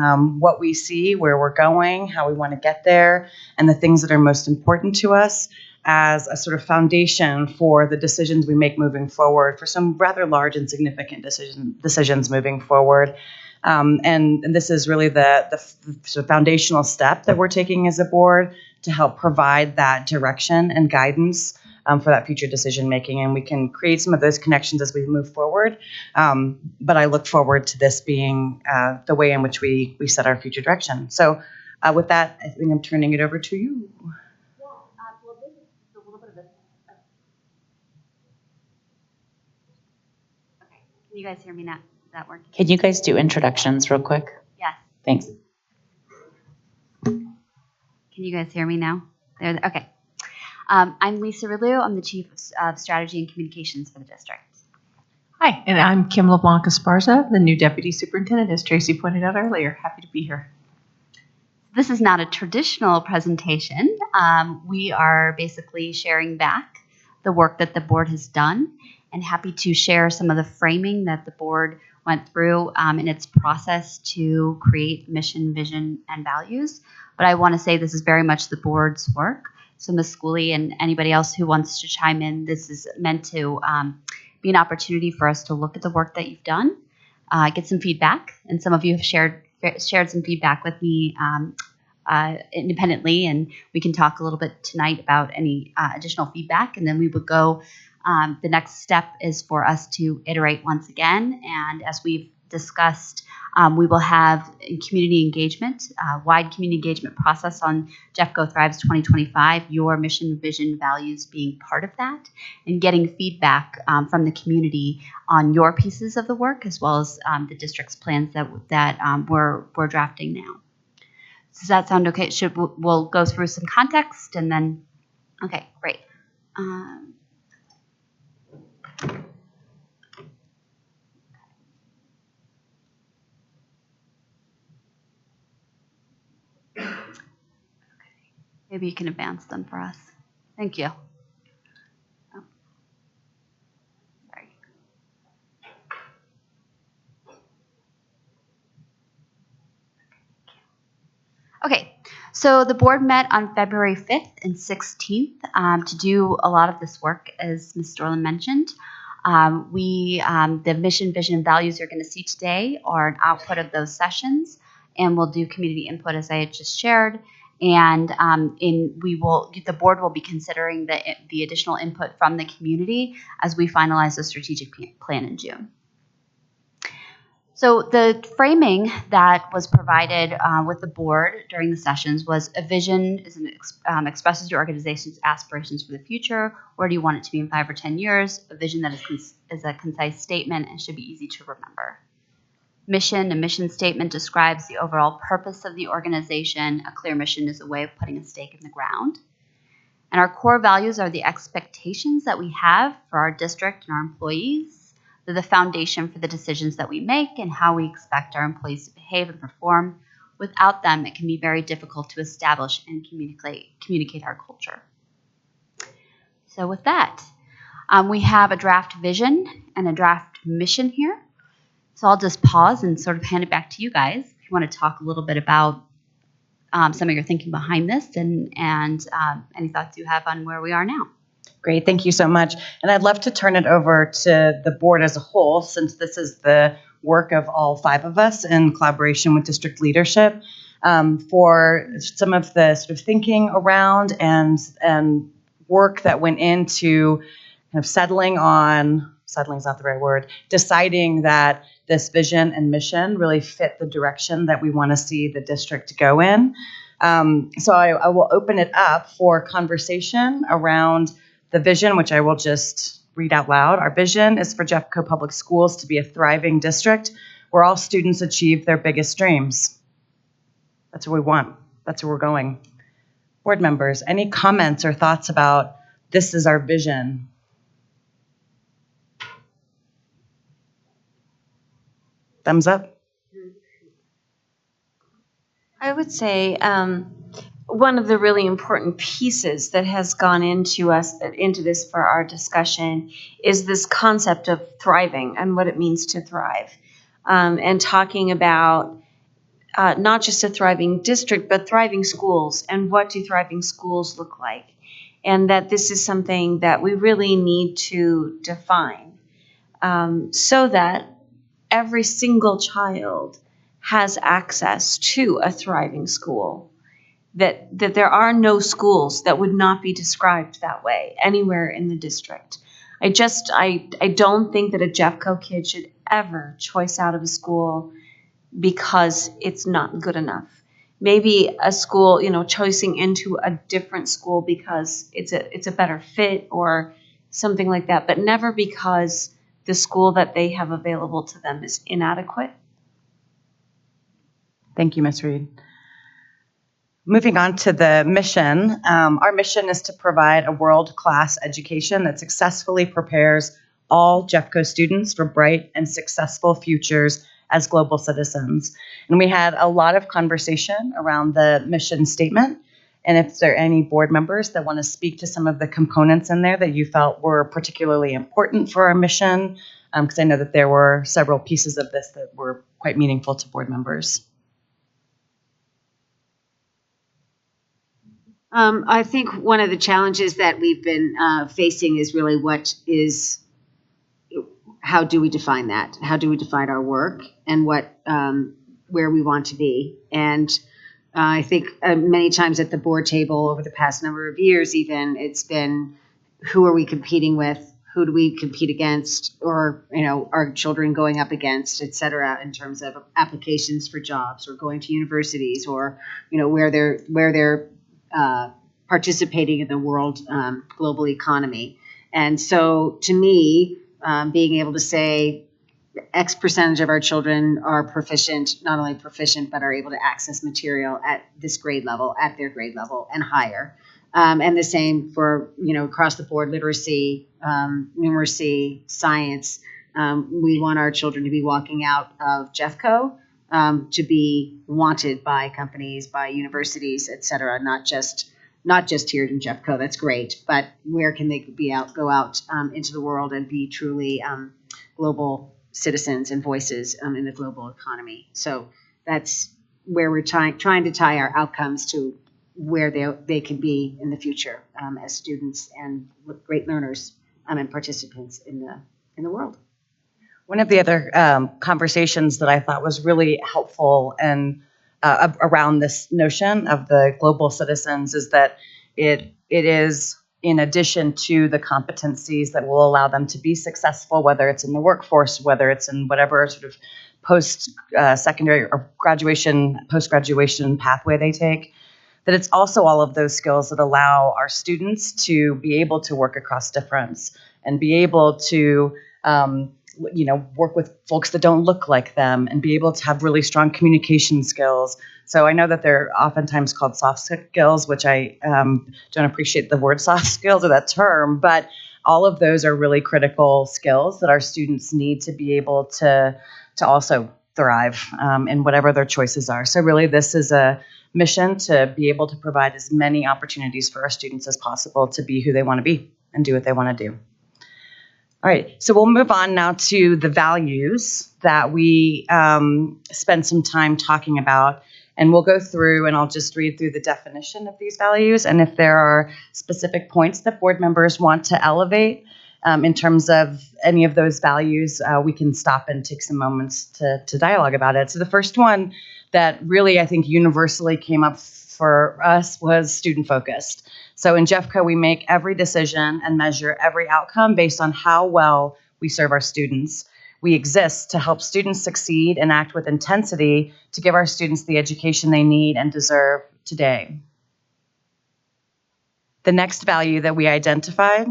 what we see, where we're going, how we want to get there, and the things that are most important to us as a sort of foundation for the decisions we make moving forward, for some rather large and significant decisions moving forward. And this is really the sort of foundational step that we're taking as a board to help provide that direction and guidance for that future decision making. And we can create some of those connections as we move forward. But I look forward to this being the way in which we set our future direction. So with that, I think I'm turning it over to you. Can you guys hear me now? Is that working? Can you guys do introductions real quick? Yes. Thanks. Can you guys hear me now? There. Okay. I'm Lisa Rilou. I'm the Chief of Strategy and Communications for the district. Hi, and I'm Kim LeBlanc Esparza, the new Deputy Superintendent, as Tracy pointed out earlier. Happy to be here. This is not a traditional presentation. We are basically sharing back the work that the board has done, and happy to share some of the framing that the board went through in its process to create mission, vision, and values. But I want to say this is very much the board's work. So Ms. Schooley and anybody else who wants to chime in, this is meant to be an opportunity for us to look at the work that you've done, get some feedback, and some of you have shared some feedback with me independently, and we can talk a little bit tonight about any additional feedback, and then we would go. The next step is for us to iterate once again, and as we've discussed, we will have community engagement, wide community engagement process on Jeffco Thrives 2025, your mission, vision, values being part of that, and getting feedback from the community on your pieces of the work, as well as the district's plans that we're drafting now. Does that sound okay? We'll go through some context and then, okay, great. Maybe you can advance them for us. Thank you. Oh, sorry. Okay, so the board met on February 5th and 16th to do a lot of this work, as Ms. Dorland mentioned. The mission, vision, and values you're going to see today are an output of those sessions, and we'll do community input as I had just shared. And the board will be considering the additional input from the community as we finalize the strategic plan in June. So the framing that was provided with the board during the sessions was a vision expresses your organization's aspirations for the future. Where do you want it to be in 5 or 10 years? A vision that is a concise statement and should be easy to remember. Mission, a mission statement describes the overall purpose of the organization. A clear mission is a way of putting a stake in the ground. And our core values are the expectations that we have for our district and our employees. They're the foundation for the decisions that we make and how we expect our employees to behave and perform. Without them, it can be very difficult to establish and communicate our culture. So with that, we have a draft vision and a draft mission here. So I'll just pause and sort of hand it back to you guys if you want to talk a little bit about some of your thinking behind this and any thoughts you have on where we are now. Great, thank you so much. And I'd love to turn it over to the board as a whole, since this is the work of all 5 of us in collaboration with district leadership, for some of the sort of thinking around and work that went into kind of settling's not the right word, deciding that this vision and mission really fit the direction that we want to see the district go in. So I will open it up for conversation around the vision, which I will just read out loud. Our vision is for Jeffco Public Schools to be a thriving district where all students achieve their biggest dreams. That's what we want. That's where we're going. Board members, any comments or thoughts about this is our vision? Thumbs up. I would say one of the really important pieces that has gone into this for our discussion is this concept of thriving and what it means to thrive, and talking about not just a thriving district, but thriving schools and what do thriving schools look like, and that this is something that we really need to define so that every single child has access to a thriving school, that there are no schools that would not be described that way anywhere in the district. I don't think that a Jeffco kid should ever choice out of a school because it's not good enough. Maybe a school, choosing into a different school because it's a better fit or something like that, but never because the school that they have available to them is inadequate. Thank you, Ms. Reed. Moving on to the mission, our mission is to provide a world-class education that successfully prepares all Jeffco students for bright and successful futures as global citizens. And we had a lot of conversation around the mission statement. And if there are any board members that want to speak to some of the components in there that you felt were particularly important for our mission, because I know that there were several pieces of this that were quite meaningful to board members. I think one of the challenges that we've been facing is really how do we define that? How do we define our work and where we want to be? And I think many times at the board table over the past number of years, even, it's been who are we competing with? Who do we compete against? Or, our children going up against, et cetera, in terms of applications for jobs or going to universities or, where they're participating in the world global economy. And so to me, being able to say X percentage of our children are proficient, not only proficient, but are able to access material at this grade level, at their grade level and higher, And the same for, across the board, literacy, numeracy, science. We want our children to be walking out of Jeffco to be wanted by companies, by universities, et cetera, not just here in Jeffco. That's great, but where can they go out into the world and be truly global citizens and voices in the global economy? So that's where we're trying to tie our outcomes to where they can be in the future as students and great learners and participants in the world. One of the other conversations that I thought was really helpful and around this notion of the global citizens is that it is in addition to the competencies that will allow them to be successful, whether it's in the workforce, whether it's in whatever sort of post-secondary or post-graduation pathway they take, that it's also all of those skills that allow our students to be able to work across difference and be able to work with folks that don't look like them and be able to have really strong communication skills. So I know that they're oftentimes called soft skills, which I don't appreciate the word soft skills or that term, but all of those are really critical skills that our students need to be able to also thrive in whatever their choices are. So really this is a mission to be able to provide as many opportunities for our students as possible to be who they want to be and do what they want to do. All right, so we'll move on now to the values that we spend some time talking about, and we'll go through and I'll just read through the definition of these values, and if there are specific points that board members want to elevate in terms of any of those values, we can stop and take some moments to dialogue about it. So the first one that really I think universally came up for us was student-focused. So in Jeffco, we make every decision and measure every outcome based on how well we serve our students. We exist to help students succeed and act with intensity to give our students the education they need and deserve today. The next value that we identified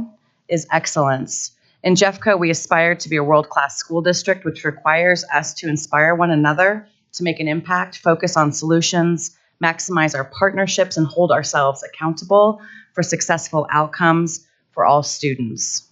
is excellence. In Jeffco, we aspire to be a world-class school district, which requires us to inspire one another to make an impact, focus on solutions, maximize our partnerships, and hold ourselves accountable for successful outcomes for all students.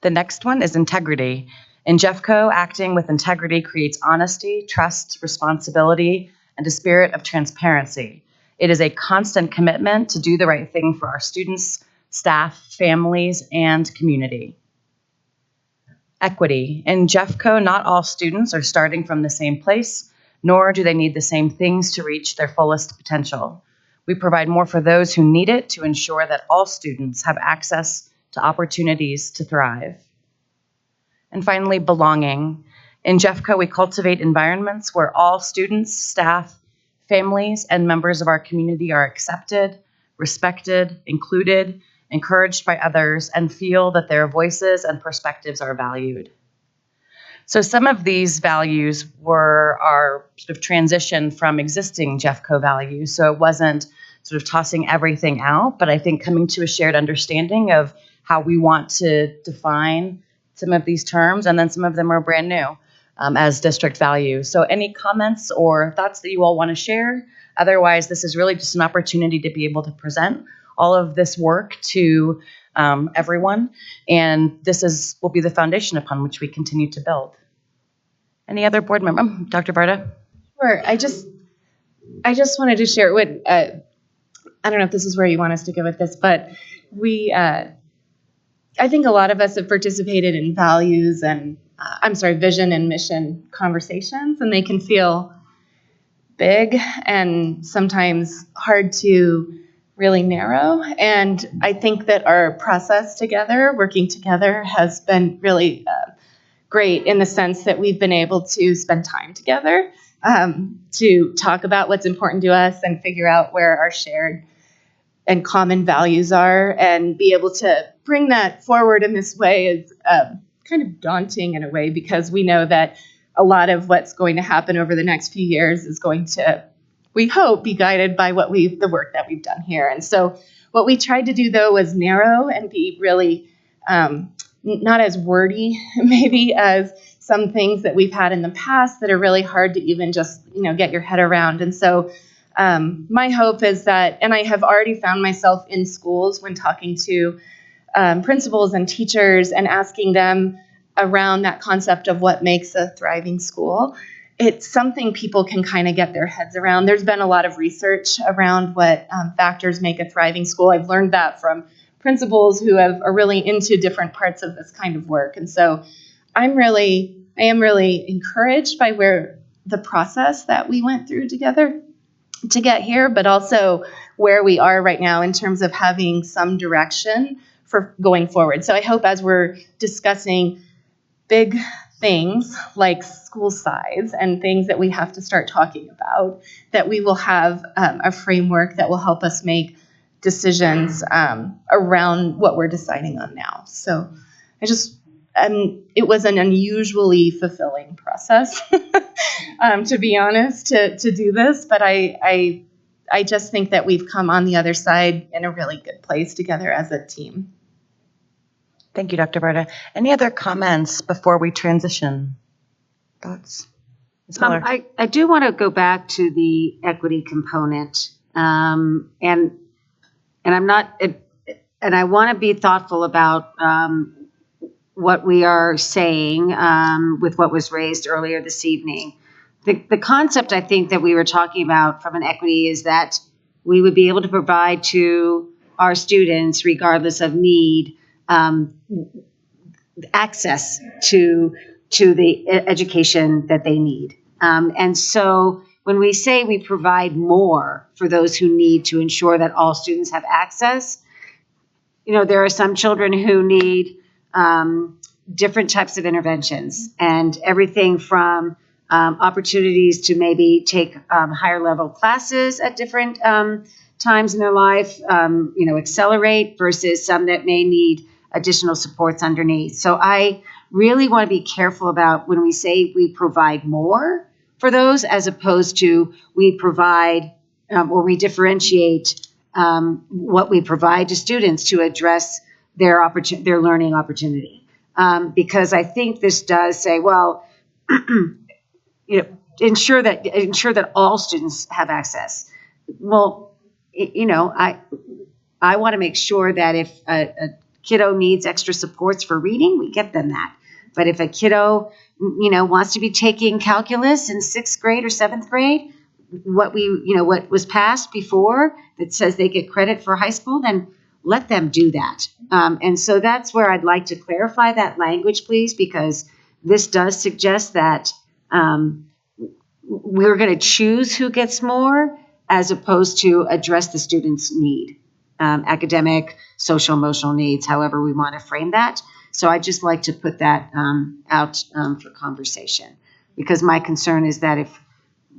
The next one is integrity. In Jeffco, acting with integrity creates honesty, trust, responsibility, and a spirit of transparency. It is a constant commitment to do the right thing for our students, staff, families, and community. Equity. In Jeffco, not all students are starting from the same place, nor do they need the same things to reach their fullest potential. We provide more for those who need it to ensure that all students have access to opportunities to thrive. And finally, belonging. In Jeffco, we cultivate environments where all students, staff, families, and members of our community are accepted, respected, included, encouraged by others, and feel that their voices and perspectives are valued. So some of these values were our sort of transition from existing Jeffco values. So it wasn't sort of tossing everything out, but I think coming to a shared understanding of how we want to define some of these terms, and then some of them are brand new as district values. So any comments or thoughts that you all want to share? Otherwise, this is really just an opportunity to be able to present all of this work to everyone, and this will be the foundation upon which we continue to build. Any other board member? Dr. Barta? Sure. I just wanted to share what I don't know if this is where you want us to go with this, but I think a lot of us have participated in values and vision and mission conversations, and they can feel big and sometimes hard to really narrow. And I think that our process together, working together, has been really great in the sense that we've been able to spend time together to talk about what's important to us and figure out where our shared and common values are, and be able to bring that forward in this way is kind of daunting in a way, because we know that a lot of what's going to happen over the next few years is going to, we hope, be guided by the work that we've done here. And so what we tried to do, though, was narrow and be really not as wordy maybe as some things that we've had in the past that are really hard to even just get your head around. And so My hope is that, and I have already found myself in schools when talking to principals and teachers and asking them around that concept of what makes a thriving school. It's something people can kind of get their heads around. There's been a lot of research around what factors make a thriving school. I've learned that from principals who are really into different parts of this kind of work. And so I am really encouraged by where the process that we went through together to get here, but also where we are right now in terms of having some direction for going forward. So I hope as we're discussing big things like school size and things that we have to start talking about, that we will have a framework that will help us make decisions around what we're deciding on now. So it was an unusually fulfilling process, to be honest, to do this. But I just think that we've come on the other side in a really good place together as a team. Thank you, Dr. Barta. Any other comments before we transition? Thoughts? Ms. Miller? I do want to go back to the equity component, and I'm not, and I want to be thoughtful about what we are saying with what was raised earlier this evening. The concept I think that we were talking about from an equity is that we would be able to provide to our students, regardless of need, access to the education that they need. And so when we say we provide more for those who need to ensure that all students have access, there are some children who need different types of interventions, and everything from opportunities to maybe take higher level classes at different times in their life, accelerate, versus some that may need additional supports underneath. So I really want to be careful about when we say we provide more for those, as opposed to we provide or we differentiate what we provide to students to address their learning opportunity. Because I think this does say, well, ensure that all students have access. Well, I want to make sure that if a kiddo needs extra supports for reading, we get them that. But if a kiddo, wants to be taking calculus in 6th grade or 7th grade, what was passed before that says they get credit for high school, then let them do that. And so that's where I'd like to clarify that language, please, because this does suggest that we're going to choose who gets more as opposed to address the student's need, academic, social, emotional needs, however we want to frame that. So I'd just like to put that out for conversation, because my concern is that if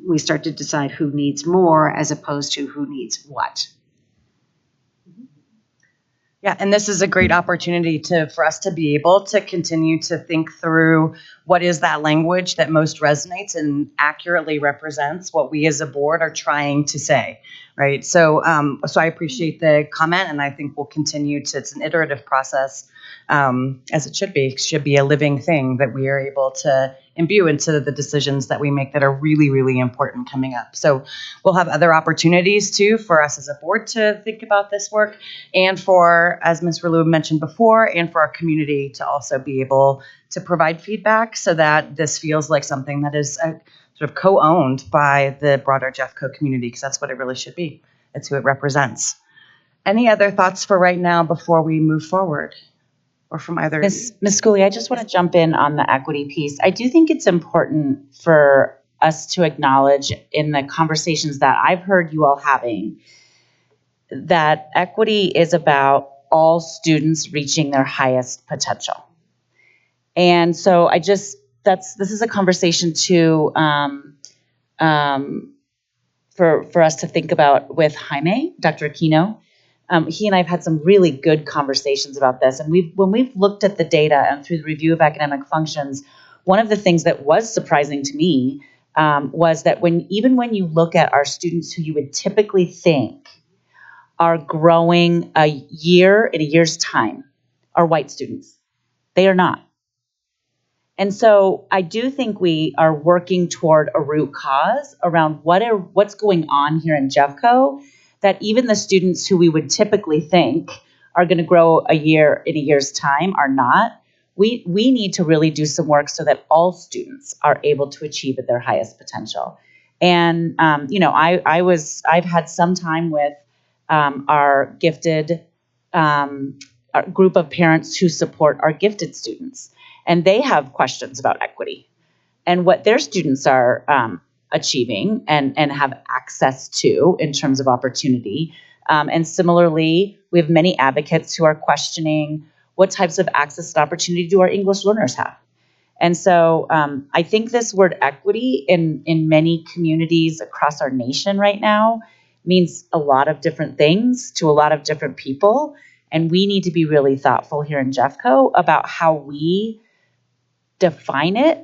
we start to decide who needs more as opposed to who needs what. Yeah, and this is a great opportunity for us to be able to continue to think through what is that language that most resonates and accurately represents what we as a board are trying to say, right? So I appreciate the comment, and I think we'll continue to, it's an iterative process, as it should be. It should be a living thing that we are able to imbue into the decisions that we make that are really, really important coming up. So we'll have other opportunities too for us as a board to think about this work, and for, as Ms. Relu mentioned before, and for our community to also be able to provide feedback so that this feels like something that is sort of co-owned by the broader Jeffco community, because that's what it really should be. It's who it represents. Any other thoughts for right now before we move forward? Or from either Ms. Schooley, I just want to jump in on the equity piece. I do think it's important for us to acknowledge in the conversations that I've heard you all having that equity is about all students reaching their highest potential. And so this is a conversation to for us to think about with Jaime, Dr. Aquino. He and I have had some really good conversations about this. And when we've looked at the data and through the review of academic functions, one of the things that was surprising to me was that even when you look at our students who you would typically think are growing in a year's time, are white students. They are not. And so I do think we are working toward a root cause around what's going on here in Jeffco, that even the students who we would typically think are going to grow in a year's time are not. We need to really do some work so that all students are able to achieve at their highest potential. And I've had some time with our gifted our group of parents who support our gifted students, and they have questions about equity and what their students are achieving and have access to in terms of opportunity. And similarly, we have many advocates who are questioning what types of access and opportunity do our English learners have. And so I think this word equity in many communities across our nation right now means a lot of different things to a lot of different people. And we need to be really thoughtful here in Jeffco about how we define it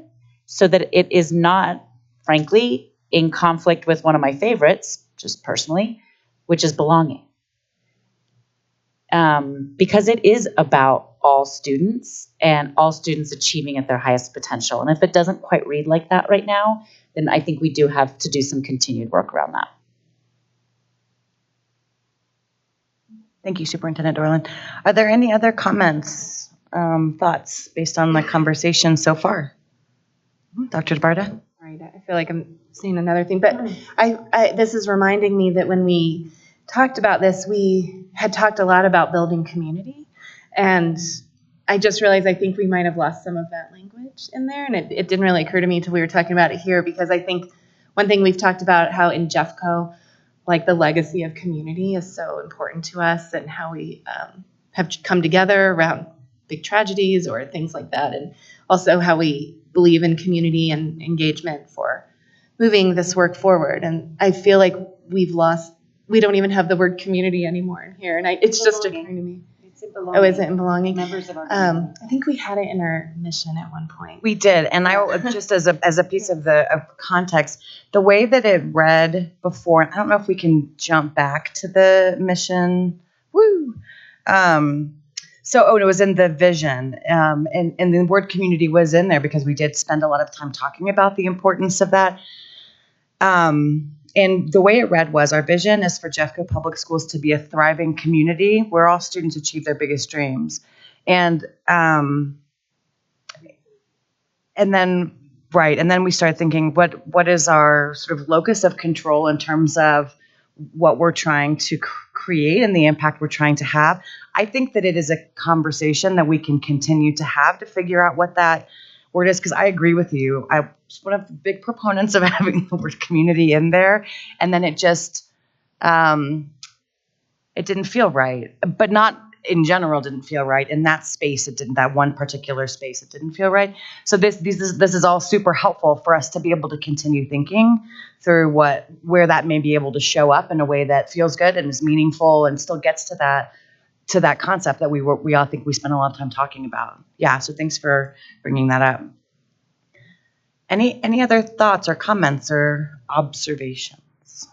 so that it is not, frankly, in conflict with one of my favorites, just personally, which is belonging. Because it is about all students and all students achieving at their highest potential. And if it doesn't quite read like that right now, then I think we do have to do some continued work around that. Thank you, Superintendent Dorland. Are there any other comments, thoughts based on the conversation so far? Dr. DeBarda? Right, I feel like I'm seeing another thing, but this is reminding me that when we talked about this, we had talked a lot about building community, and I just realized I think we might have lost some of that language in there, and it didn't really occur to me until we were talking about it here, because I think one thing we've talked about how in Jeffco, like the legacy of community is so important to us, and how we have come together around big tragedies or things like that, and also how we believe in community and engagement for moving this work forward. And I feel like we don't even have the word community anymore in here, and it's just occurring to me. Oh, is it in belonging? Members of our I think we had it in our mission at one point. We did, and I just as a piece of context, the way that it read before. I don't know if we can jump back to the mission. Woo. It was in the vision, and the word community was in there because we did spend a lot of time talking about the importance of that. And the way it read was, our vision is for Jeffco Public Schools to be a thriving community where all students achieve their biggest dreams. And then we started thinking, what is our sort of locus of control in terms of what we're trying to create and the impact we're trying to have. I think that it is a conversation that we can continue to have to figure out what that word is, because I agree with you. I was one of the big proponents of having the word community in there, and then it just it didn't feel right, but not in general didn't feel right. In that space, it didn't. That one particular space, it didn't feel right. So this is all super helpful for us to be able to continue thinking through where that may be able to show up in a way that feels good and is meaningful and still gets to that concept that we all think we spent a lot of time talking about. Yeah. So thanks for bringing that up. Any other thoughts or comments or observations?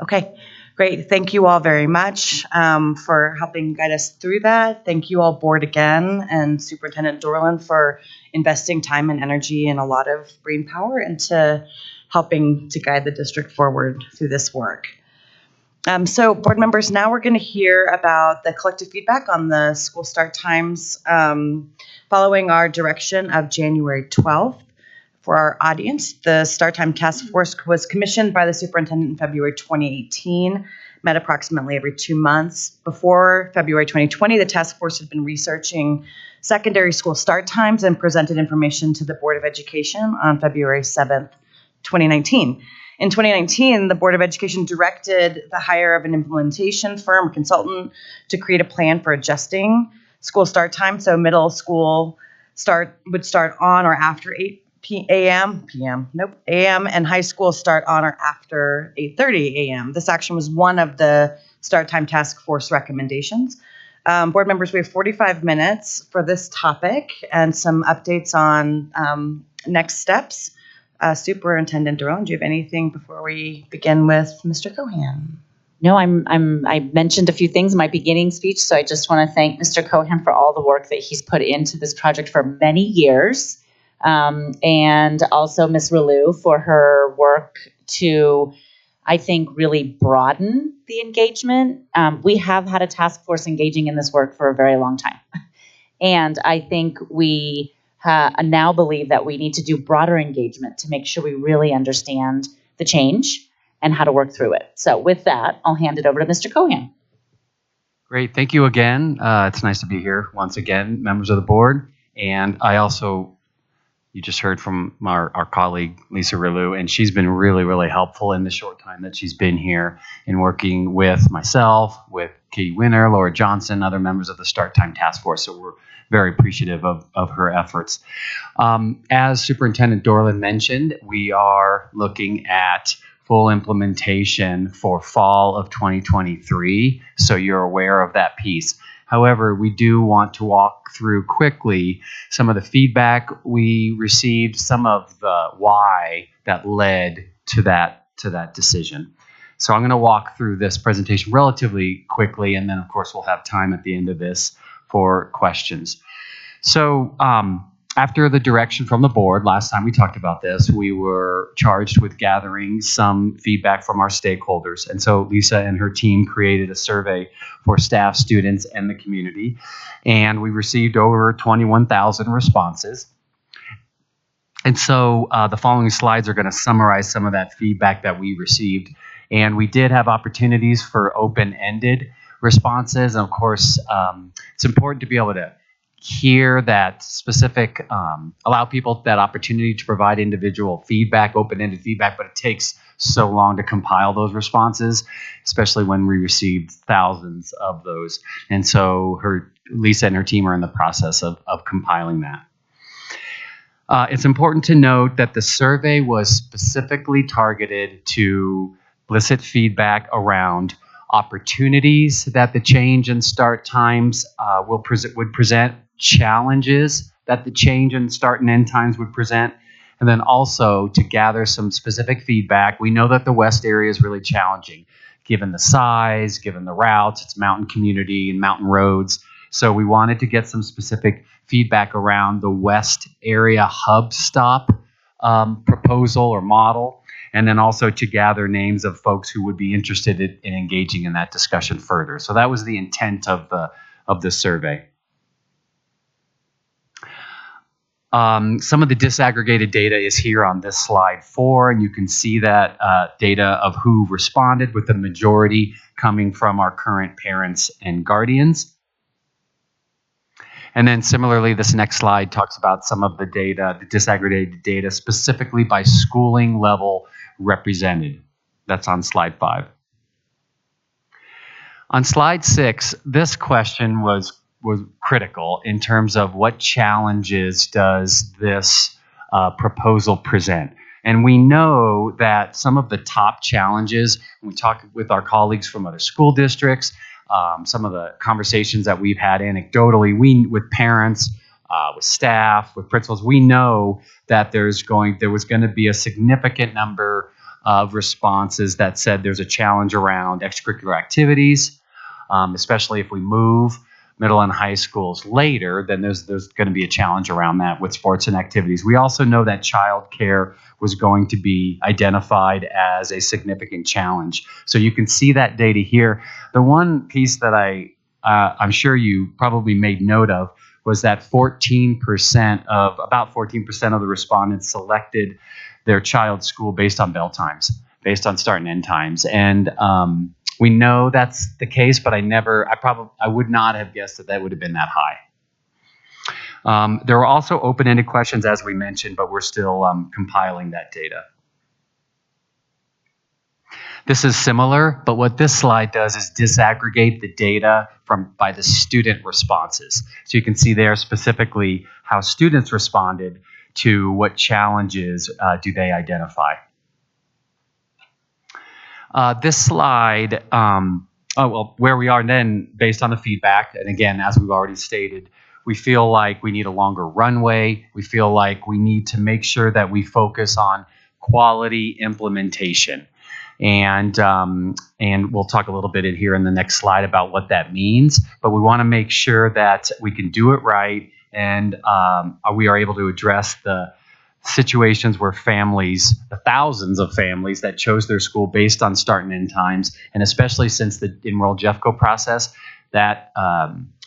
Okay. Great. Thank you all very much for helping guide us through that. Thank you all, board, again, and Superintendent Dorland for investing time and energy and a lot of brain power into helping to guide the district forward through this work. So board members, now we're going to hear about the collective feedback on the school start times following our direction of January 12th. For our audience, the Start Time Task Force was commissioned by the superintendent in February 2018, met approximately every 2 months. Before February 2020, the task force had been researching secondary school start times and presented information to the Board of Education on February 7th, 2019. In 2019, the Board of Education directed the hire of an implementation firm or consultant to create a plan for adjusting school start time. So middle school would start on or after 8 a.m., and high school start on or after 8:30 a.m. This action was one of the Start Time Task Force recommendations. Board members, we have 45 minutes for this topic and some updates on next steps. Superintendent Dorland, do you have anything before we begin with Mr. Cohan? No, I mentioned a few things in my beginning speech, so I just want to thank Mr. Cohen for all the work that he's put into this project for many years, and also Ms. Relu for her work to, I think, really broaden the engagement. We have had a task force engaging in this work for a very long time, and I think we now believe that we need to do broader engagement to make sure we really understand the change and how to work through it. So with that, I'll hand it over to Mr. Cohen. Great. Thank you again. It's nice to be here once again, members of the board. And I also, you just heard from our colleague, Lisa Relu, and she's been really, really helpful in the short time that she's been here in working with myself, with Katie Winner, Laura Johnson, other members of the Start Time Task Force. So we're very appreciative of her efforts. As Superintendent Dorland mentioned, we are looking at full implementation for fall of 2023, so you're aware of that piece. However, we do want to walk through quickly some of the feedback we received, some of the why that led to that decision. So I'm going to walk through this presentation relatively quickly, and then of course we'll have time at the end of this for questions. So after the direction from the board, last time we talked about this, we were charged with gathering some feedback from our stakeholders. And so Lisa and her team created a survey for staff, students, and the community. And we received over 21,000 responses. And so the following slides are going to summarize some of that feedback that we received. And we did have opportunities for open-ended responses. And of course, it's important to be able to hear that specific, allow people that opportunity to provide individual feedback, open-ended feedback, but it takes so long to compile those responses, especially when we received thousands of those. And so Lisa and her team are in the process of compiling that. It's important to note that the survey was specifically targeted to elicit feedback around opportunities that the change in start times would present, challenges that the change in start and end times would present, and then also to gather some specific feedback. We know that the West area is really challenging, given the size, given the routes, it's mountain community and mountain roads. So we wanted to get some specific feedback around the West area hub stop proposal or model, and then also to gather names of folks who would be interested in engaging in that discussion further. So that was the intent of the survey. Some of the disaggregated data is here on this slide 4, and you can see that data of who responded, with the majority coming from our current parents and guardians. And then similarly, this next slide talks about some of the data, the disaggregated data, specifically by schooling level represented. That's on slide 5. On slide 6, this question was critical in terms of what challenges does this proposal present. And we know that some of the top challenges, when we talk with our colleagues from other school districts, some of the conversations that we've had anecdotally, with parents, with staff, with principals, we know that there was going to be a significant number of responses that said there's a challenge around extracurricular activities, especially if we move middle and high schools later, then there's going to be a challenge around that with sports and activities. We also know that childcare was going to be identified as a significant challenge. So you can see that data here. The one piece that I'm sure you probably made note of was that about 14% of the respondents selected their child's school based on bell times, based on start and end times. And we know that's the case, but I would not have guessed that would have been that high. There were also open-ended questions, as we mentioned, but we're still compiling that data. This is similar, but what this slide does is disaggregate the data by the student responses. So you can see there specifically how students responded to what challenges do they identify. This slide, where we are then based on the feedback, and again, as we've already stated, we feel like we need a longer runway. We feel like we need to make sure that we focus on quality implementation. And we'll talk a little bit in here in the next slide about what that means. But we want to make sure that we can do it right, and we are able to address the situations where families, the thousands of families that chose their school based on start and end times, and especially since the Enroll Jeffco process, that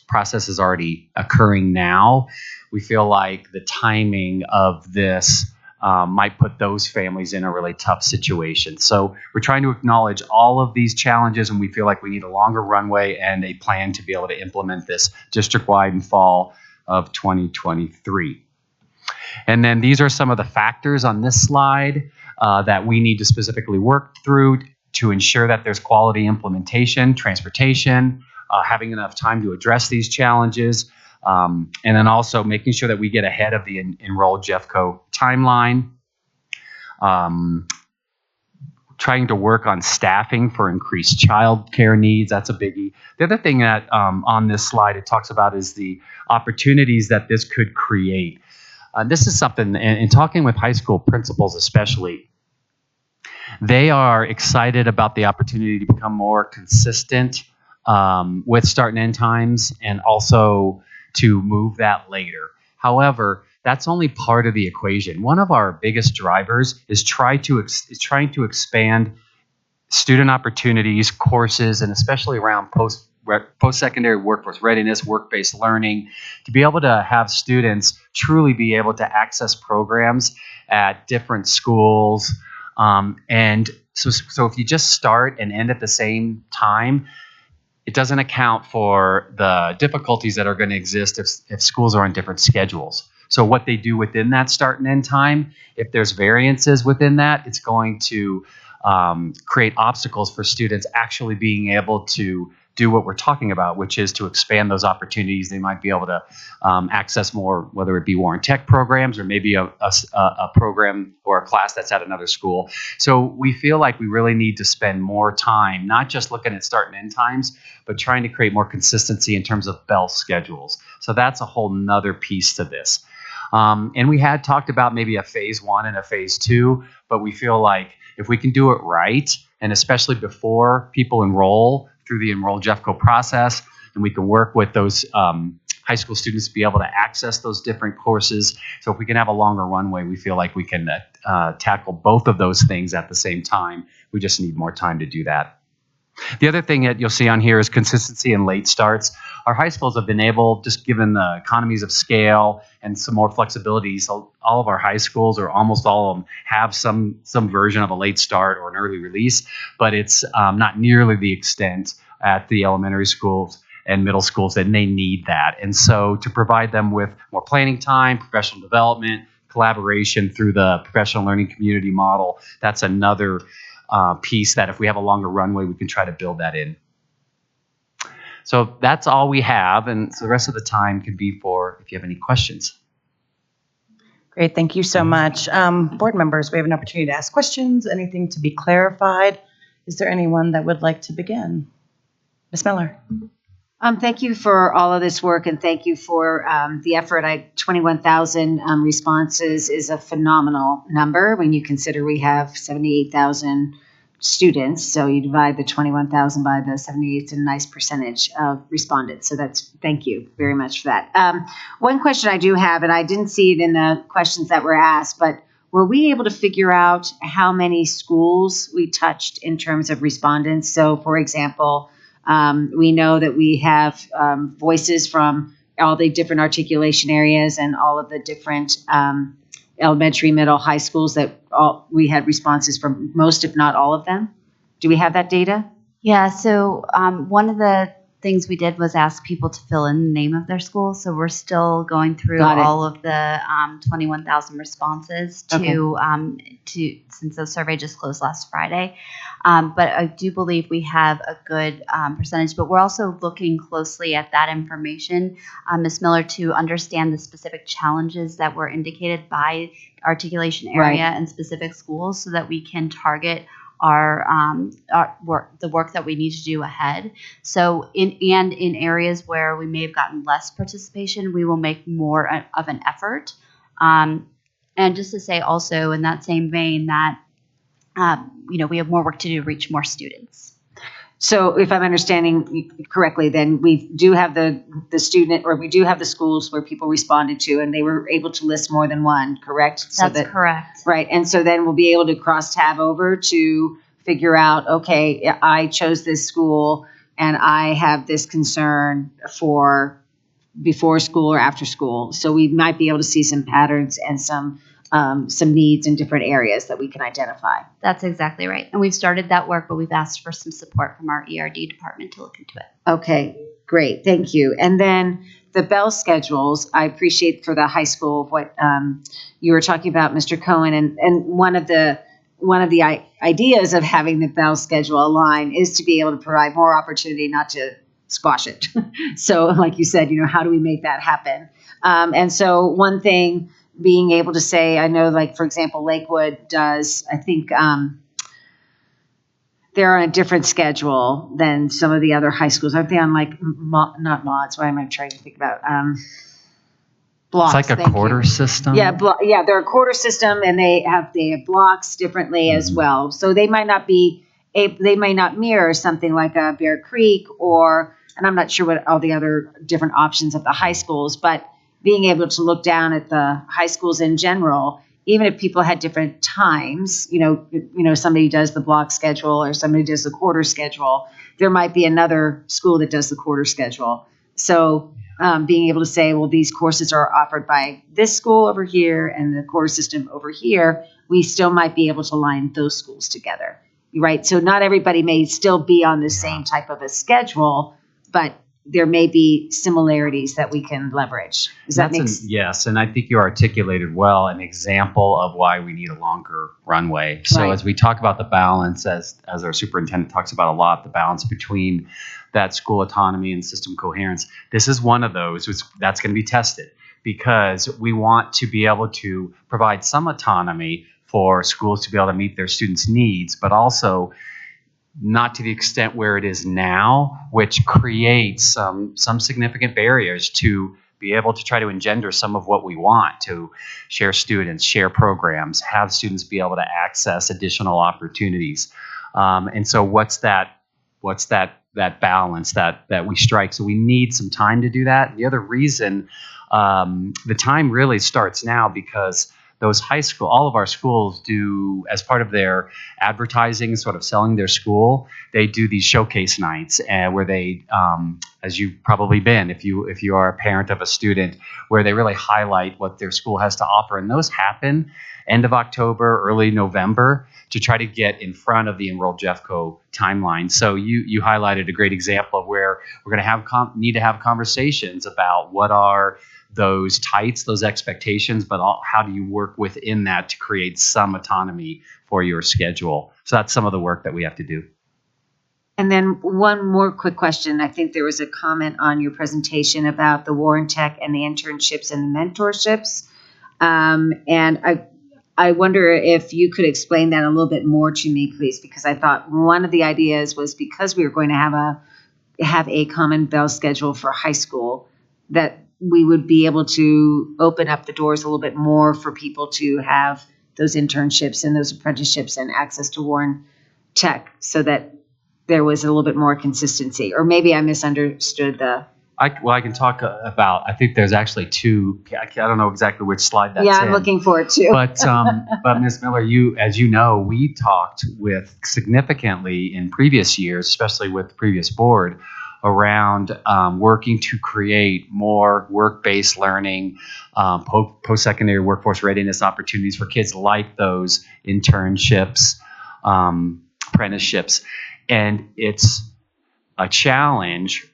process is already occurring now. We feel like the timing of this might put those families in a really tough situation. So we're trying to acknowledge all of these challenges, and we feel like we need a longer runway and a plan to be able to implement this district-wide in fall of 2023. And then these are some of the factors on this slide that we need to specifically work through to ensure that there's quality implementation, transportation, having enough time to address these challenges, and then also making sure that we get ahead of the Enroll Jeffco timeline. Trying to work on staffing for increased child care needs. That's a biggie. The other thing that on this slide it talks about is the opportunities that this could create. This is something, in talking with high school principals especially, they are excited about the opportunity to become more consistent with start and end times, and also to move that later. However, that's only part of the equation. One of our biggest drivers is trying to expand student opportunities, courses, and especially around post-secondary workforce readiness, work-based learning, to be able to have students truly be able to access programs at different schools. And so if you just start and end at the same time, it doesn't account for the difficulties that are going to exist if schools are on different schedules. So what they do within that start and end time, if there's variances within that, it's going to create obstacles for students actually being able to do what we're talking about, which is to expand those opportunities. They might be able to access more, whether it be Warren Tech programs or maybe a program or a class that's at another school. So we feel like we really need to spend more time, not just looking at start and end times, but trying to create more consistency in terms of bell schedules. So that's a whole nother piece to this. And we had talked about maybe a phase 1 and a phase 2, but we feel like if we can do it right, and especially before people enroll through the Enroll Jeffco process, and we can work with those high school students to be able to access those different courses. So if we can have a longer runway, we feel like we can tackle both of those things at the same time. We just need more time to do that. The other thing that you'll see on here is consistency in late starts. Our high schools have been able, just given the economies of scale and some more flexibility, so all of our high schools, or almost all of them, have some version of a late start or an early release, but it's not nearly the extent at the elementary schools and middle schools that they need that. And so to provide them with more planning time, professional development, collaboration through the professional learning community model, that's another piece that if we have a longer runway, we can try to build that in. So that's all we have, and so the rest of the time can be for if you have any questions. Great, thank you so much. Board members, we have an opportunity to ask questions, anything to be clarified. Is there anyone that would like to begin? Ms. Miller. Thank you for all of this work, and thank you for the effort. 21,000 responses is a phenomenal number when you consider we have 78,000 students. So you divide the 21,000 by the 78, it's a nice percentage of respondents. So thank you very much for that. One question I do have, and I didn't see it in the questions that were asked, but were we able to figure out how many schools we touched in terms of respondents? So for example, we know that we have voices from all the different articulation areas and all of the different elementary, middle, high schools that we had responses from most, if not all of them. Do we have that data? Yeah, so one of the things we did was ask people to fill in the name of their school. So we're still going through all of the 21,000 responses to since the survey just closed last Friday. But I do believe we have a good percentage, but we're also looking closely at that information, Ms. Miller, to understand the specific challenges that were indicated by articulation area and specific schools so that we can target our work, the work that we need to do ahead. So in areas where we may have gotten less participation, we will make more of an effort. And just to say also in that same vein that we have more work to do to reach more students. So if I'm understanding correctly, then we do have the student, or we do have the schools where people responded to, and they were able to list more than one, correct? That's correct. Right, and so then we'll be able to cross tab over to figure out, okay, I chose this school and I have this concern for before school or after school. So we might be able to see some patterns and some needs in different areas that we can identify. That's exactly right. And we've started that work, but we've asked for some support from our ERD department to look into it. Okay, great, thank you. And then the bell schedules, I appreciate for the high school what you were talking about, Mr. Cohen, and one of the ideas of having the bell schedule align is to be able to provide more opportunity, not to squash it. So like you said, how do we make that happen? And so one thing being able to say, I know, like, for example, Lakewood does, I think they're on a different schedule than some of the other high schools. Aren't they on, like, not mods, what am I trying to think about? Blocks. It's like a quarter system. Yeah, they're a quarter system, and they have blocks differently as well. So they might not mirror something like a Bear Creek, and I'm not sure what all the other different options of the high schools, but being able to look down at the high schools in general, even if people had different times, somebody does the block schedule or somebody does the quarter schedule, there might be another school that does the quarter schedule. So being able to say, well, these courses are offered by this school over here and the quarter system over here, we still might be able to line those schools together, right? So not everybody may still be on the same type of a schedule, but there may be similarities that we can leverage. Does that make sense? Yes, and I think you articulated well an example of why we need a longer runway. So Right. as we talk about the balance, as our superintendent talks about a lot, the balance between that school autonomy and system coherence, this is one of those that's going to be tested, because we want to be able to provide some autonomy for schools to be able to meet their students' needs, but also not to the extent where it is now, which creates some significant barriers to be able to try to engender some of what we want, to share students, share programs, have students be able to access additional opportunities. And so what's that balance that we strike? So we need some time to do that. The other reason the time really starts now, because all of our schools do, as part of their advertising, sort of selling their school, they do these showcase nights, where they, as you've probably been, if you are a parent of a student, where they really highlight what their school has to offer. And those happen end of October, early November, to try to get in front of the Enroll Jeffco timeline. So you highlighted a great example of where we're going to need to have conversations about what are those tights, those expectations, but how do you work within that to create some autonomy for your schedule? So that's some of the work that we have to do. And then one more quick question. I think there was a comment on your presentation about the Warren Tech and the internships and the mentorships. And I wonder if you could explain that a little bit more to me, please, because I thought one of the ideas was, because we were going to have a common bell schedule for high school, that we would be able to open up the doors a little bit more for people to have those internships and those apprenticeships and access to Warren Tech, so that there was a little bit more consistency. Or maybe I misunderstood I can talk about, I think there's actually two, I don't know exactly which slide that's in. Yeah, I'm looking forward to. But Ms. Miller, as you know, we talked with significantly in previous years, especially with the previous board, around working to create more work-based learning, post-secondary workforce readiness opportunities for kids, like those internships, apprenticeships. And it's a challenge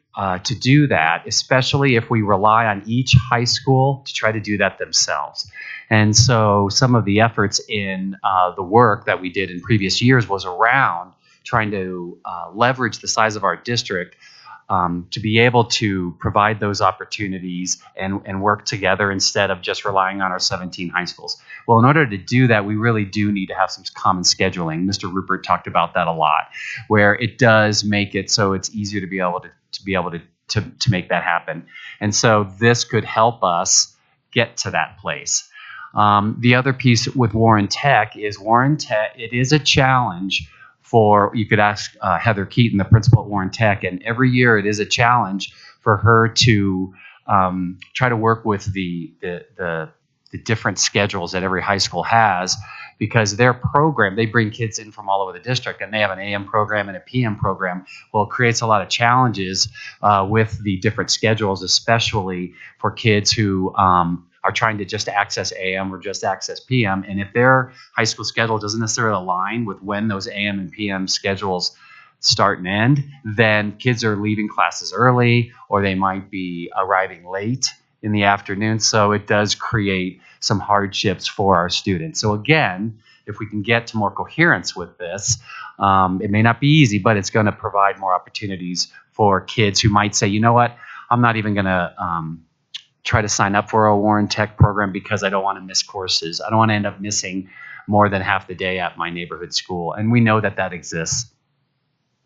to do that, especially if we rely on each high school to try to do that themselves. And so some of the efforts in the work that we did in previous years was around trying to leverage the size of our district to be able to provide those opportunities and work together instead of just relying on our 17 high schools. Well, in order to do that, we really do need to have some common scheduling. Mr. Rupert talked about that a lot, where it does make it so it's easier to be able to make that happen. And so this could help us get to that place. The other piece with Warren Tech is it is a challenge for, you could ask Heather Keaton, the principal at Warren Tech, and every year it is a challenge for her to try to work with the different schedules that every high school has, because their program, they bring kids in from all over the district, and they have an AM program and a PM program. Well, it creates a lot of challenges with the different schedules, especially for kids who are trying to just access AM or just access PM. And if their high school schedule doesn't necessarily align with when those AM and PM schedules start and end, then kids are leaving classes early, or they might be arriving late in the afternoon. So it does create some hardships for our students. So again, if we can get to more coherence with this, it may not be easy, but it's going to provide more opportunities for kids who might say, you know what, I'm not even going to try to sign up for a Warren Tech program because I don't want to miss courses. I don't want to end up missing more than half the day at my neighborhood school. And we know that that exists.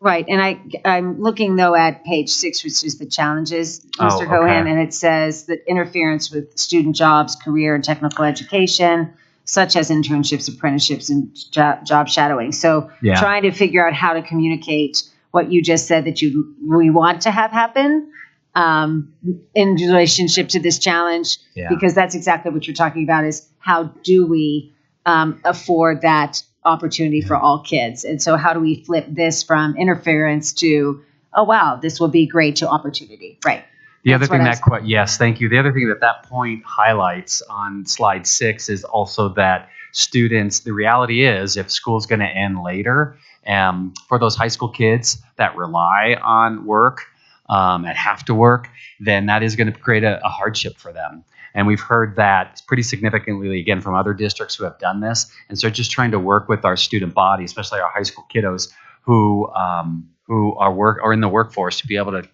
Right, and I'm looking though at page 6, which is the challenges, Mr. Cohen, and it says that interference with student jobs, career, and technical education, such as internships, apprenticeships, and job shadowing. So trying to figure out how to communicate what you just said that we want to have happen in relationship to this challenge, because that's exactly what you're talking about, is how do we afford that opportunity for all kids. And so how do we flip this from interference to, oh, wow, this will be great, to opportunity. Right. The other thing yes, thank you. The other thing that point highlights on slide 6 is also that students, the reality is, if school's going to end later, for those high school kids that rely on work, that have to work, then that is going to create a hardship for them. And we've heard that pretty significantly, again, from other districts who have done this. And so just trying to work with our student body, especially our high school kiddos who are in the workforce, to be able to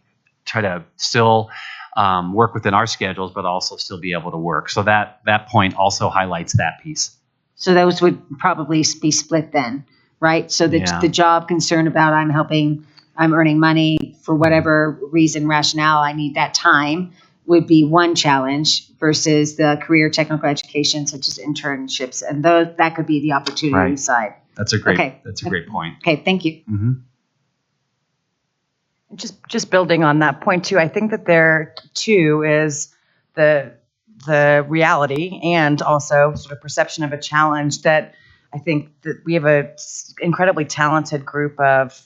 try to still work within our schedules, but also still be able to work. So that point also highlights that piece. So those would probably be split then, right? So the job concern about I'm earning money for whatever reason, rationale, I need that time, would be one challenge, versus the career technical education, such as internships, and that could be the opportunity side. That's a great point. Okay, thank you. Mm-hmm. Just building on that point too, I think that there too is the reality and also sort of perception of a challenge, that I think that we have a incredibly talented group of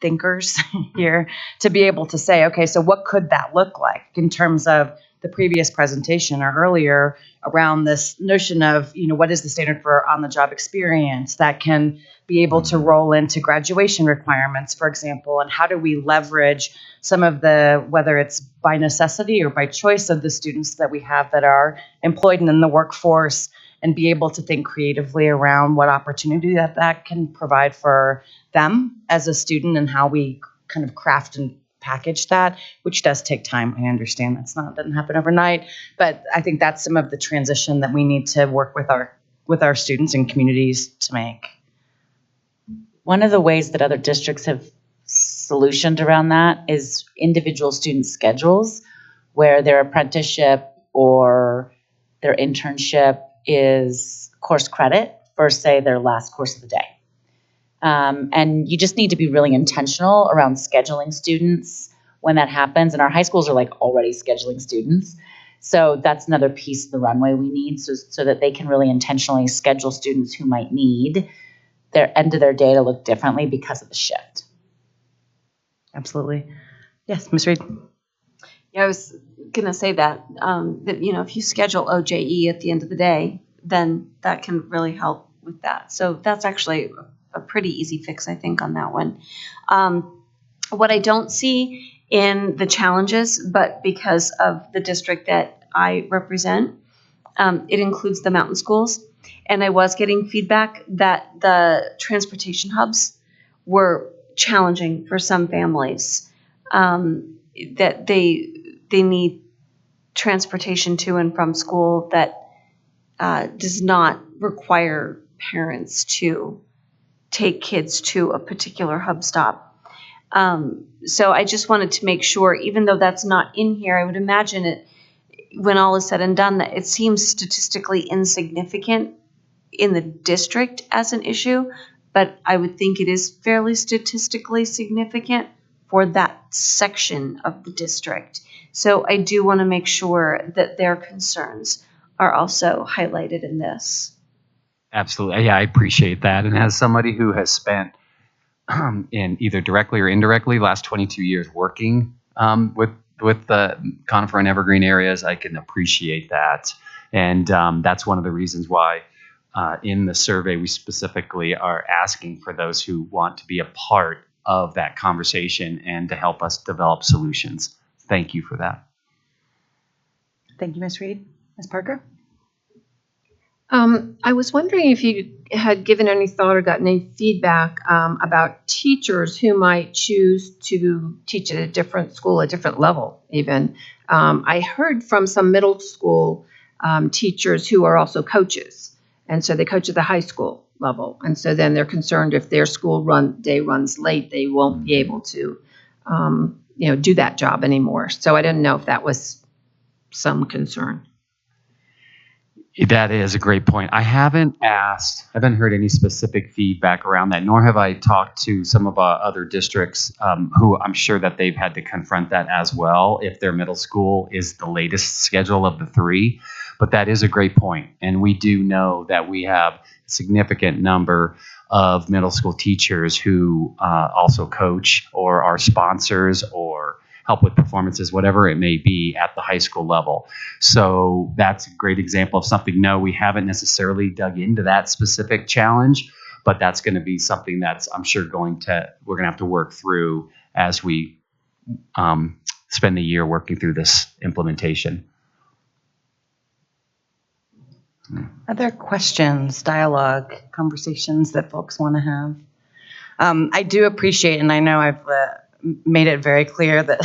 thinkers here to be able to say, okay, so what could that look like in terms of the previous presentation or earlier around this notion of, what is the standard for on-the-job experience that can be able to roll into graduation requirements, for example, and how do we leverage some of the, whether it's by necessity or by choice of the students that we have that are employed in the workforce, and be able to think creatively around what opportunity that can provide for them as a student, and how we kind of craft and package that, which does take time. I understand doesn't happen overnight, but I think that's some of the transition that we need to work with our students and communities to make. One of the ways that other districts have solutioned around that is individual student schedules, where their apprenticeship or their internship is course credit for, say, their last course of the day. And you just need to be really intentional around scheduling students when that happens. And our high schools are already scheduling students. So that's another piece of the runway we need, so that they can really intentionally schedule students who might need their end of their day to look differently because of the shift. Absolutely. Yes, Ms. Reed. Yeah, I was going to say that, if you schedule OJE at the end of the day, then that can really help with that. So that's actually a pretty easy fix, I think, on that one. What I don't see in the challenges, but because of the district that I represent, it includes the mountain schools. And I was getting feedback that the transportation hubs were challenging for some families, that they need transportation to and from school that does not require parents to take kids to a particular hub stop. So I just wanted to make sure, even though that's not in here, I would imagine when all is said and done, that it seems statistically insignificant in the district as an issue, but I would think it is fairly statistically significant for that section of the district. So I do want to make sure that their concerns are also highlighted in this. Absolutely. Yeah, I appreciate that. And as somebody who has spent in either directly or indirectly last 22 years working with the conifer and evergreen areas, I can appreciate that. And that's one of the reasons why in the survey we specifically are asking for those who want to be a part of that conversation and to help us develop solutions. Thank you for that. Thank you, Ms. Reed. Ms. Parker? I was wondering if you had given any thought or gotten any feedback about teachers who might choose to teach at a different school, a different level even. I heard from some middle school teachers who are also coaches, and so they coach at the high school level, and so then they're concerned if their school day runs late, they won't be able to do that job anymore. So I didn't know if that was some concern. That is a great point. I haven't heard any specific feedback around that, nor have I talked to some of our other districts who I'm sure that they've had to confront that as well if their middle school is the latest schedule of the three. But that is a great point. And we do know that we have a significant number of middle school teachers who also coach or are sponsors or help with performances, whatever it may be at the high school level. So that's a great example of something. No, we haven't necessarily dug into that specific challenge, but that's going to be something that's, I'm sure, we're going to have to work through as we spend the year working through this implementation. Other questions, dialogue, conversations that folks want to have? I do appreciate, and I know I've made it very clear that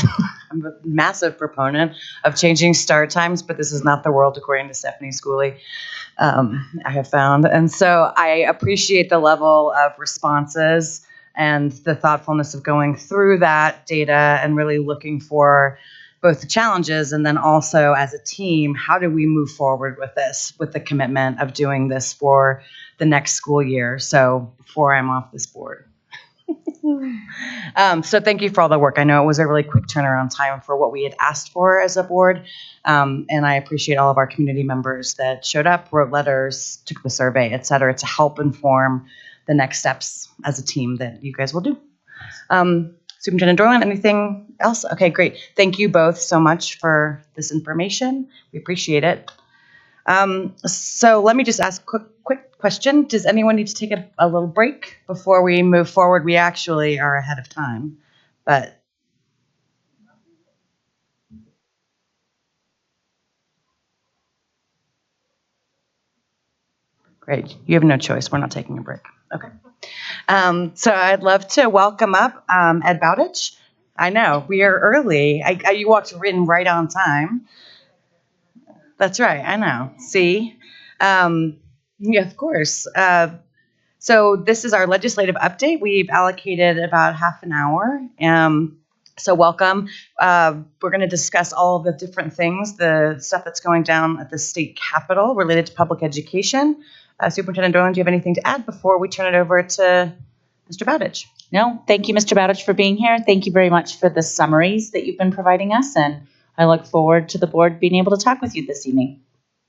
I'm a massive proponent of changing start times, but this is not the world according to Stephanie Schooley, I have found. And so I appreciate the level of responses and the thoughtfulness of going through that data and really looking for both the challenges and then also as a team, how do we move forward with this, with the commitment of doing this for the next school year. So before I'm off this board. So thank you for all the work. I know it was a really quick turnaround time for what we had asked for as a board. And I appreciate all of our community members that showed up, wrote letters, took the survey, et cetera, to help inform the next steps as a team that you guys will do. Superintendent Dorland, anything else? Okay, great. Thank you both so much for this information. We appreciate it. So let me just ask a quick question. Does anyone need to take a little break before we move forward? We actually are ahead of time, but. Great. You have no choice. We're not taking a break. Okay. So I'd love to welcome up Ed Bowditch. I know, we are early. You walked in right on time. That's right, I know. See? Yeah, of course. So this is our legislative update. We've allocated about half an hour. So welcome. We're going to discuss all of the different things, the stuff that's going down at the state capitol related to public education. Superintendent Dorland, do you have anything to add before we turn it over to Mr. Bowditch? No, thank you, Mr. Bowditch, for being here. Thank you very much for the summaries that you've been providing us, and I look forward to the board being able to talk with you this evening.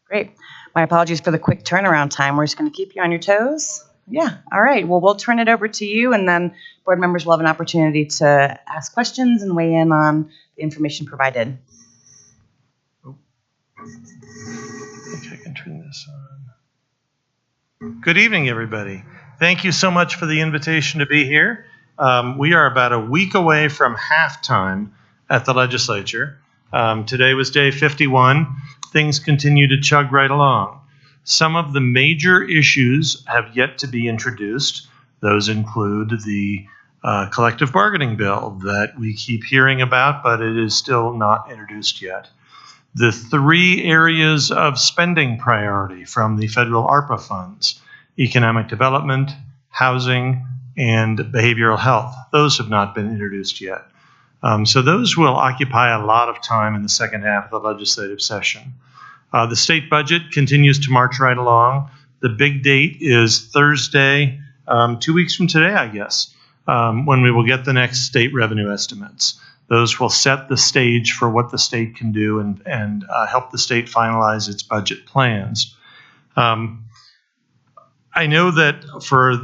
Great. My apologies for the quick turnaround time. We're just going to keep you on your toes. Yeah. All right. Well, we'll turn it over to you, and then board members will have an opportunity to ask questions and weigh in on the information provided. I think I can turn this on. Good evening, everybody. Thank you so much for the invitation to be here. We are about a week away from halftime at the legislature. Today was day 51. Things continue to chug right along. Some of the major issues have yet to be introduced. Those include the collective bargaining bill that we keep hearing about, but it is still not introduced yet. The 3 areas of spending priority from the federal ARPA funds, economic development, housing, and behavioral health. Those have not been introduced yet. So those will occupy a lot of time in the second half of the legislative session. The state budget continues to march right along. The big date is Thursday, 2 weeks from today, I guess, when we will get the next state revenue estimates. Those will set the stage for what the state can do and help the state finalize its budget plans. I know that for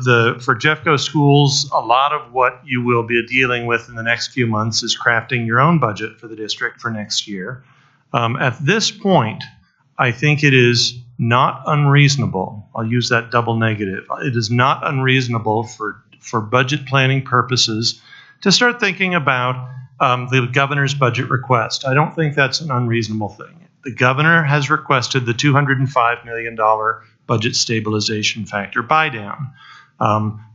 Jeffco schools, a lot of what you will be dealing with in the next few months is crafting your own budget for the district for next year. At this point, I think it is not unreasonable. I'll use that double negative. It is not unreasonable for budget planning purposes to start thinking about the governor's budget request. I don't think that's an unreasonable thing. The governor has requested the $205 million budget stabilization factor buy down.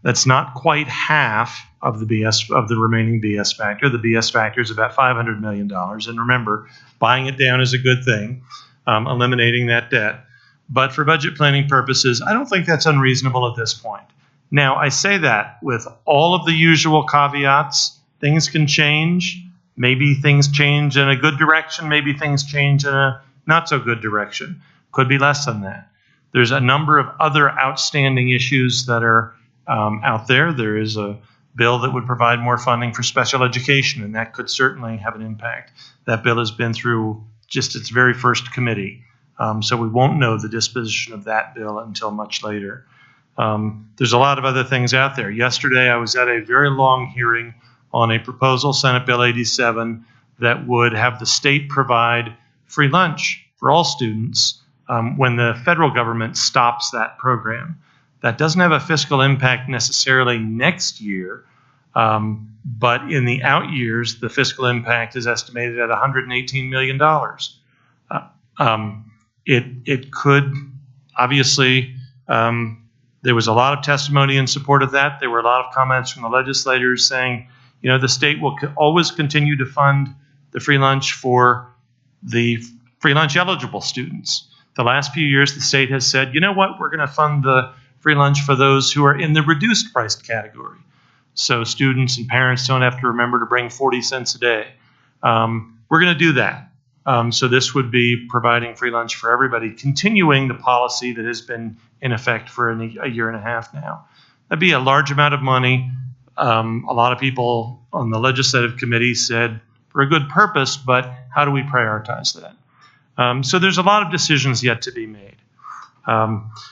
That's not quite half of the remaining BS factor. The BS factor is about $500 million. And remember, buying it down is a good thing, eliminating that debt. But for budget planning purposes, I don't think that's unreasonable at this point. Now, I say that with all of the usual caveats. Things can change. Maybe things change in a good direction. Maybe things change in a not so good direction. Could be less than that. There's a number of other outstanding issues that are out there. There is a bill that would provide more funding for special education, and that could certainly have an impact. That bill has been through just its very first committee, so we won't know the disposition of that bill until much later. There's a lot of other things out there. Yesterday, I was at a very long hearing on a proposal, Senate Bill 87, that would have the state provide free lunch for all students when the federal government stops that program. That doesn't have a fiscal impact necessarily next year, but in the out years, the fiscal impact is estimated at $118 million. It could, obviously, there was a lot of testimony in support of that. There were a lot of comments from the legislators saying, you know, the state will always continue to fund the free lunch for the free lunch eligible students. The last few years, the state has said, you know what, we're going to fund the free lunch for those who are in the reduced priced category. So students and parents don't have to remember to bring 40 cents a day. We're going to do that. So this would be providing free lunch for everybody, continuing the policy that has been in effect for a year and a half now. That'd be a large amount of money. A lot of people on the legislative committee said for a good purpose, but how do we prioritize that? So there's a lot of decisions yet to be made.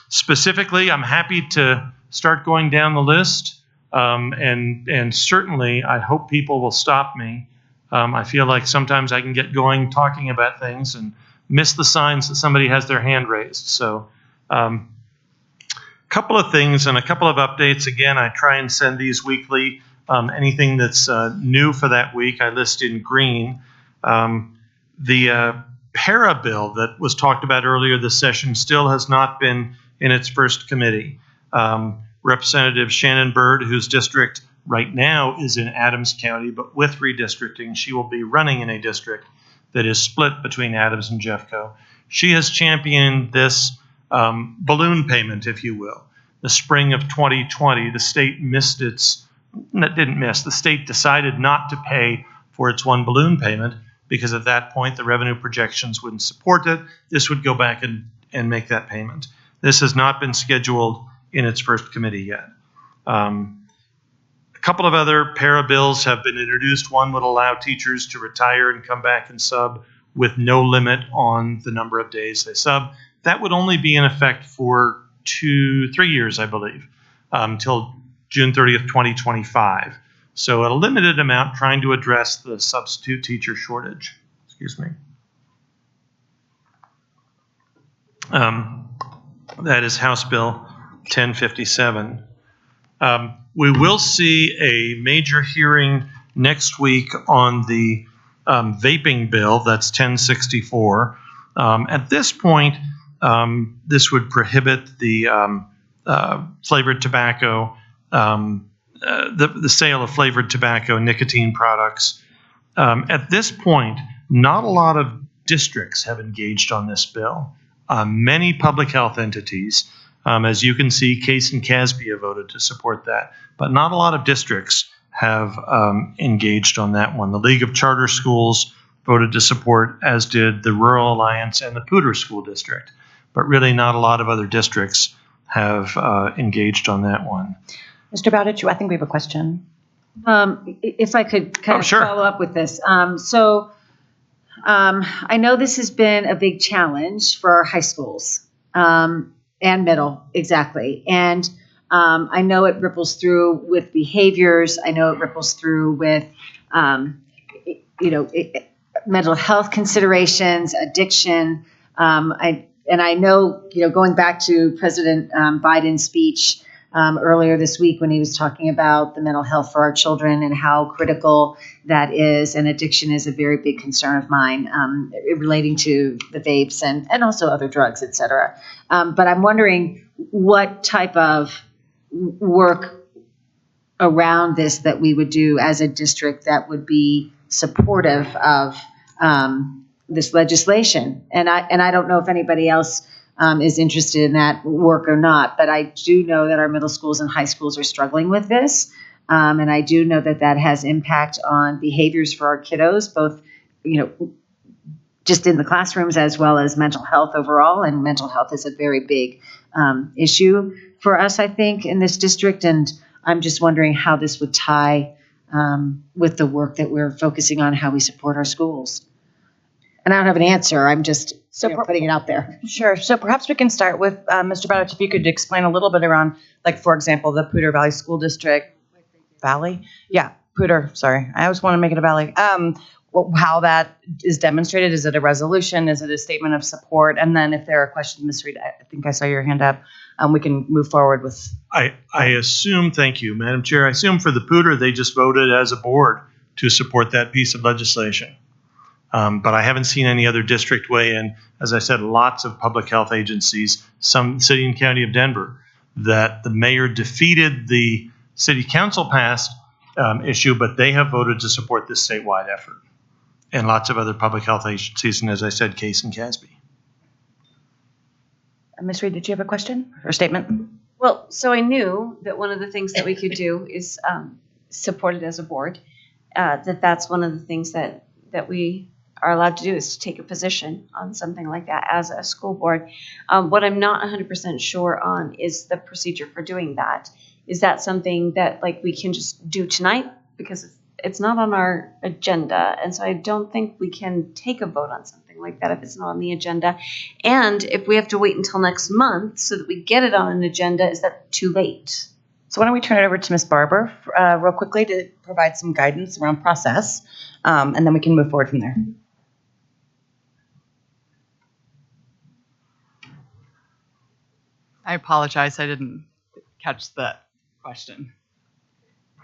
Specifically, I'm happy to start going down the list, and certainly I hope people will stop me. I feel like sometimes I can get going talking about things and miss the signs that somebody has their hand raised. So a couple of things and a couple of updates. Again, I try and send these weekly. Anything that's new for that week, I list in green. The para bill that was talked about earlier this session still has not been in its first committee. Representative Shannon Bird, whose district right now is in Adams County, but with redistricting, she will be running in a district that is split between Adams and Jeffco. She has championed this balloon payment, if you will. The spring of 2020, the state the state decided not to pay for its one balloon payment because at that point the revenue projections wouldn't support it. This would go back and make that payment. This has not been scheduled in its first committee yet. A couple of other para bills have been introduced. One would allow teachers to retire and come back and sub with no limit on the number of days they sub. That would only be in effect for 3 years, I believe, till June 30th, 2025. So a limited amount trying to address the substitute teacher shortage. Excuse me. That is House Bill 1057. We will see a major hearing next week on the vaping bill. That's 1064. At this point, this would prohibit the flavored tobacco, the sale of flavored tobacco, nicotine products. At this point, not a lot of districts have engaged on this bill. Many public health entities, as you can see, Case and Casby have voted to support that, but not a lot of districts have engaged on that one. The League of Charter Schools voted to support, as did the Rural Alliance and the Poudre School District. But really not a lot of other districts have engaged on that one. Mr. Bowditch, I think we have a question. If I could kind of sure. follow up with this. I know this has been a big challenge for our high schools and middle, exactly. And I know it ripples through with behaviors. I know it ripples through with, mental health considerations, addiction. I know, going back to President Biden's speech earlier this week when he was talking about the mental health for our children and how critical that is, and addiction is a very big concern of mine relating to the vapes and also other drugs, et cetera. But I'm wondering what type of work around this that we would do as a district that would be supportive of this legislation. And I don't know if anybody else is interested in that work or not, but I do know that our middle schools and high schools are struggling with this. And I do know that that has impact on behaviors for our kiddos, both, just in the classrooms as well as mental health overall. And mental health is a very big issue for us, I think, in this district. And I'm just wondering how this would tie with the work that we're focusing on, how we support our schools. And I don't have an answer. I'm just putting it out there. Sure. So perhaps we can start with Mr. Bowditch, if you could explain a little bit around, like, for example, the Poudre Valley School District. Valley? Yeah, Poudre, sorry. I always want to make it a valley. How that is demonstrated. Is it a resolution? Is it a statement of support? And then if there are questions, Ms. Reed, I think I saw your hand up. We can move forward with. I assume, thank you, Madam Chair, I assume for the Poudre, they just voted as a board to support that piece of legislation. But I haven't seen any other district weigh in. As I said, lots of public health agencies, some city and county of Denver, that the mayor defeated the city council passed issue, but they have voted to support this statewide effort. And lots of other public health agencies, and as I said, Case and Casby. Ms. Reed, did you have a question or statement? Well, so I knew that one of the things that we could do is support it as a board. That's one of the things that we are allowed to do, is to take a position on something like that as a school board. What I'm not 100% sure on is the procedure for doing that. Is that something that we can just do tonight? Because it's not on our agenda. And so I don't think we can take a vote on something like that if it's not on the agenda. And if we have to wait until next month so that we get it on an agenda, is that too late? So why don't we turn it over to Ms. Barber real quickly to provide some guidance around process, and then we can move forward from there. I apologize, I didn't catch that question.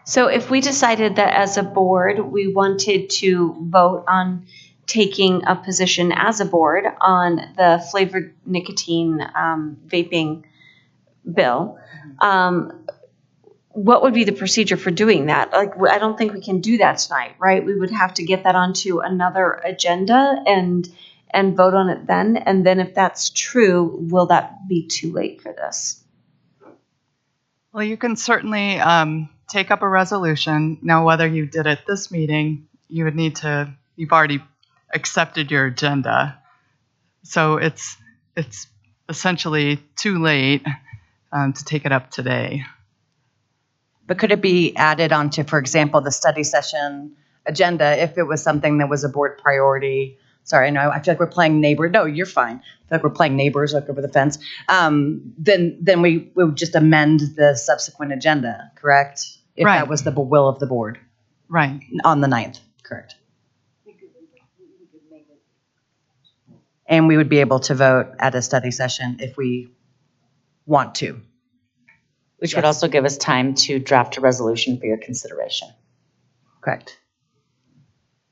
So if we decided that as a board, we wanted to vote on taking a position as a board on the flavored nicotine vaping bill, what would be the procedure for doing that? I don't think we can do that tonight, right? We would have to get that onto another agenda and vote on it then. And then if that's true, will that be too late for this? Well, you can certainly take up a resolution. Now, whether you did it this meeting, you would need to, you've already accepted your agenda. So it's essentially too late to take it up today. But could it be added onto, for example, the study session agenda if it was something that was a board priority? Sorry, no, I feel like we're playing neighbor. No, you're fine. I feel like we're playing neighbors, like over the fence. Then we would just amend the subsequent agenda, correct? If Right. that was the will of the board. Right. On the 9th, correct. And we would be able to vote at a study session if we want to. Which would also give us time to draft a resolution for your consideration. Correct.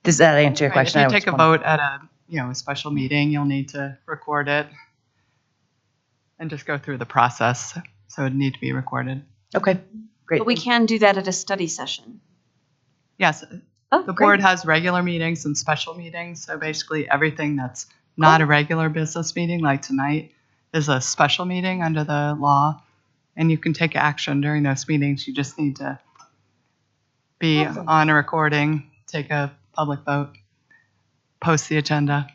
Does that answer your Right, question? if you take a vote at a special meeting, you'll need to record it and just go through the process. So it would need to be recorded. Okay, great. But we can do that at a study session. Yes, Oh, the great. board has regular meetings and special meetings. So basically everything that's not a regular business meeting like tonight is a special meeting under the law. And you can take action during those meetings. You just need to be on a recording, take a public vote, post the agenda.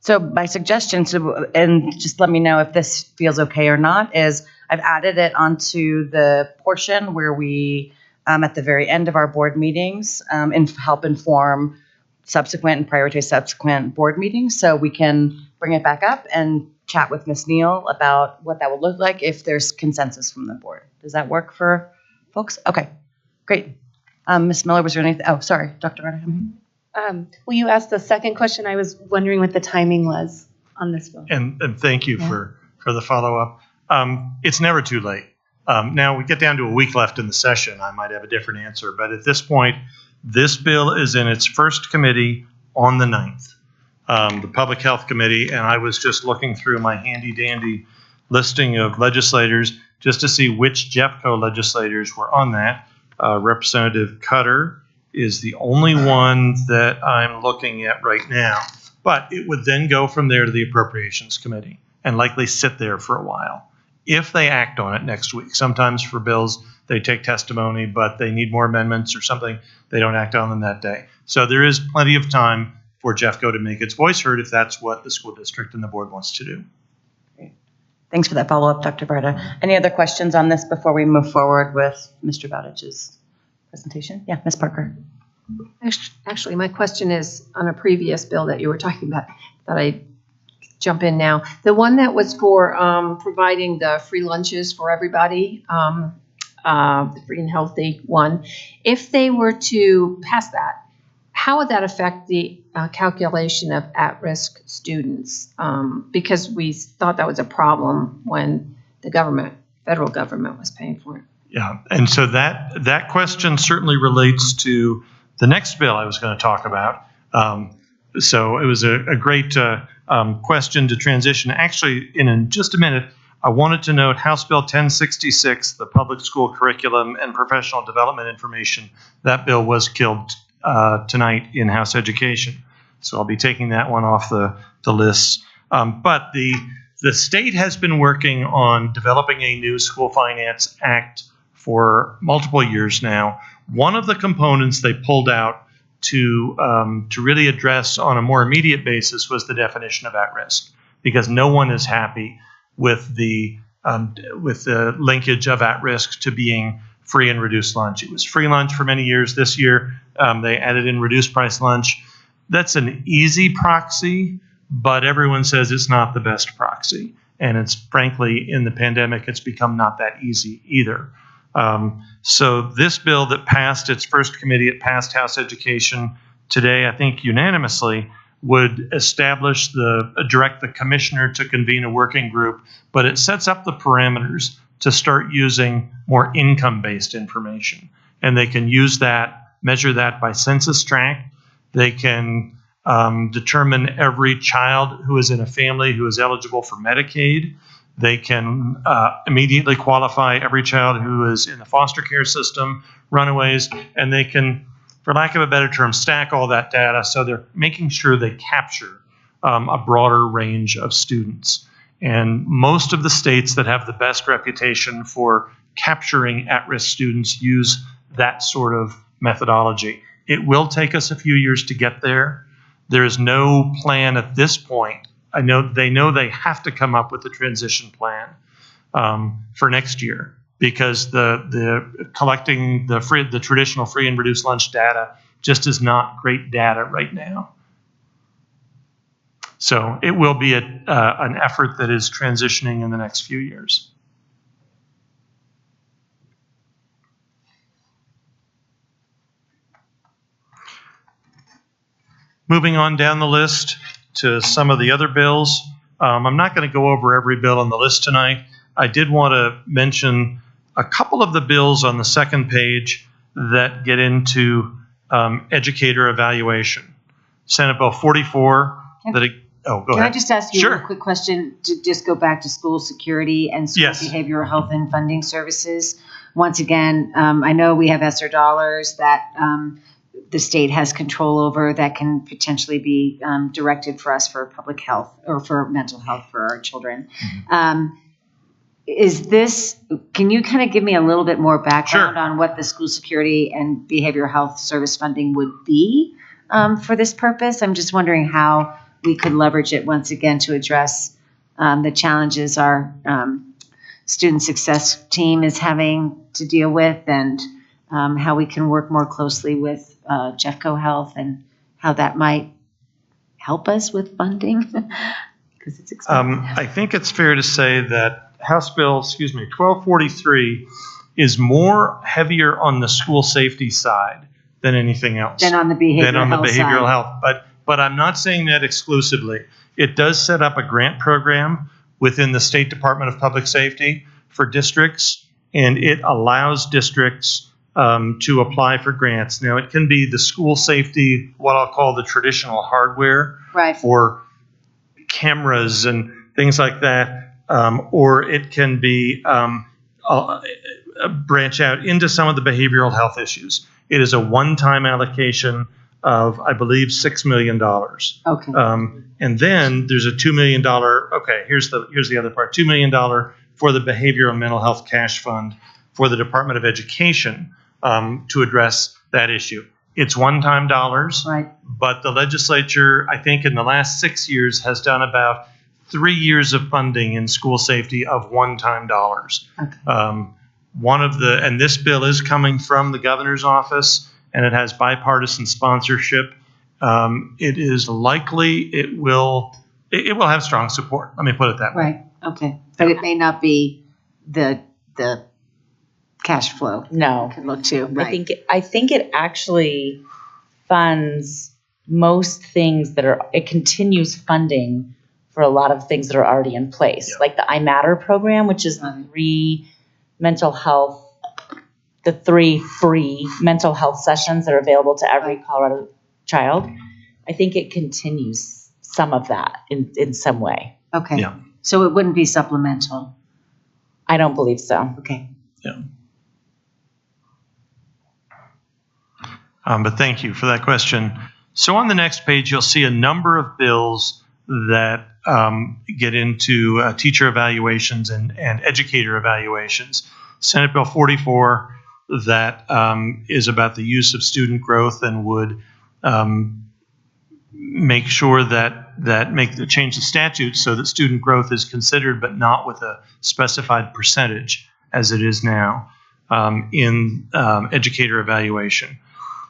So my suggestion, and just let me know if this feels okay or not, is I've added it onto the portion where we, at the very end of our board meetings, and help inform subsequent and prioritize subsequent board meetings. So we can bring it back up and chat with Ms. Neal about what that will look like if there's consensus from the board. Does that work for folks? Okay, great. Ms. Miller, was there anything? Oh, sorry, Dr. Rudder. Well, you asked the second question. I was wondering what the timing was on this bill. And thank you for the follow-up. It's never too late. Now, we get down to a week left in the session, I might have a different answer. But at this point, this bill is in its first committee on the 9th, the Public Health Committee. And I was just looking through my handy-dandy listing of legislators just to see which Jeffco legislators were on that. Representative Cutter is the only one that I'm looking at right now. But it would then go from there to the Appropriations Committee and likely sit there for a while if they act on it next week. Sometimes for bills, they take testimony, but they need more amendments or something. They don't act on them that day. So there is plenty of time for Jeffco to make its voice heard if that's what the school district and the board wants to do. Great. Thanks for that follow-up, Dr. Varda. Any other questions on this before we move forward with Mr. Bowditch's presentation? Yeah, Ms. Parker. Actually, my question is on a previous bill that you were talking about, that I jump in now. The one that was for providing the free lunches for everybody, the free and healthy one. If they were to pass that, how would that affect the calculation of at-risk students? Because we thought that was a problem when the federal government was paying for it. Yeah, and so that question certainly relates to the next bill I was going to talk about. So it was a great question to transition. Actually, in just a minute, I wanted to note House Bill 1066, the public school curriculum and professional development information. That bill was killed tonight in House Education. So I'll be taking that one off the list. But the state has been working on developing a new School Finance Act for multiple years now. One of the components they pulled out to really address on a more immediate basis was the definition of at-risk, because no one is happy with the linkage of at-risk to being free and reduced lunch. It was free lunch for many years. This year, they added in reduced price lunch. That's an easy proxy, but everyone says it's not the best proxy. And it's frankly, in the pandemic, it's become not that easy either. So this bill that passed its first committee, it passed House Education today, I think unanimously, would direct the commissioner to convene a working group, but it sets up the parameters to start using more income-based information. And they can use that, measure that by census tract. They can determine every child who is in a family who is eligible for Medicaid. They can immediately qualify every child who is in the foster care system, runaways, and they can, for lack of a better term, stack all that data so they're making sure they capture a broader range of students. And most of the states that have the best reputation for capturing at-risk students use that sort of methodology. It will take us a few years to get there. There is no plan at this point. They know they have to come up with a transition plan for next year, because the collecting the traditional free and reduced lunch data just is not great data right now. So it will be an effort that is transitioning in the next few years. Moving on down the list to some of the other bills. I'm not going to go over every bill on the list tonight. I did want to mention a couple of the bills on the second page that get into educator evaluation. Senate Bill 44. Go ahead. Can I just ask you a quick question to just go back to school security and school behavioral health and funding services? Once again, I know we have ESSER dollars that the state has control over that can potentially be directed for us for public health or for mental health for our children. Can you kind of give me a little bit more background on what the school security and behavioral health service funding would be for this purpose? I'm just wondering how we could leverage it once again to address the challenges our student success team is having to deal with, and how we can work more closely with Jeffco Health and how that might help us with funding, because it's expensive. I think it's fair to say that House Bill, 1243 is more heavier on the school safety side than anything else. Than on the behavioral health side. But I'm not saying that exclusively. It does set up a grant program within the State Department of Public Safety for districts, and it allows districts to apply for grants. Now, it can be the school safety, what I'll call the traditional hardware for cameras and things like that, or it can be branch out into some of the behavioral health issues. It is a one-time allocation of, I believe, $6 million. Okay. And then there's a $2 million, here's the other part, $2 million for the Behavioral and Mental Health Cash Fund for the Department of Education to address that issue. It's one-time dollars, but the legislature, I think in the last 6 years, has done about 3 years of funding in school safety of one-time dollars. And this bill is coming from the governor's office, and it has bipartisan sponsorship. It is likely it will have strong support. Let me put it that way. Right. Okay. But it may not be the cash flow. No. Could look to. Right. I think it actually funds most things it continues funding for a lot of things that are already in place, like the I Matter program, which is the three free mental health sessions that are available to every Colorado child. I think it continues some of that in some way. Okay. Yeah. So it wouldn't be supplemental? I don't believe so. Okay. Yeah. But thank you for that question. So on the next page, you'll see a number of bills that get into teacher evaluations and educator evaluations. Senate Bill 44, that is about the use of student growth and would make sure change the statute so that student growth is considered, but not with a specified percentage as it is now in educator evaluation.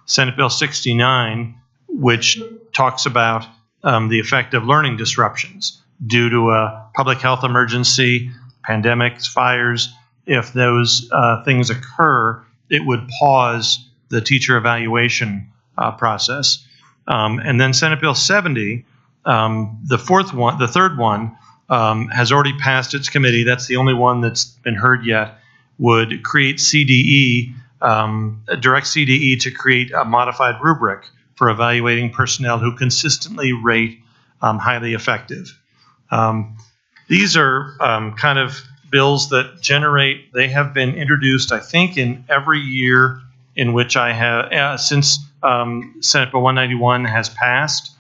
Senate Bill 69, which talks about the effect of learning disruptions due to a public health emergency, pandemics, fires. If those things occur, it would pause the teacher evaluation process. And then Senate Bill 70, the third one, has already passed its committee. That's the only one that's been heard yet. Would create CDE, direct CDE to create a modified rubric for evaluating personnel who consistently rate highly effective. These are kind of bills that they have been introduced, I think, in every year in which I have, since Senate Bill 191 has passed.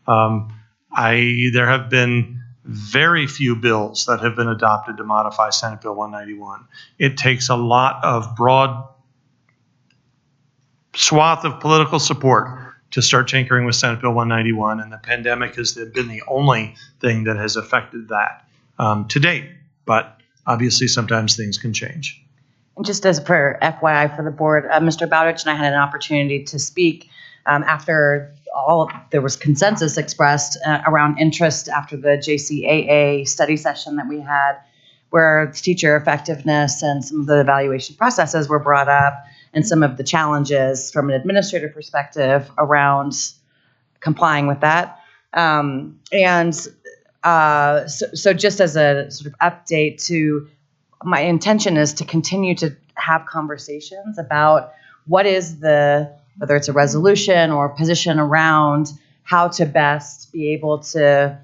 There have been very few bills that have been adopted to modify Senate Bill 191. It takes a lot of broad swath of political support to start tinkering with Senate Bill 191, and the pandemic has been the only thing that has affected that to date. But obviously, sometimes things can change. And just as for FYI for the board, Mr. Bowditch and I had an opportunity to speak after there was consensus expressed around interest after the JCAA study session that we had, where teacher effectiveness and some of the evaluation processes were brought up, and some of the challenges from an administrative perspective around complying with that. So just as a sort of update my intention is to continue to have conversations about whether it's a resolution or position around how to best be able to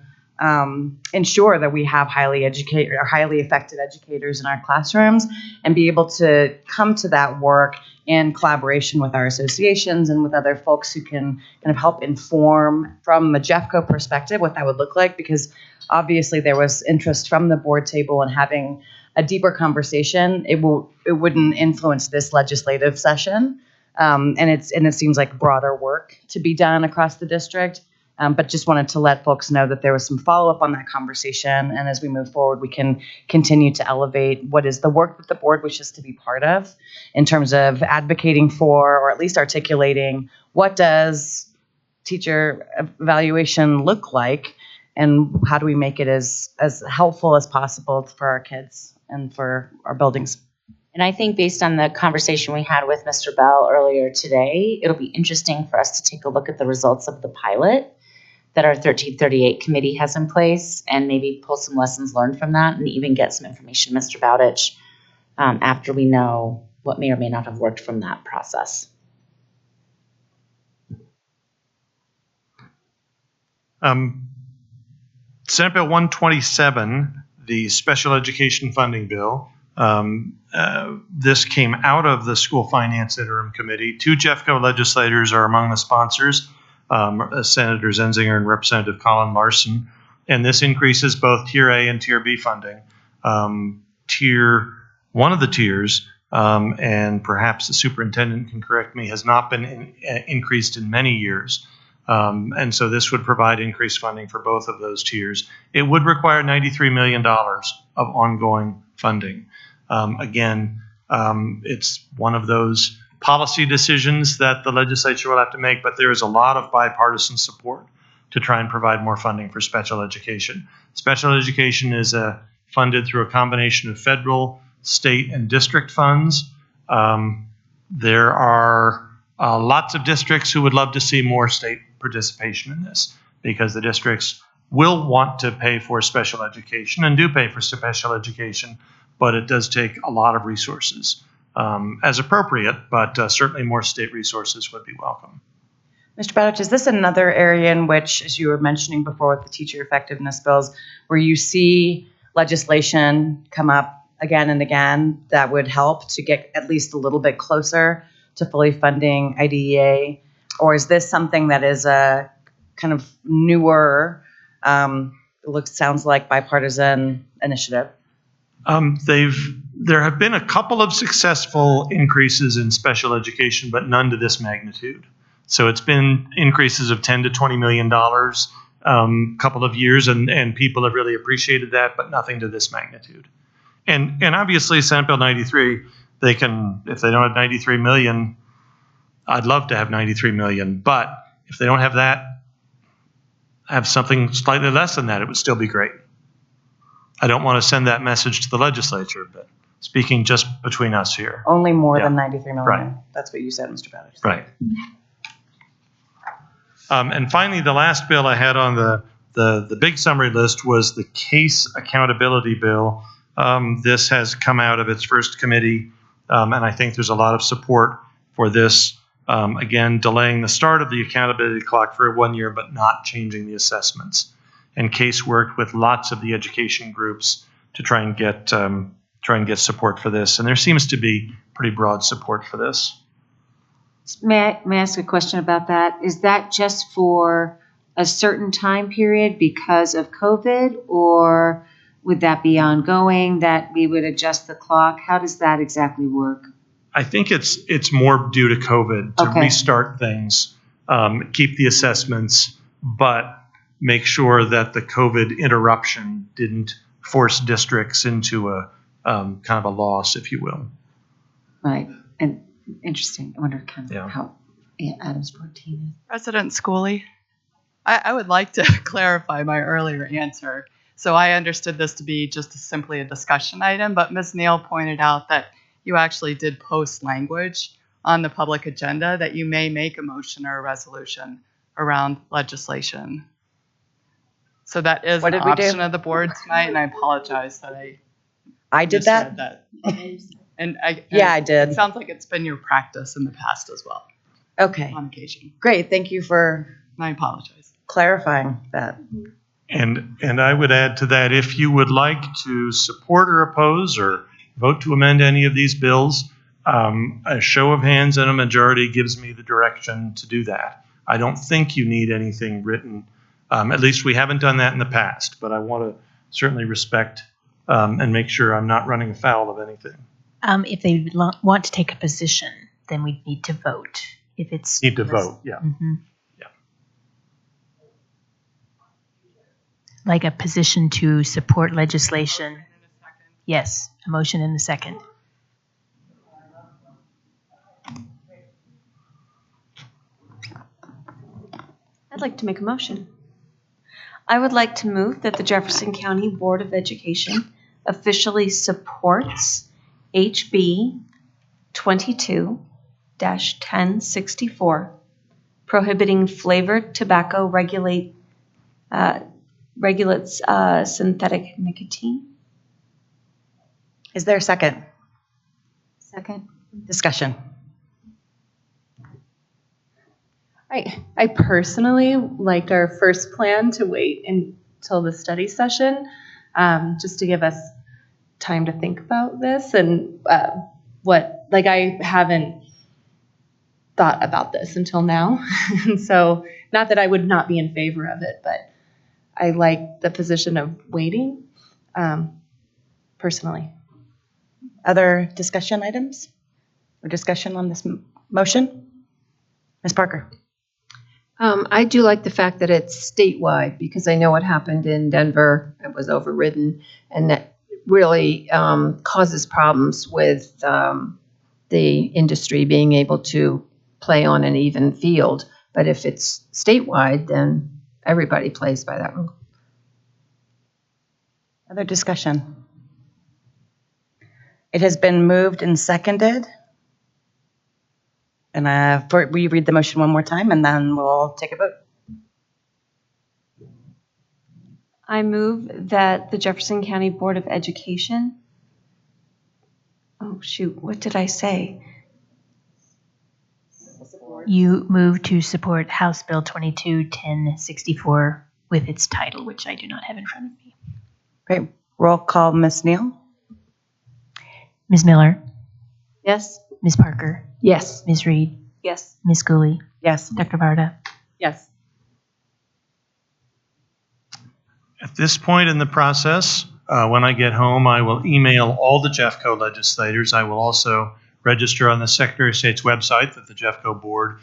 ensure that we have highly effective educators in our classrooms, and be able to come to that work in collaboration with our associations and with other folks who can kind of help inform from a Jeffco perspective what that would look like, because obviously there was interest from the board table in having a deeper conversation. It wouldn't influence this legislative session. And it seems like broader work to be done across the district. But just wanted to let folks know that there was some follow-up on that conversation. And as we move forward, we can continue to elevate what is the work that the board wishes to be part of in terms of advocating for, or at least articulating, what does teacher evaluation look like, and how do we make it as helpful as possible for our kids and for our buildings. And I think based on the conversation we had with Mr. Bell earlier today, it'll be interesting for us to take a look at the results of the pilot that our 1338 committee has in place and maybe pull some lessons learned from that and even get some information, Mr. Bowditch, after we know what may or may not have worked from that process. Senate Bill 127, the special education funding bill, this came out of the School Finance Interim Committee. 2 Jeffco legislators are among the sponsors, Senator Zenzinger and Representative Colin Larson. And this increases both Tier A and Tier B funding. One of the tiers, and perhaps the superintendent can correct me, has not been increased in many years. And so this would provide increased funding for both of those tiers. It would require $93 million of ongoing funding. Again, it's one of those policy decisions that the legislature will have to make, but there is a lot of bipartisan support to try and provide more funding for special education. Special education is funded through a combination of federal, state, and district funds. There are lots of districts who would love to see more state participation in this, because the districts will want to pay for special education and do pay for special education, but it does take a lot of resources as appropriate, but certainly more state resources would be welcome. Mr. Bowditch, is this another area in which, as you were mentioning before with the teacher effectiveness bills, where you see legislation come up again and again that would help to get at least a little bit closer to fully funding IDEA? Or is this something that is a kind of newer, sounds like bipartisan initiative? There have been a couple of successful increases in special education, but none to this magnitude. So it's been increases of $10 to $20 million couple of years, and people have really appreciated that, but nothing to this magnitude. And obviously, Senate Bill 93, they can, if they don't have 93 million, I'd love to have 93 million, but if they don't have that, have something slightly less than that, it would still be great. I don't want to send that message to the legislature, but speaking just between us here. Only more than 93 million. Right. That's what you said, Mr. Bowditch. Right. And finally, the last bill I had on the big summary list was the case accountability bill. This has come out of its first committee, and I think there's a lot of support for this. Again, delaying the start of the accountability clock for 1 year, but not changing the assessments. And Case worked with lots of the education groups to try and get support for this, and there seems to be pretty broad support for this. May I ask a question about that? Is that just for a certain time period because of COVID, or would that be ongoing, that we would adjust the clock? How does that exactly work? I think it's more due to COVID to Okay. restart things, keep the assessments, but make sure that the COVID interruption didn't force districts into a kind of a loss, if you will. Right. And interesting. I wonder kind of how Adams 14 is. President Schooley, I would like to clarify my earlier answer. So I understood this to be just simply a discussion item, but Ms. Neal pointed out that you actually did post language on the public agenda that you may make a motion or a resolution around legislation. So that is an option of the board tonight, and I apologize that I did misread that. And Yeah, I did. It sounds like it's been your practice in the past as well. Okay. On occasion. Great. Thank you for I apologize. clarifying that. And I would add to that, if you would like to support or oppose or vote to amend any of these bills, a show of hands and a majority gives me the direction to do that. I don't think you need anything written. At least we haven't done that in the past, but I want to certainly respect and make sure I'm not running afoul of anything. If they want to take a position, then we need to vote. If it's Need to vote, yeah. Mhm. Yeah. Like a position to support legislation. Yes, a motion in the second. I'd like to make a motion. I would like to move that the Jefferson County Board of Education officially supports HB 22-1064, prohibiting flavored tobacco regulates synthetic nicotine. Is there a second? Second. Discussion. I personally liked our first plan to wait until the study session, just to give us time to think about this and I haven't thought about this until now. So not that I would not be in favor of it, but I like the position of waiting, personally. Other discussion items or discussion on this motion? Ms. Parker? I do like the fact that it's statewide because I know what happened in Denver. It was overridden, and that really causes problems with the industry being able to play on an even field. But if it's statewide, then everybody plays by that rule. Other discussion? It has been moved and seconded. And will you read the motion one more time, and then we'll take a vote? I move that the Jefferson County Board of Education, oh shoot, what did I say? You move to support House Bill 22-1064 with its title, which I do not have in front of me. Great. Roll call, Ms. Neal? Ms. Miller? Yes. Ms. Parker? Yes. Ms. Reed? Yes. Ms. Cooley? Yes. Dr. Varda? Yes. At this point in the process, when I get home, I will email all the Jeffco legislators. I will also register on the Secretary of State's website that the Jeffco Board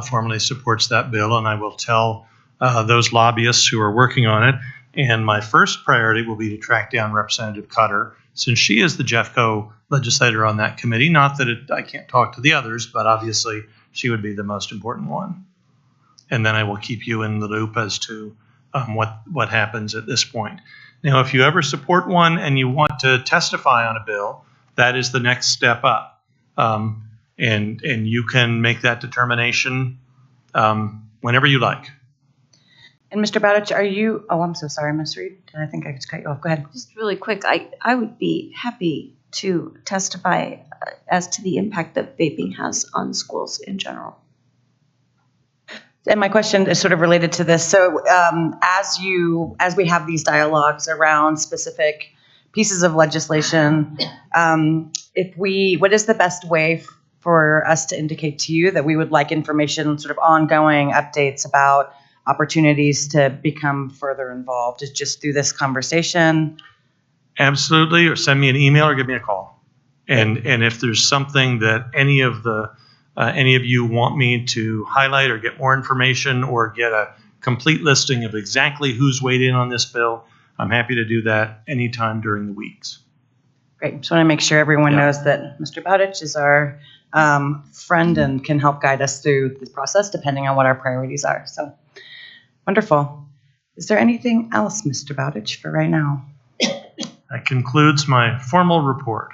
formally supports that bill, and I will tell those lobbyists who are working on it. And my first priority will be to track down Representative Cutter, since she is the Jeffco legislator on that committee. Not that I can't talk to the others, but obviously she would be the most important one. And then I will keep you in the loop as to what happens at this point. Now, if you ever support one and you want to testify on a bill, that is the next step up. And you can make that determination whenever you like. And Mr. Bowditch, are you, oh, I'm so sorry, Ms. Reed. I think I just cut you off. Go ahead. Just really quick, I would be happy to testify as to the impact that vaping has on schools in general. And my question is sort of related to this. So as we have these dialogues around specific pieces of legislation, what is the best way for us to indicate to you that we would like information, sort of ongoing updates about opportunities to become further involved? Is just through this conversation? Absolutely, or send me an email or give me a call. And if there's something that any of you want me to highlight or get more information or get a complete listing of exactly who's weighed in on this bill, I'm happy to do that anytime during the weeks. Great. Just want to make sure everyone knows that Mr. Bowditch is our friend and can help guide us through this process depending on what our priorities are. So wonderful. Is there anything else, Mr. Bowditch, for right now? That concludes my formal report.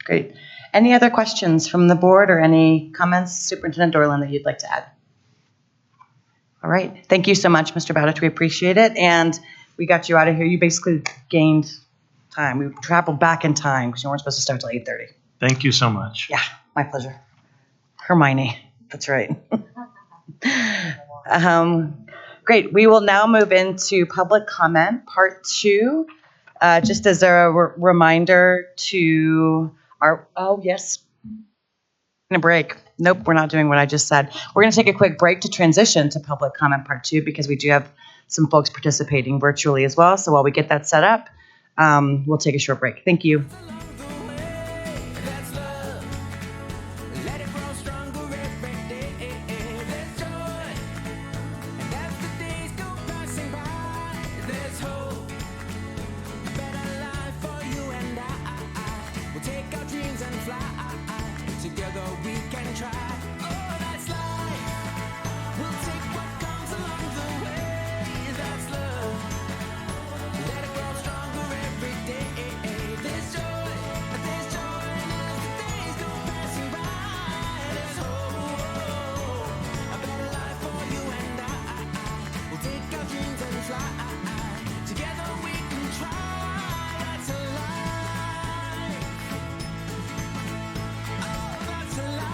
Great. Any other questions from the board or any comments, Superintendent Dorland, that you'd like to add? All right. Thank you so much, Mr. Bowditch. We appreciate it. And we got you out of here. You basically gained time. We traveled back in time because you weren't supposed to start till 8:30. Thank you so much. Yeah, my pleasure. Hermione. That's right. Great. We will now move into public comment, part 2. Just as a reminder to yes. A break. Nope, we're not doing what I just said. We're going to take a quick break to transition to public comment part 2 because we do have some folks participating virtually as well. So while we get that set up, We'll take a short break. Thank you. That's love. Let it grow stronger every day. There's joy. And as the days go passing by, there's hope. A better life for you and I. We'll take our dreams and fly. Together we can try. Oh, that's life. We'll take what comes along the way. That's love. Let it grow stronger every day. There's joy. There's joy. And as the days go passing by, there's hope. A better life for you and I. We'll take our dreams and fly. Together we can try. That's a life. Oh, that's a life.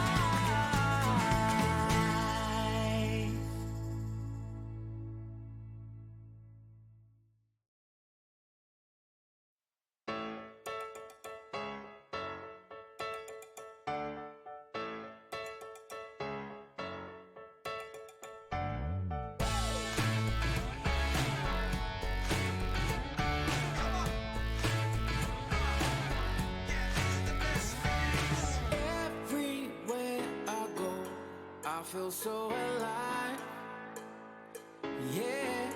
Everywhere I go, I feel so alive. Yeah,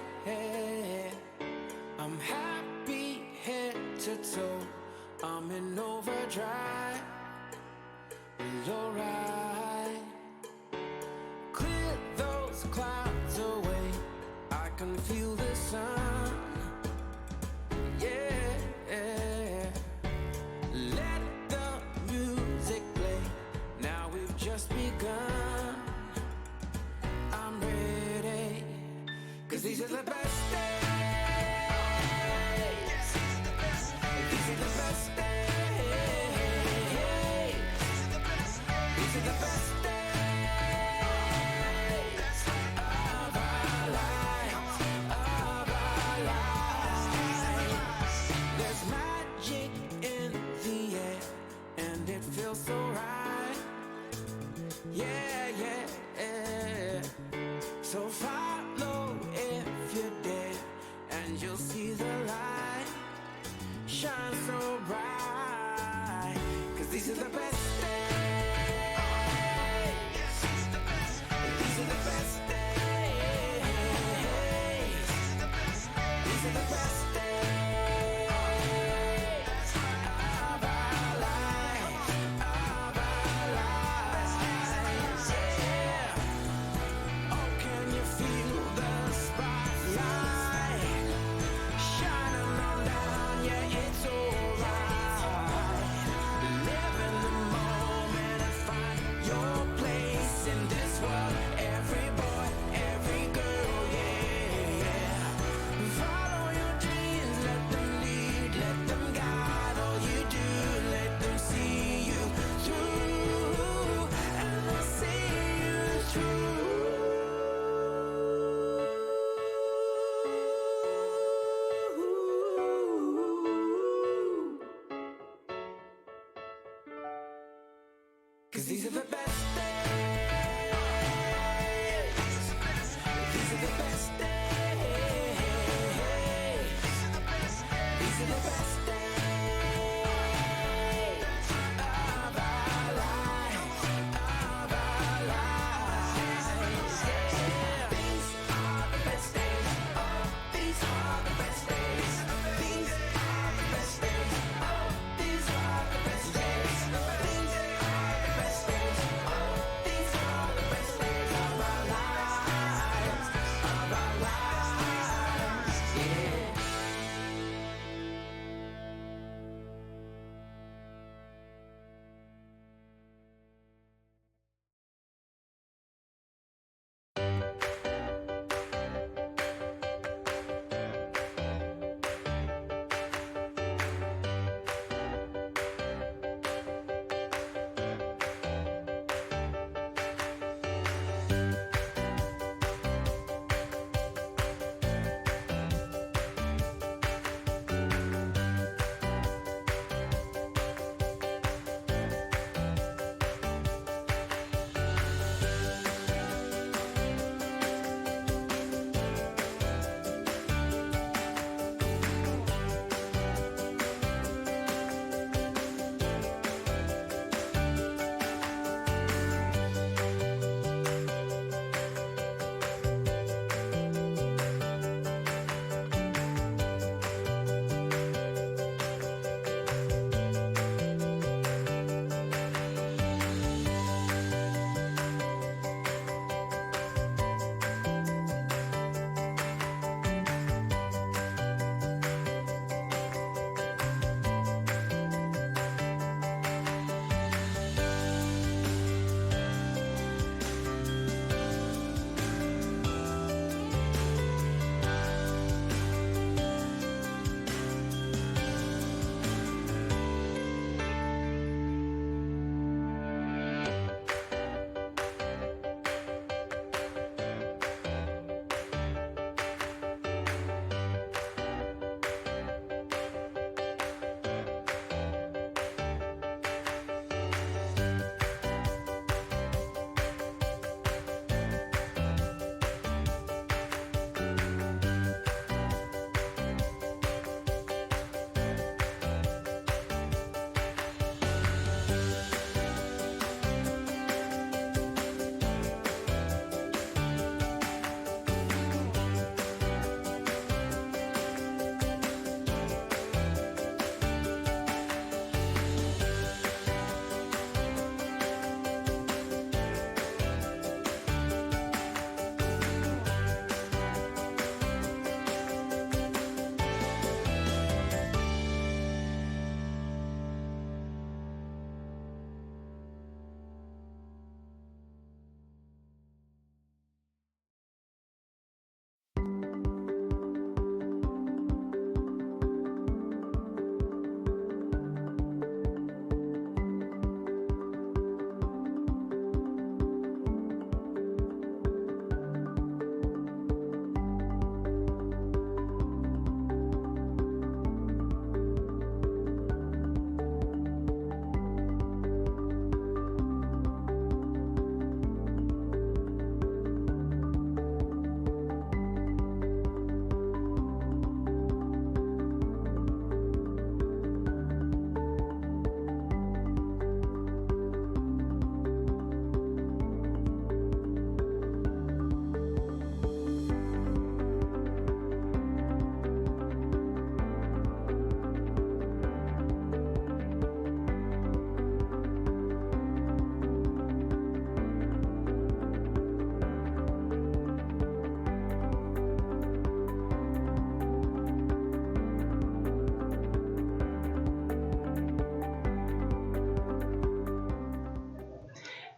I'm happy head to toe. I'm in overdrive. It's alright. Clear those clouds away. I can feel the sun. Yeah. Let the music play. Now we've just begun. I'm ready. 'Cause these are the best days. These are the best days. These are the best days of our lives. Of our lives. There's magic in the air, and it feels so right. Yeah, yeah. So follow if you dare, and you'll see the light shine so bright. 'Cause these are the best days.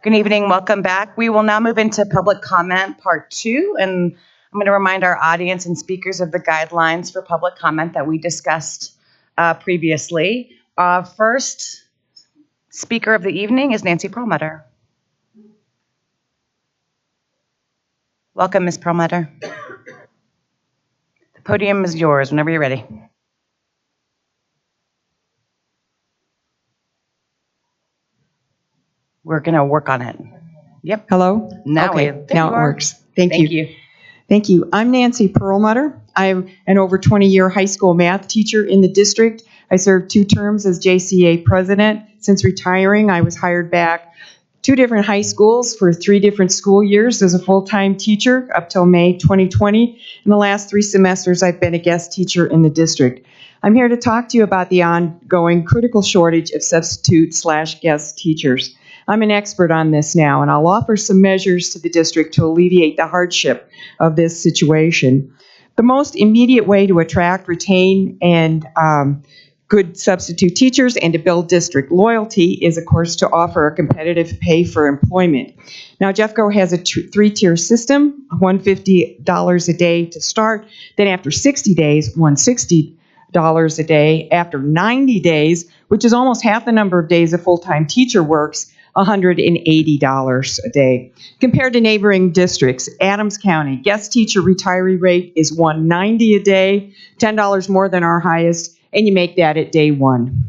Good evening, welcome back. We will now move into public comment part 2, and I'm going to remind our audience and speakers of the guidelines for public comment that we discussed previously. First speaker of the evening is Nancy Perlmutter. Welcome, Ms. Perlmutter. The podium is yours whenever you're ready. We're going to work on it. Yep. Hello? Now Okay, there now you it are. works. Thank you. Thank you. Thank you. I'm Nancy Perlmutter. I'm an over 20-year high school math teacher in the district. I served 2 terms as JCA president. Since retiring, I was hired back 2 different high schools for 3 different school years as a full-time teacher up till May 2020. In the last 3 semesters, I've been a guest teacher in the district. I'm here to talk to you about the ongoing critical shortage of substitute/guest teachers. I'm an expert on this now, and I'll offer some measures to the district to alleviate the hardship of this situation. The most immediate way to attract, retain, and good substitute teachers and to build district loyalty is, of course, to offer a competitive pay for employment. Now, Jeffco has a 3-tier system, $150 a day to start. Then after 60 days, $160 a day. After 90 days, which is almost half the number of days a full-time teacher works, $180 a day. Compared to neighboring districts, Adams County guest teacher retiree rate is $190 a day, $10 more than our highest, and you make that at day 1.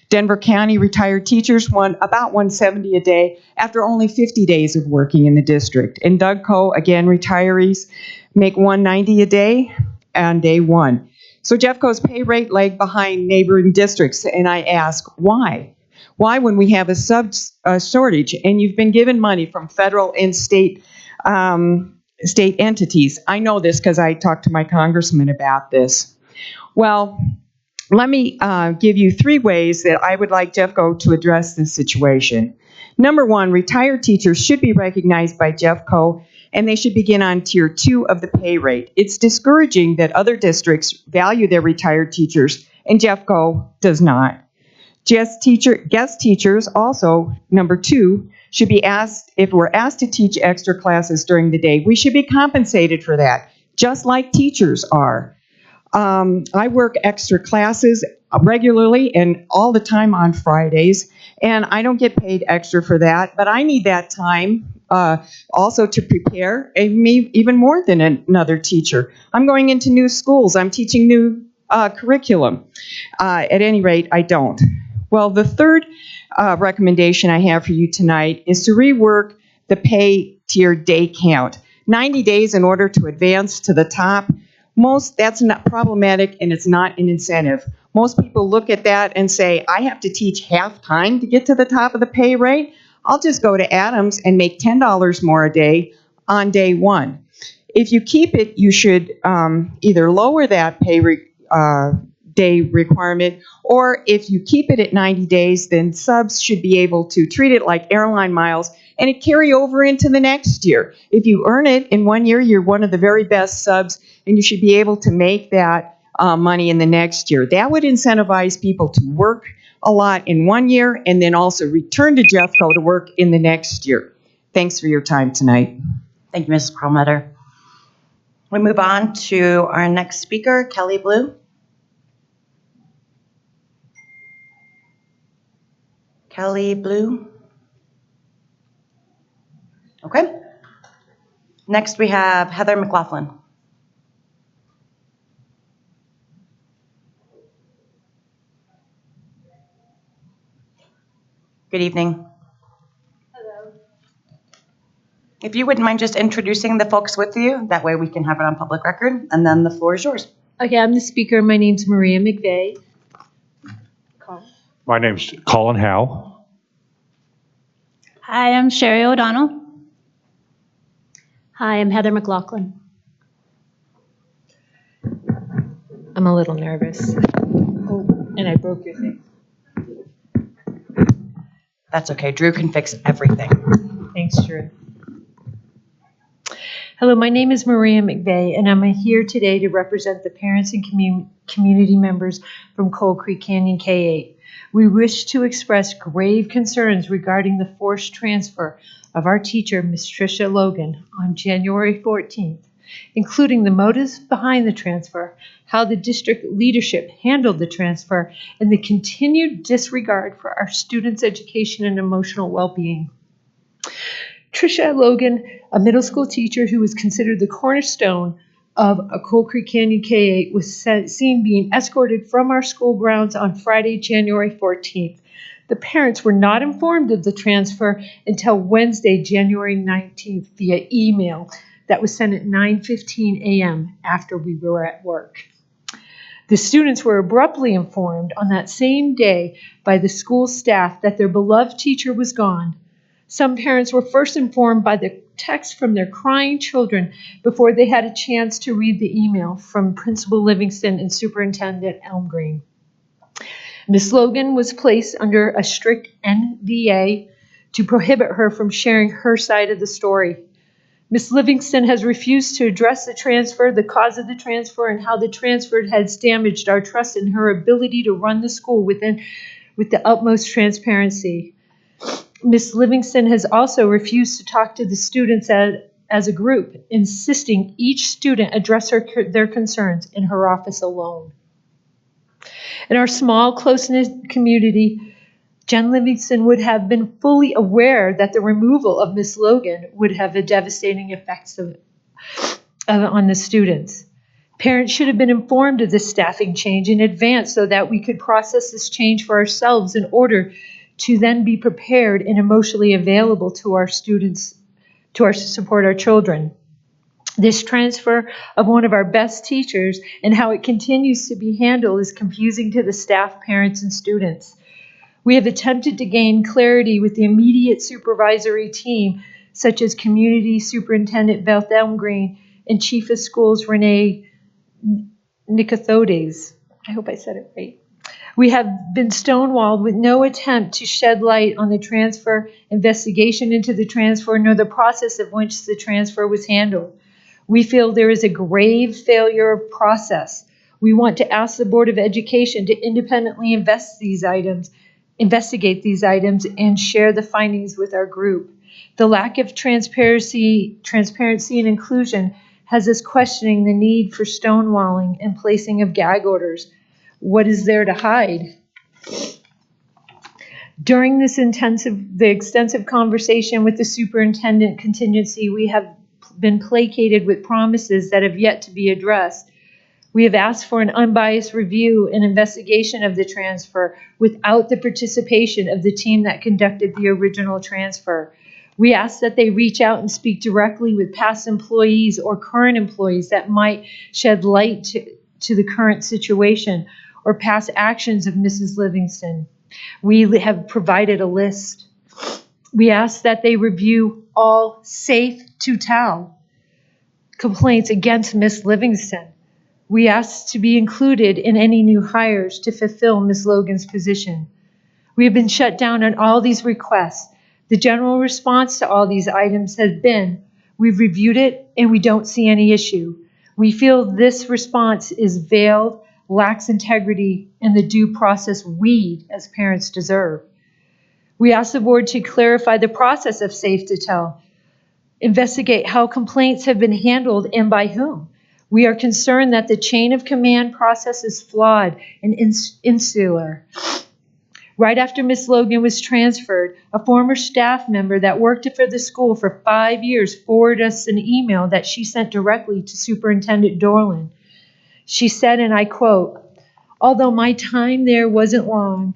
Denver County retired teachers won about $170 a day after only 50 days of working in the district. In Dougco, again, retirees make $190 a day on day 1. So Jeffco's pay rate lagged behind neighboring districts, and I ask, why? Why, when we have a shortage and you've been given money from federal and state entities? I know this because I talked to my congressman about this. Well, let me give you 3 ways that I would like Jeffco to address this situation. Number 1, retired teachers should be recognized by Jeffco, and they should begin on tier 2 of the pay rate. It's discouraging that other districts value their retired teachers and Jeffco does not. Guest teachers also, number 2, should be asked, if we're asked to teach extra classes during the day, we should be compensated for that, just like teachers are. I work extra classes regularly and all the time on Fridays, and I don't get paid extra for that, but I need that time also to prepare, and me even more than another teacher. I'm going into new schools. I'm teaching new curriculum. At any rate, I don't. Well, the third recommendation I have for you tonight is to rework the pay tier day count. 90 days in order to advance to the top. That's not problematic, and it's not an incentive. Most people look at that and say, I have to teach half time to get to the top of the pay rate. I'll just go to Adams and make $10 more a day on day 1. If you keep it, you should either lower that pay day requirement, or if you keep it at 90 days, then subs should be able to treat it like airline miles and it carry over into the next year. If you earn it in 1 year, you're one of the very best subs, and you should be able to make that money in the next year. That would incentivize people to work a lot in 1 year and then also return to Jeffco to work in the next year. Thanks for your time tonight. Thank you, Mrs. Perlmutter. We move on to our next speaker, Kelly Blue. Kelly Blue. Okay. Next we have Heather McLaughlin. Good evening. Hello. If you wouldn't mind just introducing the folks with you, that way we can have it on public record, and then the floor is yours. Okay, I'm the speaker. My name's Maria McVeigh. My name's Colin Howe. Hi, I'm Sherry O'Donnell. Hi, I'm Heather McLaughlin. I'm a little nervous. Oh, and I broke your thing. That's okay. Drew can fix everything. Thanks, Drew. Hello, my name is Maria McVeigh, and I'm here today to represent the parents and community members from Coal Creek Canyon K-8. We wish to express grave concerns regarding the forced transfer of our teacher, Ms. Tricia Logan, on January 14th, including the motives behind the transfer, how the district leadership handled the transfer, and the continued disregard for our students' education and emotional well-being. Tricia Logan, a middle school teacher who was considered the cornerstone of a Coal Creek Canyon K-8, was seen being escorted from our school grounds on Friday, January 14th. The parents were not informed of the transfer until Wednesday, January 19th, via email that was sent at 9:15 a.m. after we were at work. The students were abruptly informed on that same day by the school staff that their beloved teacher was gone. Some parents were first informed by the text from their crying children before they had a chance to read the email from Principal Livingston and Superintendent Elmgreen. Ms. Logan was placed under a strict NDA to prohibit her from sharing her side of the story. Ms. Livingston has refused to address the transfer, the cause of the transfer, and how the transfer has damaged our trust in her ability to run the school with the utmost transparency. Ms. Livingston has also refused to talk to the students as a group, insisting each student address their concerns in her office alone. In our small, close-knit community, Jen Livingston would have been fully aware that the removal of Ms. Logan would have a devastating effects on the students. Parents should have been informed of this staffing change in advance so that we could process this change for ourselves in order to then be prepared and emotionally available to our students, to support our children. This transfer of one of our best teachers and how it continues to be handled is confusing to the staff, parents, and students. We have attempted to gain clarity with the immediate supervisory team, such as Community Superintendent Beth Elmgreen and Chief of Schools Renee Nicothodes. I hope I said it right. We have been stonewalled with no attempt to shed light on the transfer, investigation into the transfer, nor the process of which the transfer was handled. We feel there is a grave failure of process. We want to ask the Board of Education to independently investigate these items and share the findings with our group. The lack of transparency and inclusion has us questioning the need for stonewalling and placing of gag orders. What is there to hide? During this extensive conversation with the superintendent contingency, we have been placated with promises that have yet to be addressed. We have asked for an unbiased review and investigation of the transfer without the participation of the team that conducted the original transfer. We ask that they reach out and speak directly with past employees or current employees that might shed light to the current situation or past actions of Mrs. Livingston. We have provided a list. We ask that they review all safe to tell complaints against Ms. Livingston. We ask to be included in any new hires to fulfill Ms. Logan's position. We have been shut down on all these requests. The general response to all these items has been, we've reviewed it and we don't see any issue. We feel this response is veiled, lacks integrity, and the due process we as parents deserve. We ask the board to clarify the process of Safe to Tell, investigate how complaints have been handled and by whom. We are concerned that the chain of command process is flawed and insular. Right after Ms. Logan was transferred, a former staff member that worked for the school for 5 years forwarded us an email that she sent directly to Superintendent Dorland. She said, and I quote, "Although my time there wasn't long,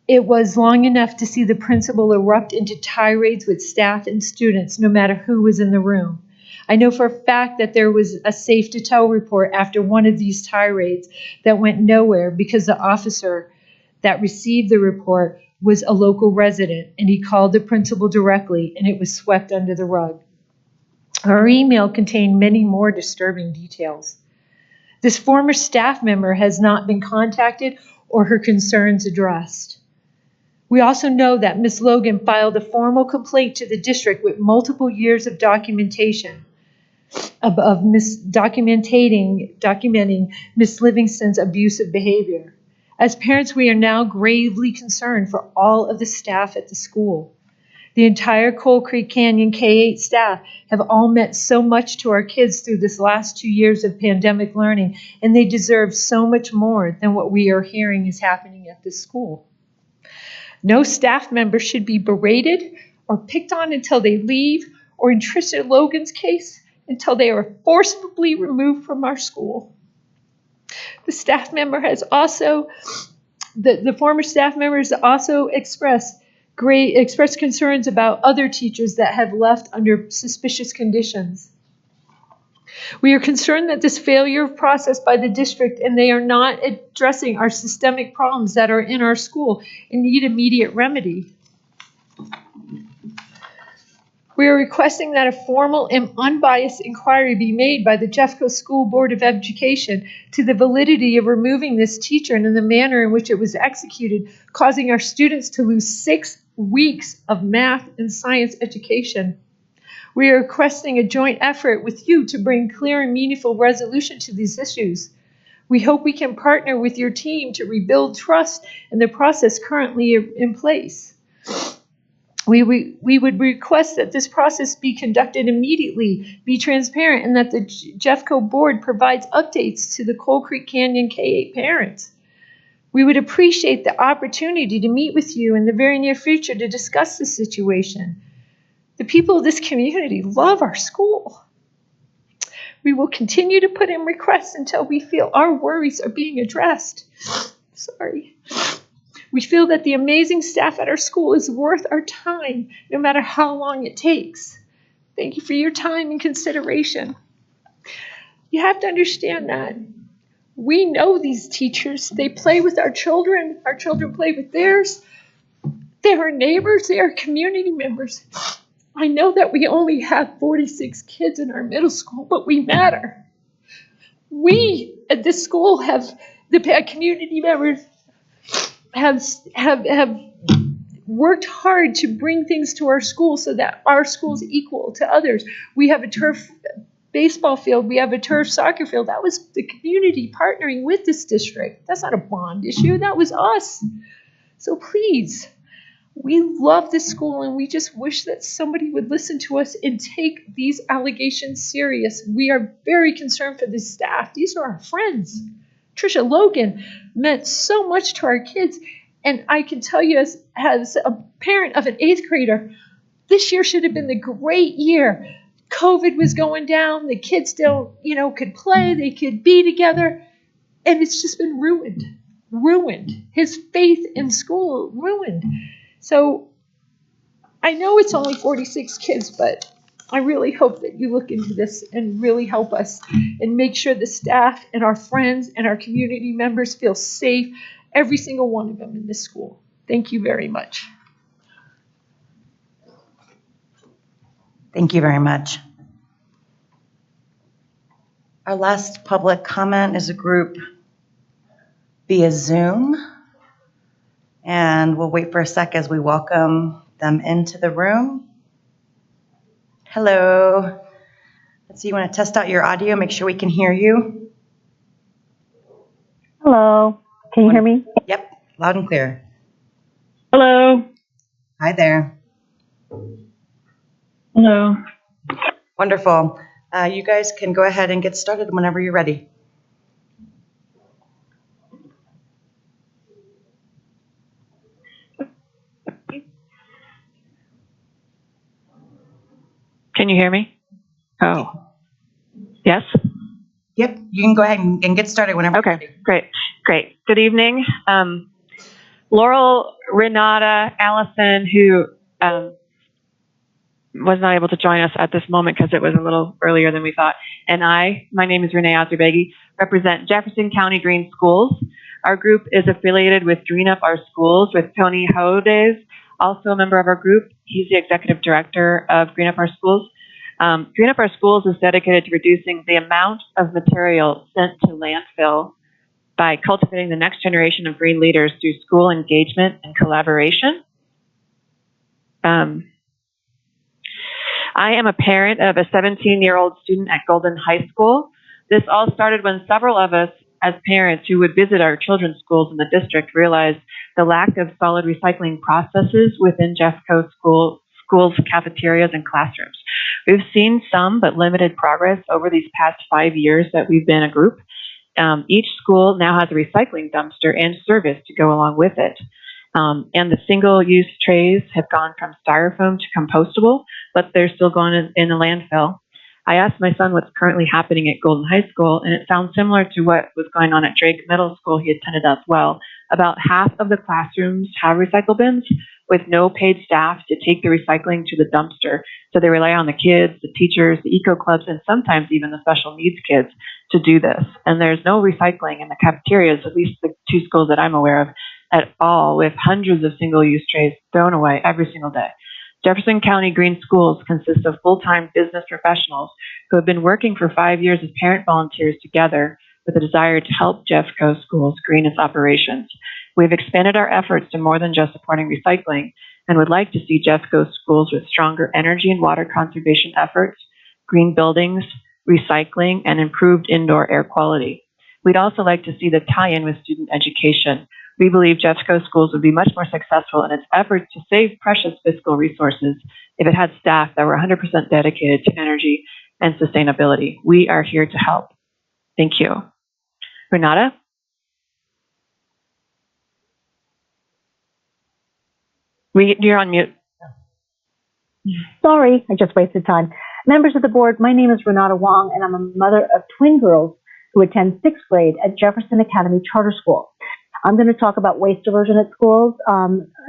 it was long enough to see the principal erupt into tirades with staff and students, no matter who was in the room. I know for a fact that there was a Safe to Tell report after one of these tirades that went nowhere because the officer that received the report was a local resident, and he called the principal directly, and it was swept under the rug." Our email contained many more disturbing details. This former staff member has not been contacted or her concerns addressed. We also know that Ms. Logan filed a formal complaint to the district with multiple years of documentation documenting Ms. Livingston's abusive behavior. As parents, we are now gravely concerned for all of the staff at the school. The entire Coal Creek Canyon K-8 staff have all meant so much to our kids through this last 2 years of pandemic learning, and they deserve so much more than what we are hearing is happening at this school. No staff member should be berated or picked on until they leave, or in Tricia Logan's case, until they are forcibly removed from our school. The staff member has also, the former staff members also expressed concerns about other teachers that have left under suspicious conditions. We are concerned that this failure of process by the district, and they are not addressing our systemic problems that are in our school and need immediate remedy. We are requesting that a formal and unbiased inquiry be made by the Jeffco School Board of Education to the validity of removing this teacher and in the manner in which it was executed, causing our students to lose 6 weeks of math and science education. We are requesting a joint effort with you to bring clear and meaningful resolution to these issues. We hope we can partner with your team to rebuild trust in the process currently in place. We would request that this process be conducted immediately, be transparent, and that the Jeffco board provides updates to the Coal Creek Canyon K-8 parents. We would appreciate the opportunity to meet with you in the very near future to discuss the situation. The people of this community love our school. We will continue to put in requests until we feel our worries are being addressed. Sorry. We feel that the amazing staff at our school is worth our time, no matter how long it takes. Thank you for your time and consideration. You have to understand that we know these teachers. They play with our children play with theirs. They are neighbors, they are community members. I know that we only have 46 kids in our middle school, but we matter. We at this school have, the community members have worked hard to bring things to our school so that our school is equal to others. We have a turf baseball field. We have a turf soccer field. That was the community partnering with this district. That's not a bond issue. That was us. So please, we love this school, and we just wish that somebody would listen to us and take these allegations serious. We are very concerned for the staff. These are our friends. Tricia Logan meant so much to our kids. And I can tell you, as a parent of an 8th grader, this year should have been the great year. COVID was going down. The kids still, could play. They could be together. And it's just been ruined. His faith in school ruined. So I know it's only 46 kids, but I really hope that you look into this and really help us and make sure the staff and our friends and our community members feel safe, every single one of them in this school. Thank you very much. Thank you very much. Our last public comment is a group via Zoom. And we'll wait for a sec as we welcome them into the room. Hello. Let's see, you want to test out your audio, make sure we can hear you. Hello. Can you hear me? Yep, loud and clear. Hello. Hi there. Hello. Wonderful. You guys can go ahead and get started whenever you're ready. Can you hear me? Oh. Yes? Yep, you can go ahead and get started whenever you're ready. Okay, great. Good evening. Laurel, Renata, Allison, who was not able to join us at this moment because it was a little earlier than we thought, and my name is Renee Azerbegi, represent Jefferson County Green Schools. Our group is affiliated with Green Up Our Schools with Tony Hodes, also a member of our group. He's the executive director of Green Up Our Schools. Green Up Our Schools is dedicated to reducing the amount of material sent to landfill by cultivating the next generation of green leaders through school engagement and collaboration. I am a parent of a 17-year-old student at Golden High School. This all started when several of us as parents who would visit our children's schools in the district, realized the lack of solid recycling processes within Jeffco schools, cafeterias, and classrooms. We've seen some but limited progress over these past 5 years that we've been a group. Each school now has a recycling dumpster and service to go along with it. And the single-use trays have gone from styrofoam to compostable, but they're still going in the landfill. I asked my son what's currently happening at Golden High School, and it sounds similar to what was going on at Drake Middle School he attended as well. About half of the classrooms have recycle bins with no paid staff to take the recycling to the dumpster. So they rely on the kids, the teachers, the eco clubs, and sometimes even the special needs kids to do this. And there's no recycling in the cafeterias, at least the 2 schools that I'm aware of, at all, with hundreds of single-use trays thrown away every single day. Jefferson County Green Schools consist of full-time business professionals who have been working for 5 years as parent volunteers together with a desire to help Jeffco Schools green its operations. We've expanded our efforts to more than just supporting recycling and would like to see Jeffco Schools with stronger energy and water conservation efforts, green buildings, recycling, and improved indoor air quality. We'd also like to see the tie-in with student education. We believe Jeffco Schools would be much more successful in its efforts to save precious fiscal resources if it had staff that were 100% dedicated to energy and sustainability. We are here to help. Thank you. Renata? You're on mute. Sorry, I just wasted time. Members of the board, my name is Renata Wong, and I'm a mother of twin girls who attend 6th grade at Jefferson Academy Charter School. I'm going to talk about waste diversion at schools.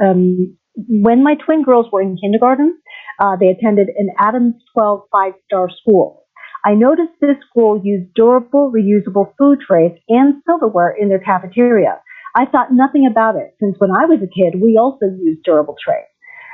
When my twin girls were in kindergarten, they attended an Adams 12 5-star school. I noticed this school used durable, reusable food trays and silverware in their cafeteria. I thought nothing about it, since when I was a kid, we also used durable trays.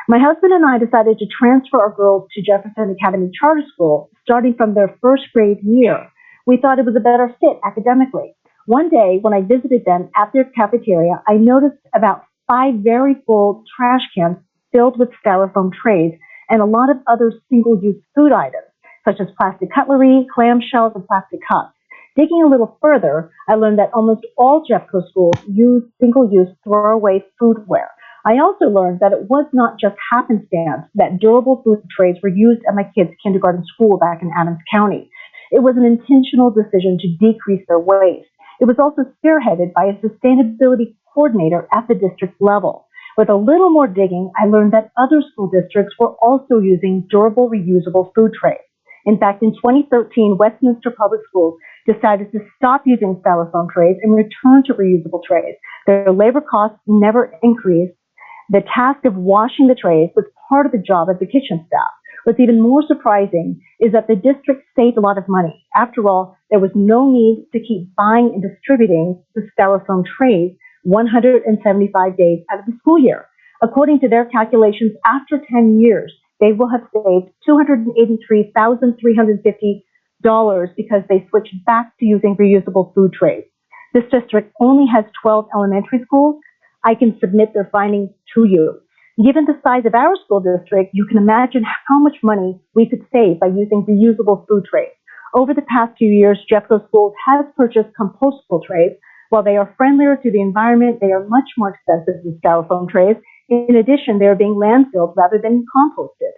My husband and I decided to transfer our girls to Jefferson Academy Charter School starting from their 1st grade year. We thought it was a better fit academically. One day, when I visited them at their cafeteria, I noticed about 5 very full trash cans filled with styrofoam trays and a lot of other single-use food items, such as plastic cutlery, clamshells, and plastic cups. Digging a little further, I learned that almost all Jeffco schools use single-use throwaway foodware. I also learned that it was not just happenstance that durable food trays were used at my kids' kindergarten school back in Adams County. It was an intentional decision to decrease their waste. It was also spearheaded by a sustainability coordinator at the district level. With a little more digging, I learned that other school districts were also using durable, reusable food trays. In fact, in 2013, Westminster Public Schools decided to stop using styrofoam trays and return to reusable trays. Their labor costs never increased. The task of washing the trays was part of the job of the kitchen staff. What's even more surprising is that the district saved a lot of money. After all, there was no need to keep buying and distributing the styrofoam trays 175 days out of the school year. According to their calculations, after 10 years, they will have saved $283,350 because they switched back to using reusable food trays. This district only has 12 elementary schools. I can submit their findings to you. Given the size of our school district, you can imagine how much money we could save by using reusable food trays. Over the past few years, Jeffco Schools has purchased compostable trays. While they are friendlier to the environment, they are much more expensive than styrofoam trays. In addition, they are being landfilled rather than composted.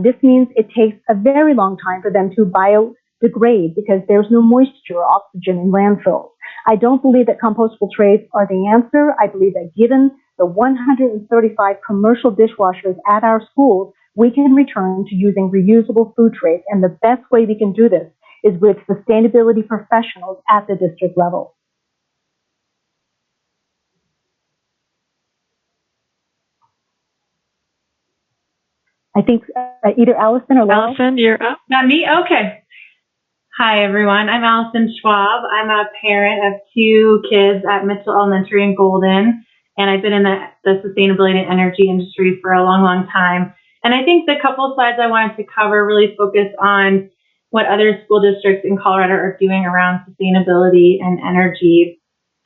This means it takes a very long time for them to biodegrade because there's no moisture or oxygen in landfills. I don't believe that compostable trays are the answer. I believe that given the 135 commercial dishwashers at our schools, we can return to using reusable food trays. And the best way we can do this is with sustainability professionals at the district level. I think either Allison or Laura. Allison, you're up. Not me? Okay. Hi, everyone. I'm Allison Schwab. I'm a parent of 2 kids at Mitchell Elementary in Golden, and I've been in the sustainability and energy industry for a long, long time. And I think the couple of slides I wanted to cover really focus on what other school districts in Colorado are doing around sustainability and energy.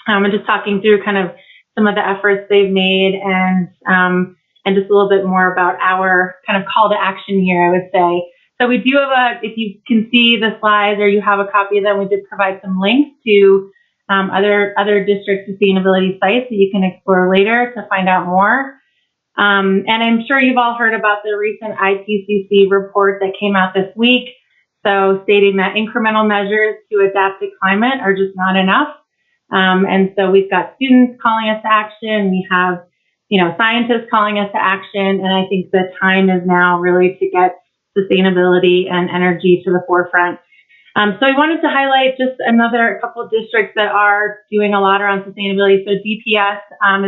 And just talking through kind of some of the efforts they've made and just a little bit more about our kind of call to action here, I would say. So we do have if you can see the slides or you have a copy of them, we did provide some links to other district sustainability sites that you can explore later to find out more. And I'm sure you've all heard about the recent IPCC report that came out this week. So stating that incremental measures to adapt to climate are just not enough. And so we've got students calling us to action. We have, scientists calling us to action. And I think the time is now really to get sustainability and energy to the forefront. So I wanted to highlight just a couple of districts that are doing a lot around sustainability. So DPS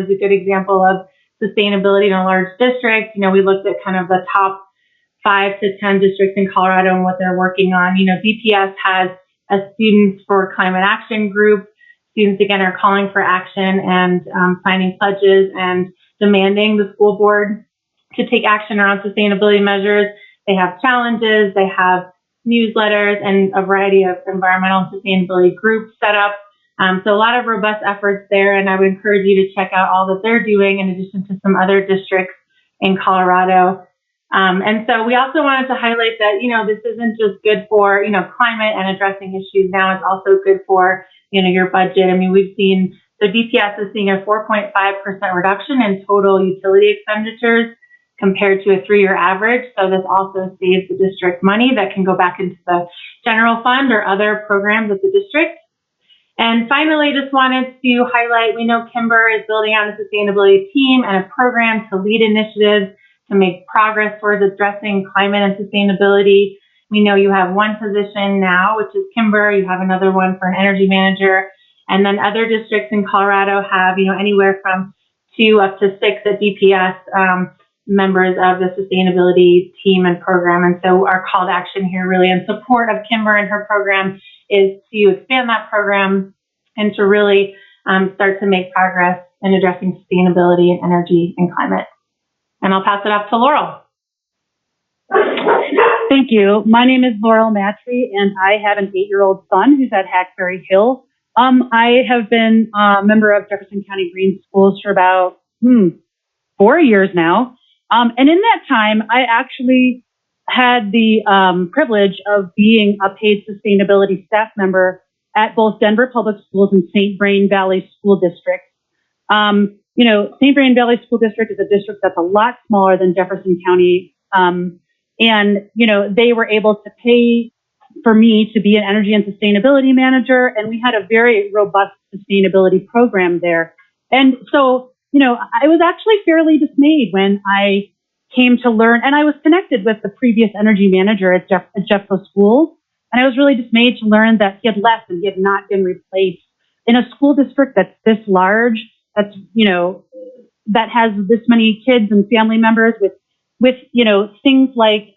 is a good example of sustainability in a large district. We looked at kind of the top 5 to 10 districts in Colorado and what they're working on. DPS has a Students for Climate Action group. Students, again, are calling for action and signing pledges and demanding the school board to take action around sustainability measures. They have challenges, they have newsletters, and a variety of environmental and sustainability groups set up. So a lot of robust efforts there, and I would encourage you to check out all that they're doing in addition to some other districts in Colorado. And so we also wanted to highlight that, this isn't just good for, climate and addressing issues now, it's also good for, your budget. I mean, we've seen, so DPS is seeing a 4.5% reduction in total utility expenditures compared to a 3-year average. So this also saves the district money that can go back into the general fund or other programs of the district. And finally, just wanted to highlight, we know Kimber is building out a sustainability team and a program to lead initiatives to make progress towards addressing climate and sustainability. We know you have one position now, which is Kimber. You have another one for an energy manager. And then other districts in Colorado have, anywhere from 2 up to 6 at DPS members of the sustainability team and program. And so our call to action here really in support of Kimber and her program is to expand that program and to really start to make progress in addressing sustainability and energy and climate. And I'll pass it off to Laurel. Thank you. My name is Laurel Matry, and I have an 8-year-old son who's at Hackberry Hill. I have been a member of Jefferson County Green Schools for about 4 years now. And in that time, I actually had the privilege of being a paid sustainability staff member at both Denver Public Schools and St. Vrain Valley School District. St. Vrain Valley School District is a district that's a lot smaller than Jefferson County. They were able to pay for me to be an energy and sustainability manager, and we had a very robust sustainability program there. And so, I was actually fairly dismayed when I came to learn, and I was connected with the previous energy manager at Jeffco Schools, and I was really dismayed to learn that he had left and he had not been replaced in a school district that's this large, that's, that has this many kids and family members with things like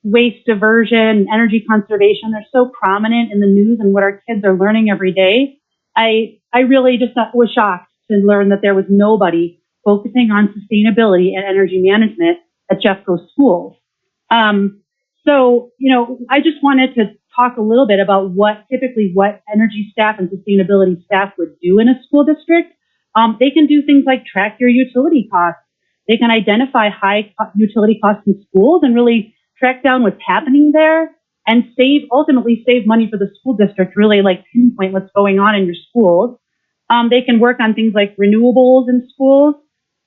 waste diversion, energy conservation. They're so prominent in the news and what our kids are learning every day. I really just was shocked to learn that there was nobody focusing on sustainability and energy management at Jeffco Schools. I just wanted to talk a little bit about what energy staff and sustainability staff would do in a school district. They can do things like track your utility costs. They can identify high utility costs in schools and really track down what's happening there and ultimately save money for the school district, really like pinpoint what's going on in your schools. They can work on things like renewables in schools.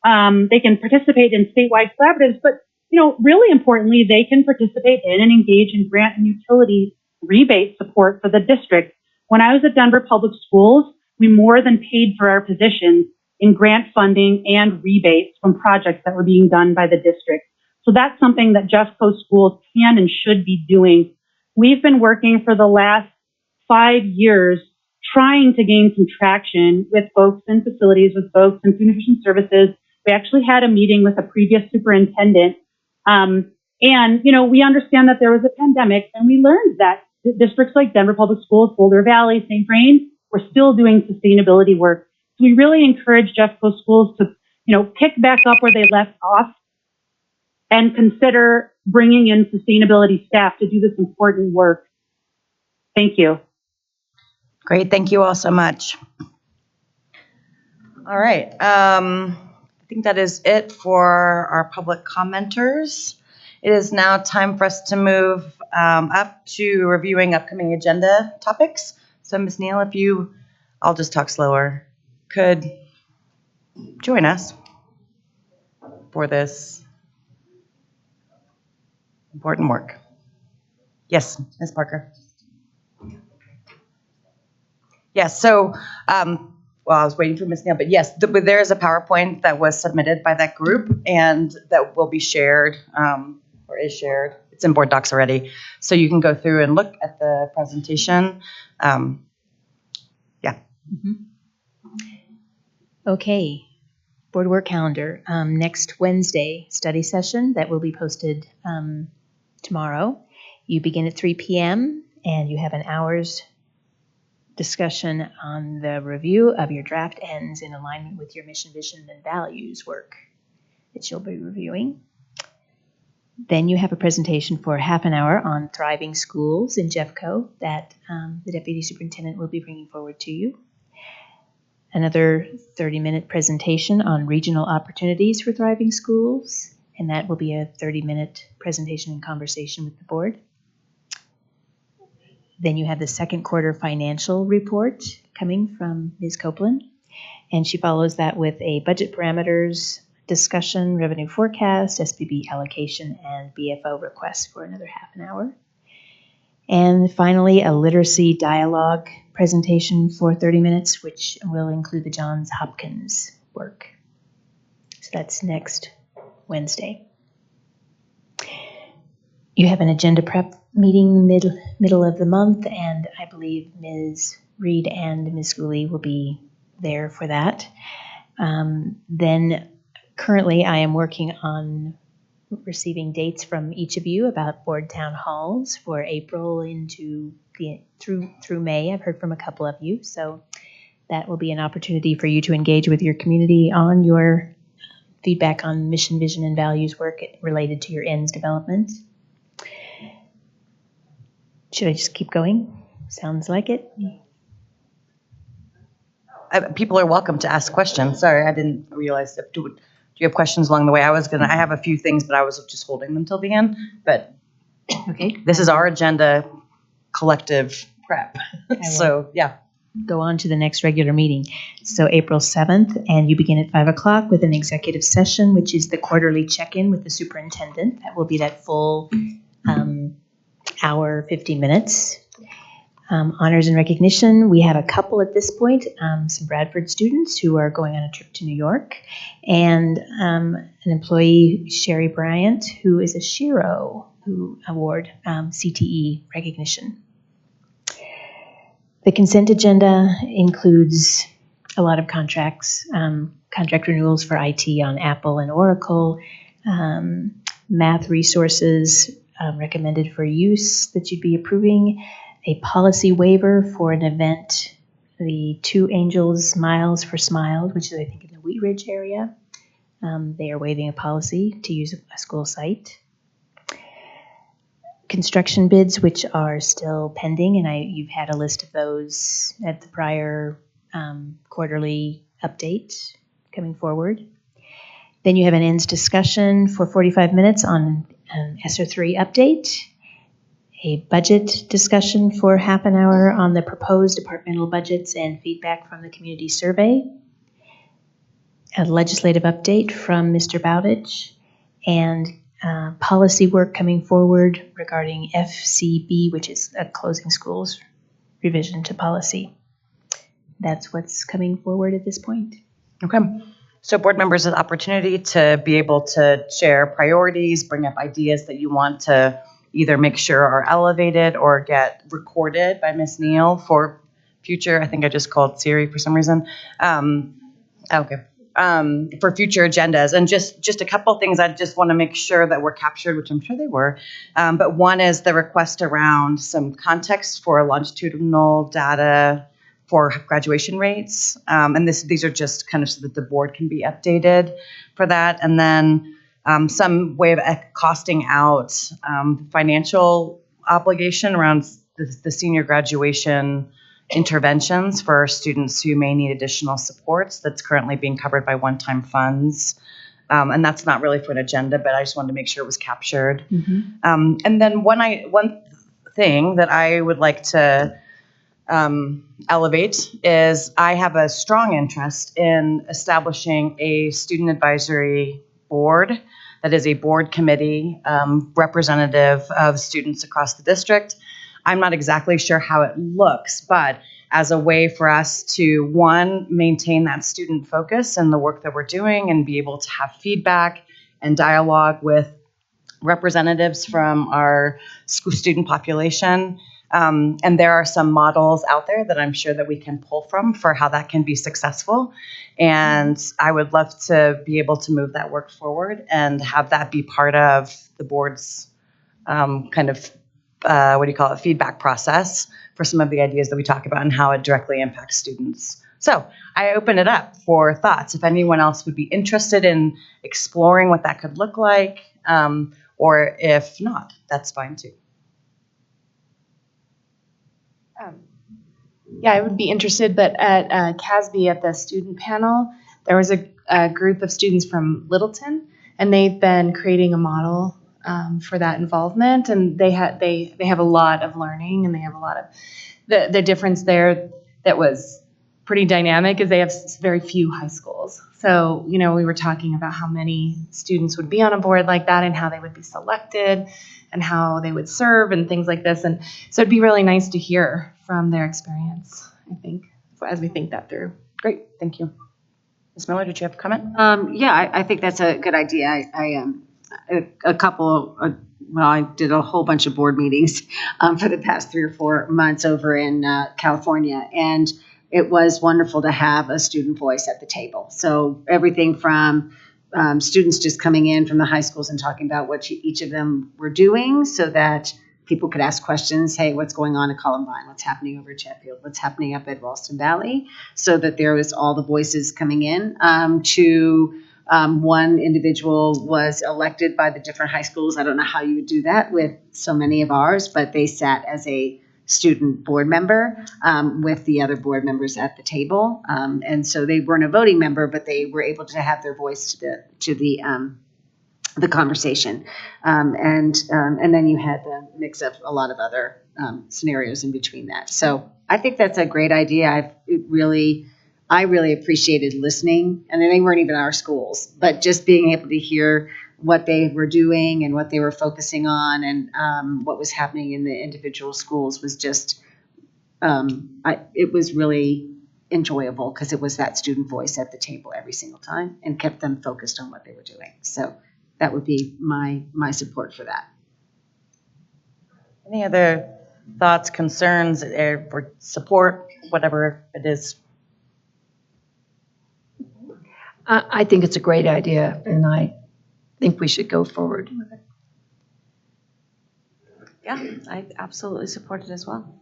They can participate in statewide collaboratives, but really importantly, they can participate in and engage in grant and utility rebate support for the district. When I was at Denver Public Schools, we more than paid for our positions in grant funding and rebates from projects that were being done by the district. So that's something that Jeffco Schools can and should be doing. We've been working for the last 5 years trying to gain some traction with folks in facilities, with folks in food nutrition services. We actually had a meeting with a previous superintendent. We understand that there was a pandemic, and we learned that districts like Denver Public Schools, Boulder Valley, St. Vrain were still doing sustainability work. So we really encourage Jeffco Schools to, pick back up where they left off and consider bringing in sustainability staff to do this important work. Thank you. Great. Thank you all so much. All right. I think that is it for our public commenters. It is now time for us to move up to reviewing upcoming agenda topics. So Ms. Neal, if you I'll just talk slower, could join us for this important work. Yes, Ms. Parker. Yes, so, well, I was waiting for Ms. Neal, but yes, there is a PowerPoint that was submitted by that group and that will be shared, or is shared. It's in board docs already. So you can go through and look at the presentation. Yeah. Okay, board work calendar. Next Wednesday, study session that will be posted tomorrow. You begin at 3 p.m. and you have an hour's discussion on the review of your draft ends in alignment with your mission, vision, and values work that you'll be reviewing. Then you have a presentation for half an hour on thriving schools in Jeffco that the deputy superintendent will be bringing forward to you. Another 30-minute presentation on regional opportunities for thriving schools, and that will be a 30-minute presentation and conversation with the board. Then you have the second quarter financial report coming from Ms. Copeland, and she follows that with a budget parameters discussion, revenue forecast, SPB allocation, and BFO request for another half an hour. And finally, a literacy dialogue presentation for 30 minutes, which will include the Johns Hopkins work. So that's next Wednesday. You have an agenda prep meeting middle of the month, and I believe Ms. Reed and Ms. Schooley will be there for that. Then currently I am working on receiving dates from each of you about board town halls for April into through May. I've heard from a couple of you, so that will be an opportunity for you to engage with your community on your feedback on mission, vision, and values work related to your ends development. Should I just keep going? Sounds like it. People are welcome to ask questions. Sorry, I didn't realize that. Do you have questions along the way? I have a few things, but I was just holding them till the end. But okay, this is our agenda collective prep. So yeah. Go on to the next regular meeting. So April 7th, and you begin at 5 o'clock with an executive session, which is the quarterly check-in with the superintendent. That will be that full hour, 50 minutes. Honors and recognition, we have a couple at this point, some Bradford students who are going on a trip to New York, and an employee, Sherry Bryant, who is a Shiro Award CTE recognition. The consent agenda includes a lot of contracts, contract renewals for IT on Apple and Oracle, math resources recommended for use that you'd be approving, a policy waiver for an event, the Two Angels Miles for Smiles, which is, I think, in the Wheat Ridge area. They are waiving a policy to use a school site. Construction bids, which are still pending, and you've had a list of those at the prior quarterly update coming forward. Then you have an ends discussion for 45 minutes on an ESSER 3 update, a budget discussion for half an hour on the proposed departmental budgets and feedback from the community survey, a legislative update from Mr. Bowditch, and policy work coming forward regarding FCB, which is a closing schools revision to policy. That's what's coming forward at this point. Okay. So board members have the opportunity to be able to share priorities, bring up ideas that you want to either make sure are elevated or get recorded by Ms. Neal for future, I think I just called Siri for some reason. For future agendas. And just a couple things I just want to make sure that were captured, which I'm sure they were. But one is the request around some context for longitudinal data for graduation rates. And these are just kind of so that the board can be updated for that. And then some way of costing out financial obligation around the senior graduation interventions for students who may need additional supports that's currently being covered by one-time funds. And that's not really for an agenda, but I just wanted to make sure it was captured. Mm-hmm. And then one thing that I would like to elevate is I have a strong interest in establishing a student advisory board that is a board committee representative of students across the district. I'm not exactly sure how it looks, but as a way for us to, one, maintain that student focus in the work that we're doing and be able to have feedback and dialogue with representatives from our student population. And there are some models out there that I'm sure that we can pull from for how that can be successful. And I would love to be able to move that work forward and have that be part of the board's feedback process for some of the ideas that we talk about and how it directly impacts students. So I open it up for thoughts. If anyone else would be interested in exploring what that could look like, or if not, that's fine too. Yeah, I would be interested, but at CASB, at the student panel, there was a group of students from Littleton, and they've been creating a model for that involvement, and they have a lot of learning, and they have a lot of the difference there that was pretty dynamic is they have very few high schools. So, we were talking about how many students would be on a board like that and how they would be selected and how they would serve and things like this. And so it'd be really nice to hear from their experience, I think, as we think that through. Great, thank you. Ms. Miller, did you have a comment? I think that's a good idea. I did a whole bunch of board meetings for the past 3 or 4 months over in California, and it was wonderful to have a student voice at the table. So everything from students just coming in from the high schools and talking about what each of them were doing so that people could ask questions. Hey, what's going on at Columbine? What's happening over at Chatfield? What's happening up at Ralston Valley? So that there was all the voices coming in to one individual was elected by the different high schools. I don't know how you would do that with so many of ours, but they sat as a student board member with the other board members at the table. And so they weren't a voting member, but they were able to have their voice to the conversation. And then you had the mix of a lot of other scenarios in between that. So I think that's a great idea. I really appreciated listening, and then they weren't even our schools, but just being able to hear what they were doing and what they were focusing on and what was happening in the individual schools was just, it was really enjoyable because it was that student voice at the table every single time and kept them focused on what they were doing. So that would be my support for that. Any other thoughts, concerns, or support, whatever it is? I think it's a great idea, and I think we should go forward with it. Yeah, I absolutely support it as well.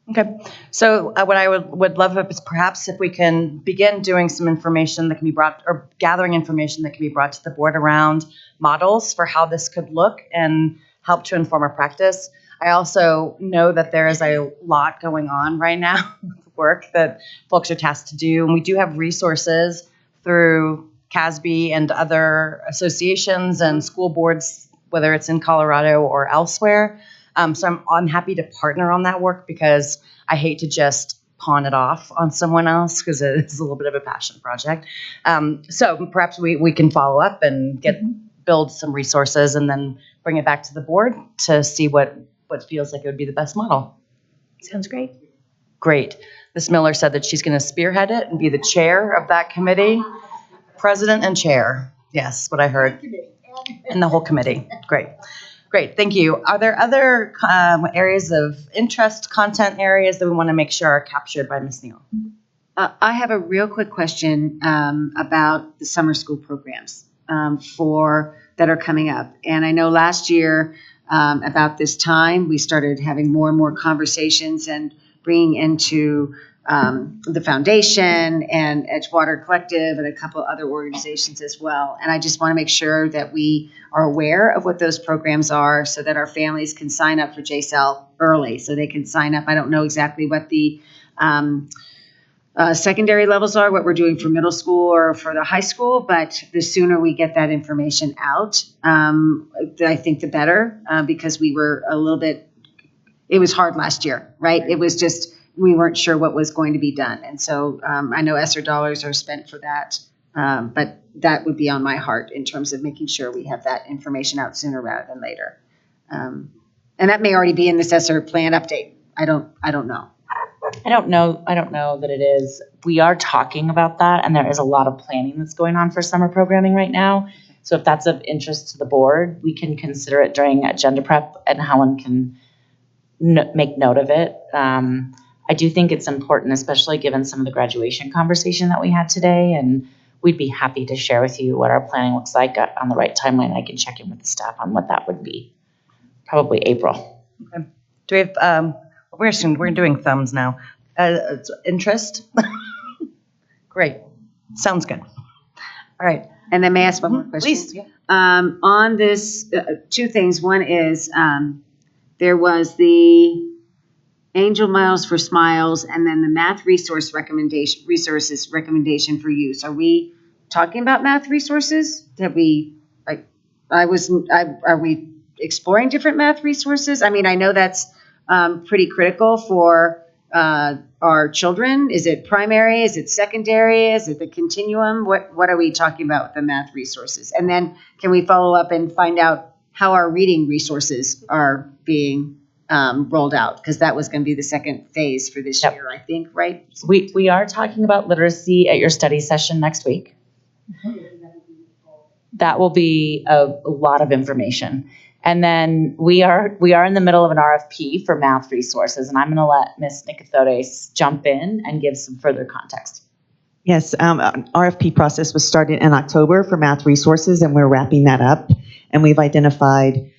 Okay, so what I would love is perhaps if we can begin doing some information that can be brought, or gathering information that can be brought to the board around models for how this could look and help to inform our practice. I also know that there is a lot going on right now, work that folks are tasked to do, and we do have resources through CASB and other associations and school boards, whether it's in Colorado or elsewhere. So I'm happy to partner on that work because I hate to just pawn it off on someone else because it's a little bit of a passion project. So perhaps we can follow up and build some resources and then bring it back to the board to see what feels like it would be the best model. Sounds great. Great. Ms. Miller said that she's going to spearhead it and be the chair of that committee. President and chair. Yes, what I heard. And the whole committee. Great. Thank you. Are there other areas of interest, content areas that we want to make sure are captured by Ms. Neal? I have a real quick question about the summer school programs that are coming up. And I know last year about this time, we started having more and more conversations and bringing into the foundation and Edgewater Collective and a couple other organizations as well. And I just want to make sure that we are aware of what those programs are so that our families can sign up for JSEL early so they can sign up. I don't know exactly what the secondary levels are, what we're doing for middle school or for the high school, but the sooner we get that information out, I think the better because we were it was hard last year, right? It was just we weren't sure what was going to be done. And so I know ESSER dollars are spent for that, but that would be on my heart in terms of making sure we have that information out sooner rather than later. And that may already be in this ESSER plan update. I don't know. I don't know that it is. We are talking about that, and there is a lot of planning that's going on for summer programming right now. So if that's of interest to the board, we can consider it during agenda prep, and Helen can make note of it. I do think it's important, especially given some of the graduation conversation that we had today, and we'd be happy to share with you what our planning looks like on the right timeline. I can check in with the staff on what that would be. Probably April. Okay. Do we have, we're doing thumbs now. Interest? Great. Sounds good. All right. And then may I ask one more question? Please. Yeah. On this, two things. One is there was the Angel Miles for Smiles, and then the math resources recommendation for use. Are we talking about math resources? Are we exploring different math resources? I mean, I know that's pretty critical for our children. Is it primary? Is it secondary? Is it the continuum? What are we talking about with the math resources? And then can we follow up and find out how our reading resources are being rolled out? Because that was going to be the second phase for this year, I think, right? We are talking about literacy at your study session next week. That will be a lot of information. And then we are in the middle of an RFP for math resources, and I'm going to let Ms. Nicothodes jump in and give some further context. Yes, RFP process was started in October for math resources, and we're wrapping that up. And we've identified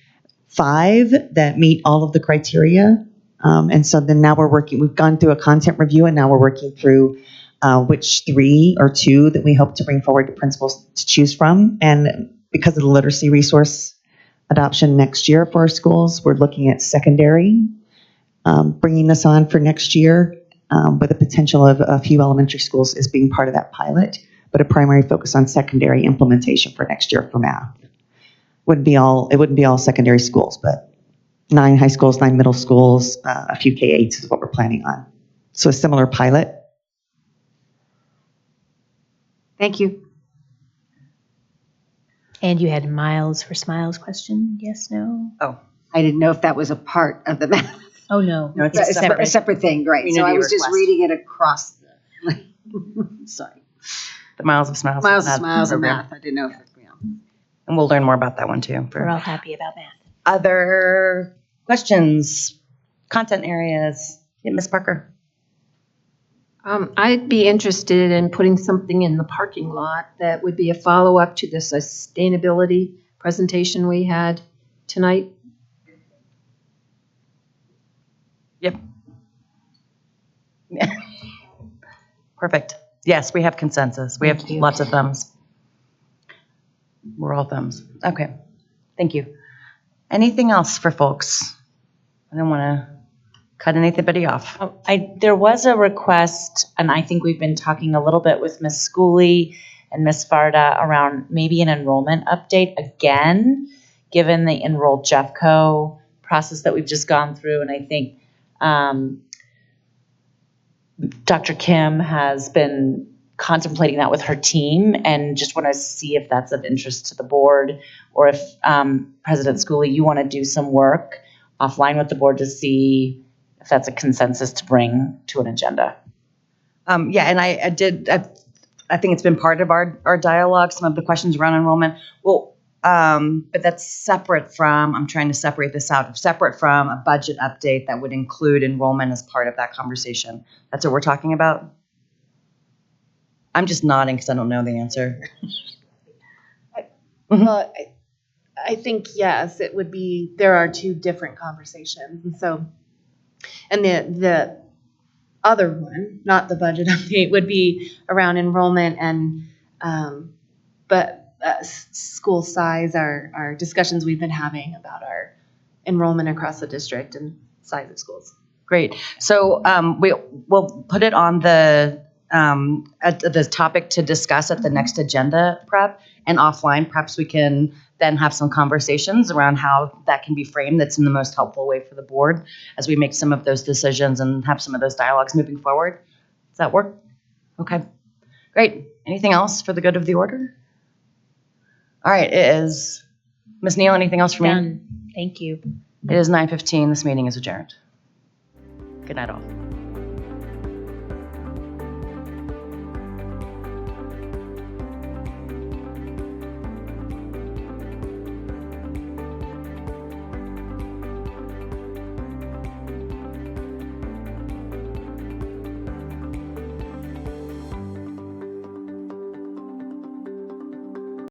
5 that meet all of the criteria. And so then now we've gone through a content review, and now we're working through which 3 or 2 that we hope to bring forward to principals to choose from. And because of the literacy resource adoption next year for our schools, we're looking at secondary, bringing this on for next year with the potential of a few elementary schools as being part of that pilot, but a primary focus on secondary implementation for next year for math. It wouldn't be all secondary schools, but 9 high schools, 9 middle schools, a few K-8s is what we're planning on. So a similar pilot. Thank you. And you had Miles for Smiles question, yes, no? Oh, I didn't know if that was a part of the math. Oh, no. No, it's a separate thing, right? So I was just reading it across the, sorry. The Miles of Smiles. Miles of Smiles and math. I didn't know if and we'll learn more about that one too. We're all happy about math. Other questions, content areas? Yeah, Ms. Parker. I'd be interested in putting something in the parking lot that would be a follow-up to the sustainability presentation we had tonight. Yep. Perfect. Yes, we have consensus. We have lots of thumbs. We're all thumbs. Okay. Thank you. Anything else for folks? I don't want to cut anybody off. There was a request, and I think we've been talking a little bit with Ms. Schooley and Ms. Farda around maybe an enrollment update again, given the enrolled Jeffco process that we've just gone through. And I think Dr. Kim has been contemplating that with her team, and just want to see if that's of interest to the board, or if President Schooley, you want to do some work offline with the board to see if that's a consensus to bring to an agenda. Yeah, and I think it's been part of our dialogue, some of the questions around enrollment. Well, but that's separate from, I'm trying to separate this out, separate from a budget update that would include enrollment as part of that conversation. That's what we're talking about? I'm just nodding because I don't know the answer. Well, I think, yes, it would be, there are 2 different conversations. And so, and the other one, not the budget update, would be around enrollment and, school size, our discussions we've been having about our enrollment across the district and size of schools. Great. So we'll put it on the topic to discuss at the next agenda prep, and offline, perhaps we can then have some conversations around how that can be framed that's in the most helpful way for the board as we make some of those decisions and have some of those dialogues moving forward. Does that work? Okay, great. Anything else for the good of the order? All right, it is, Ms. Neal, anything else for me? Done. Thank you. It is 9:15. This meeting is adjourned. Good night all.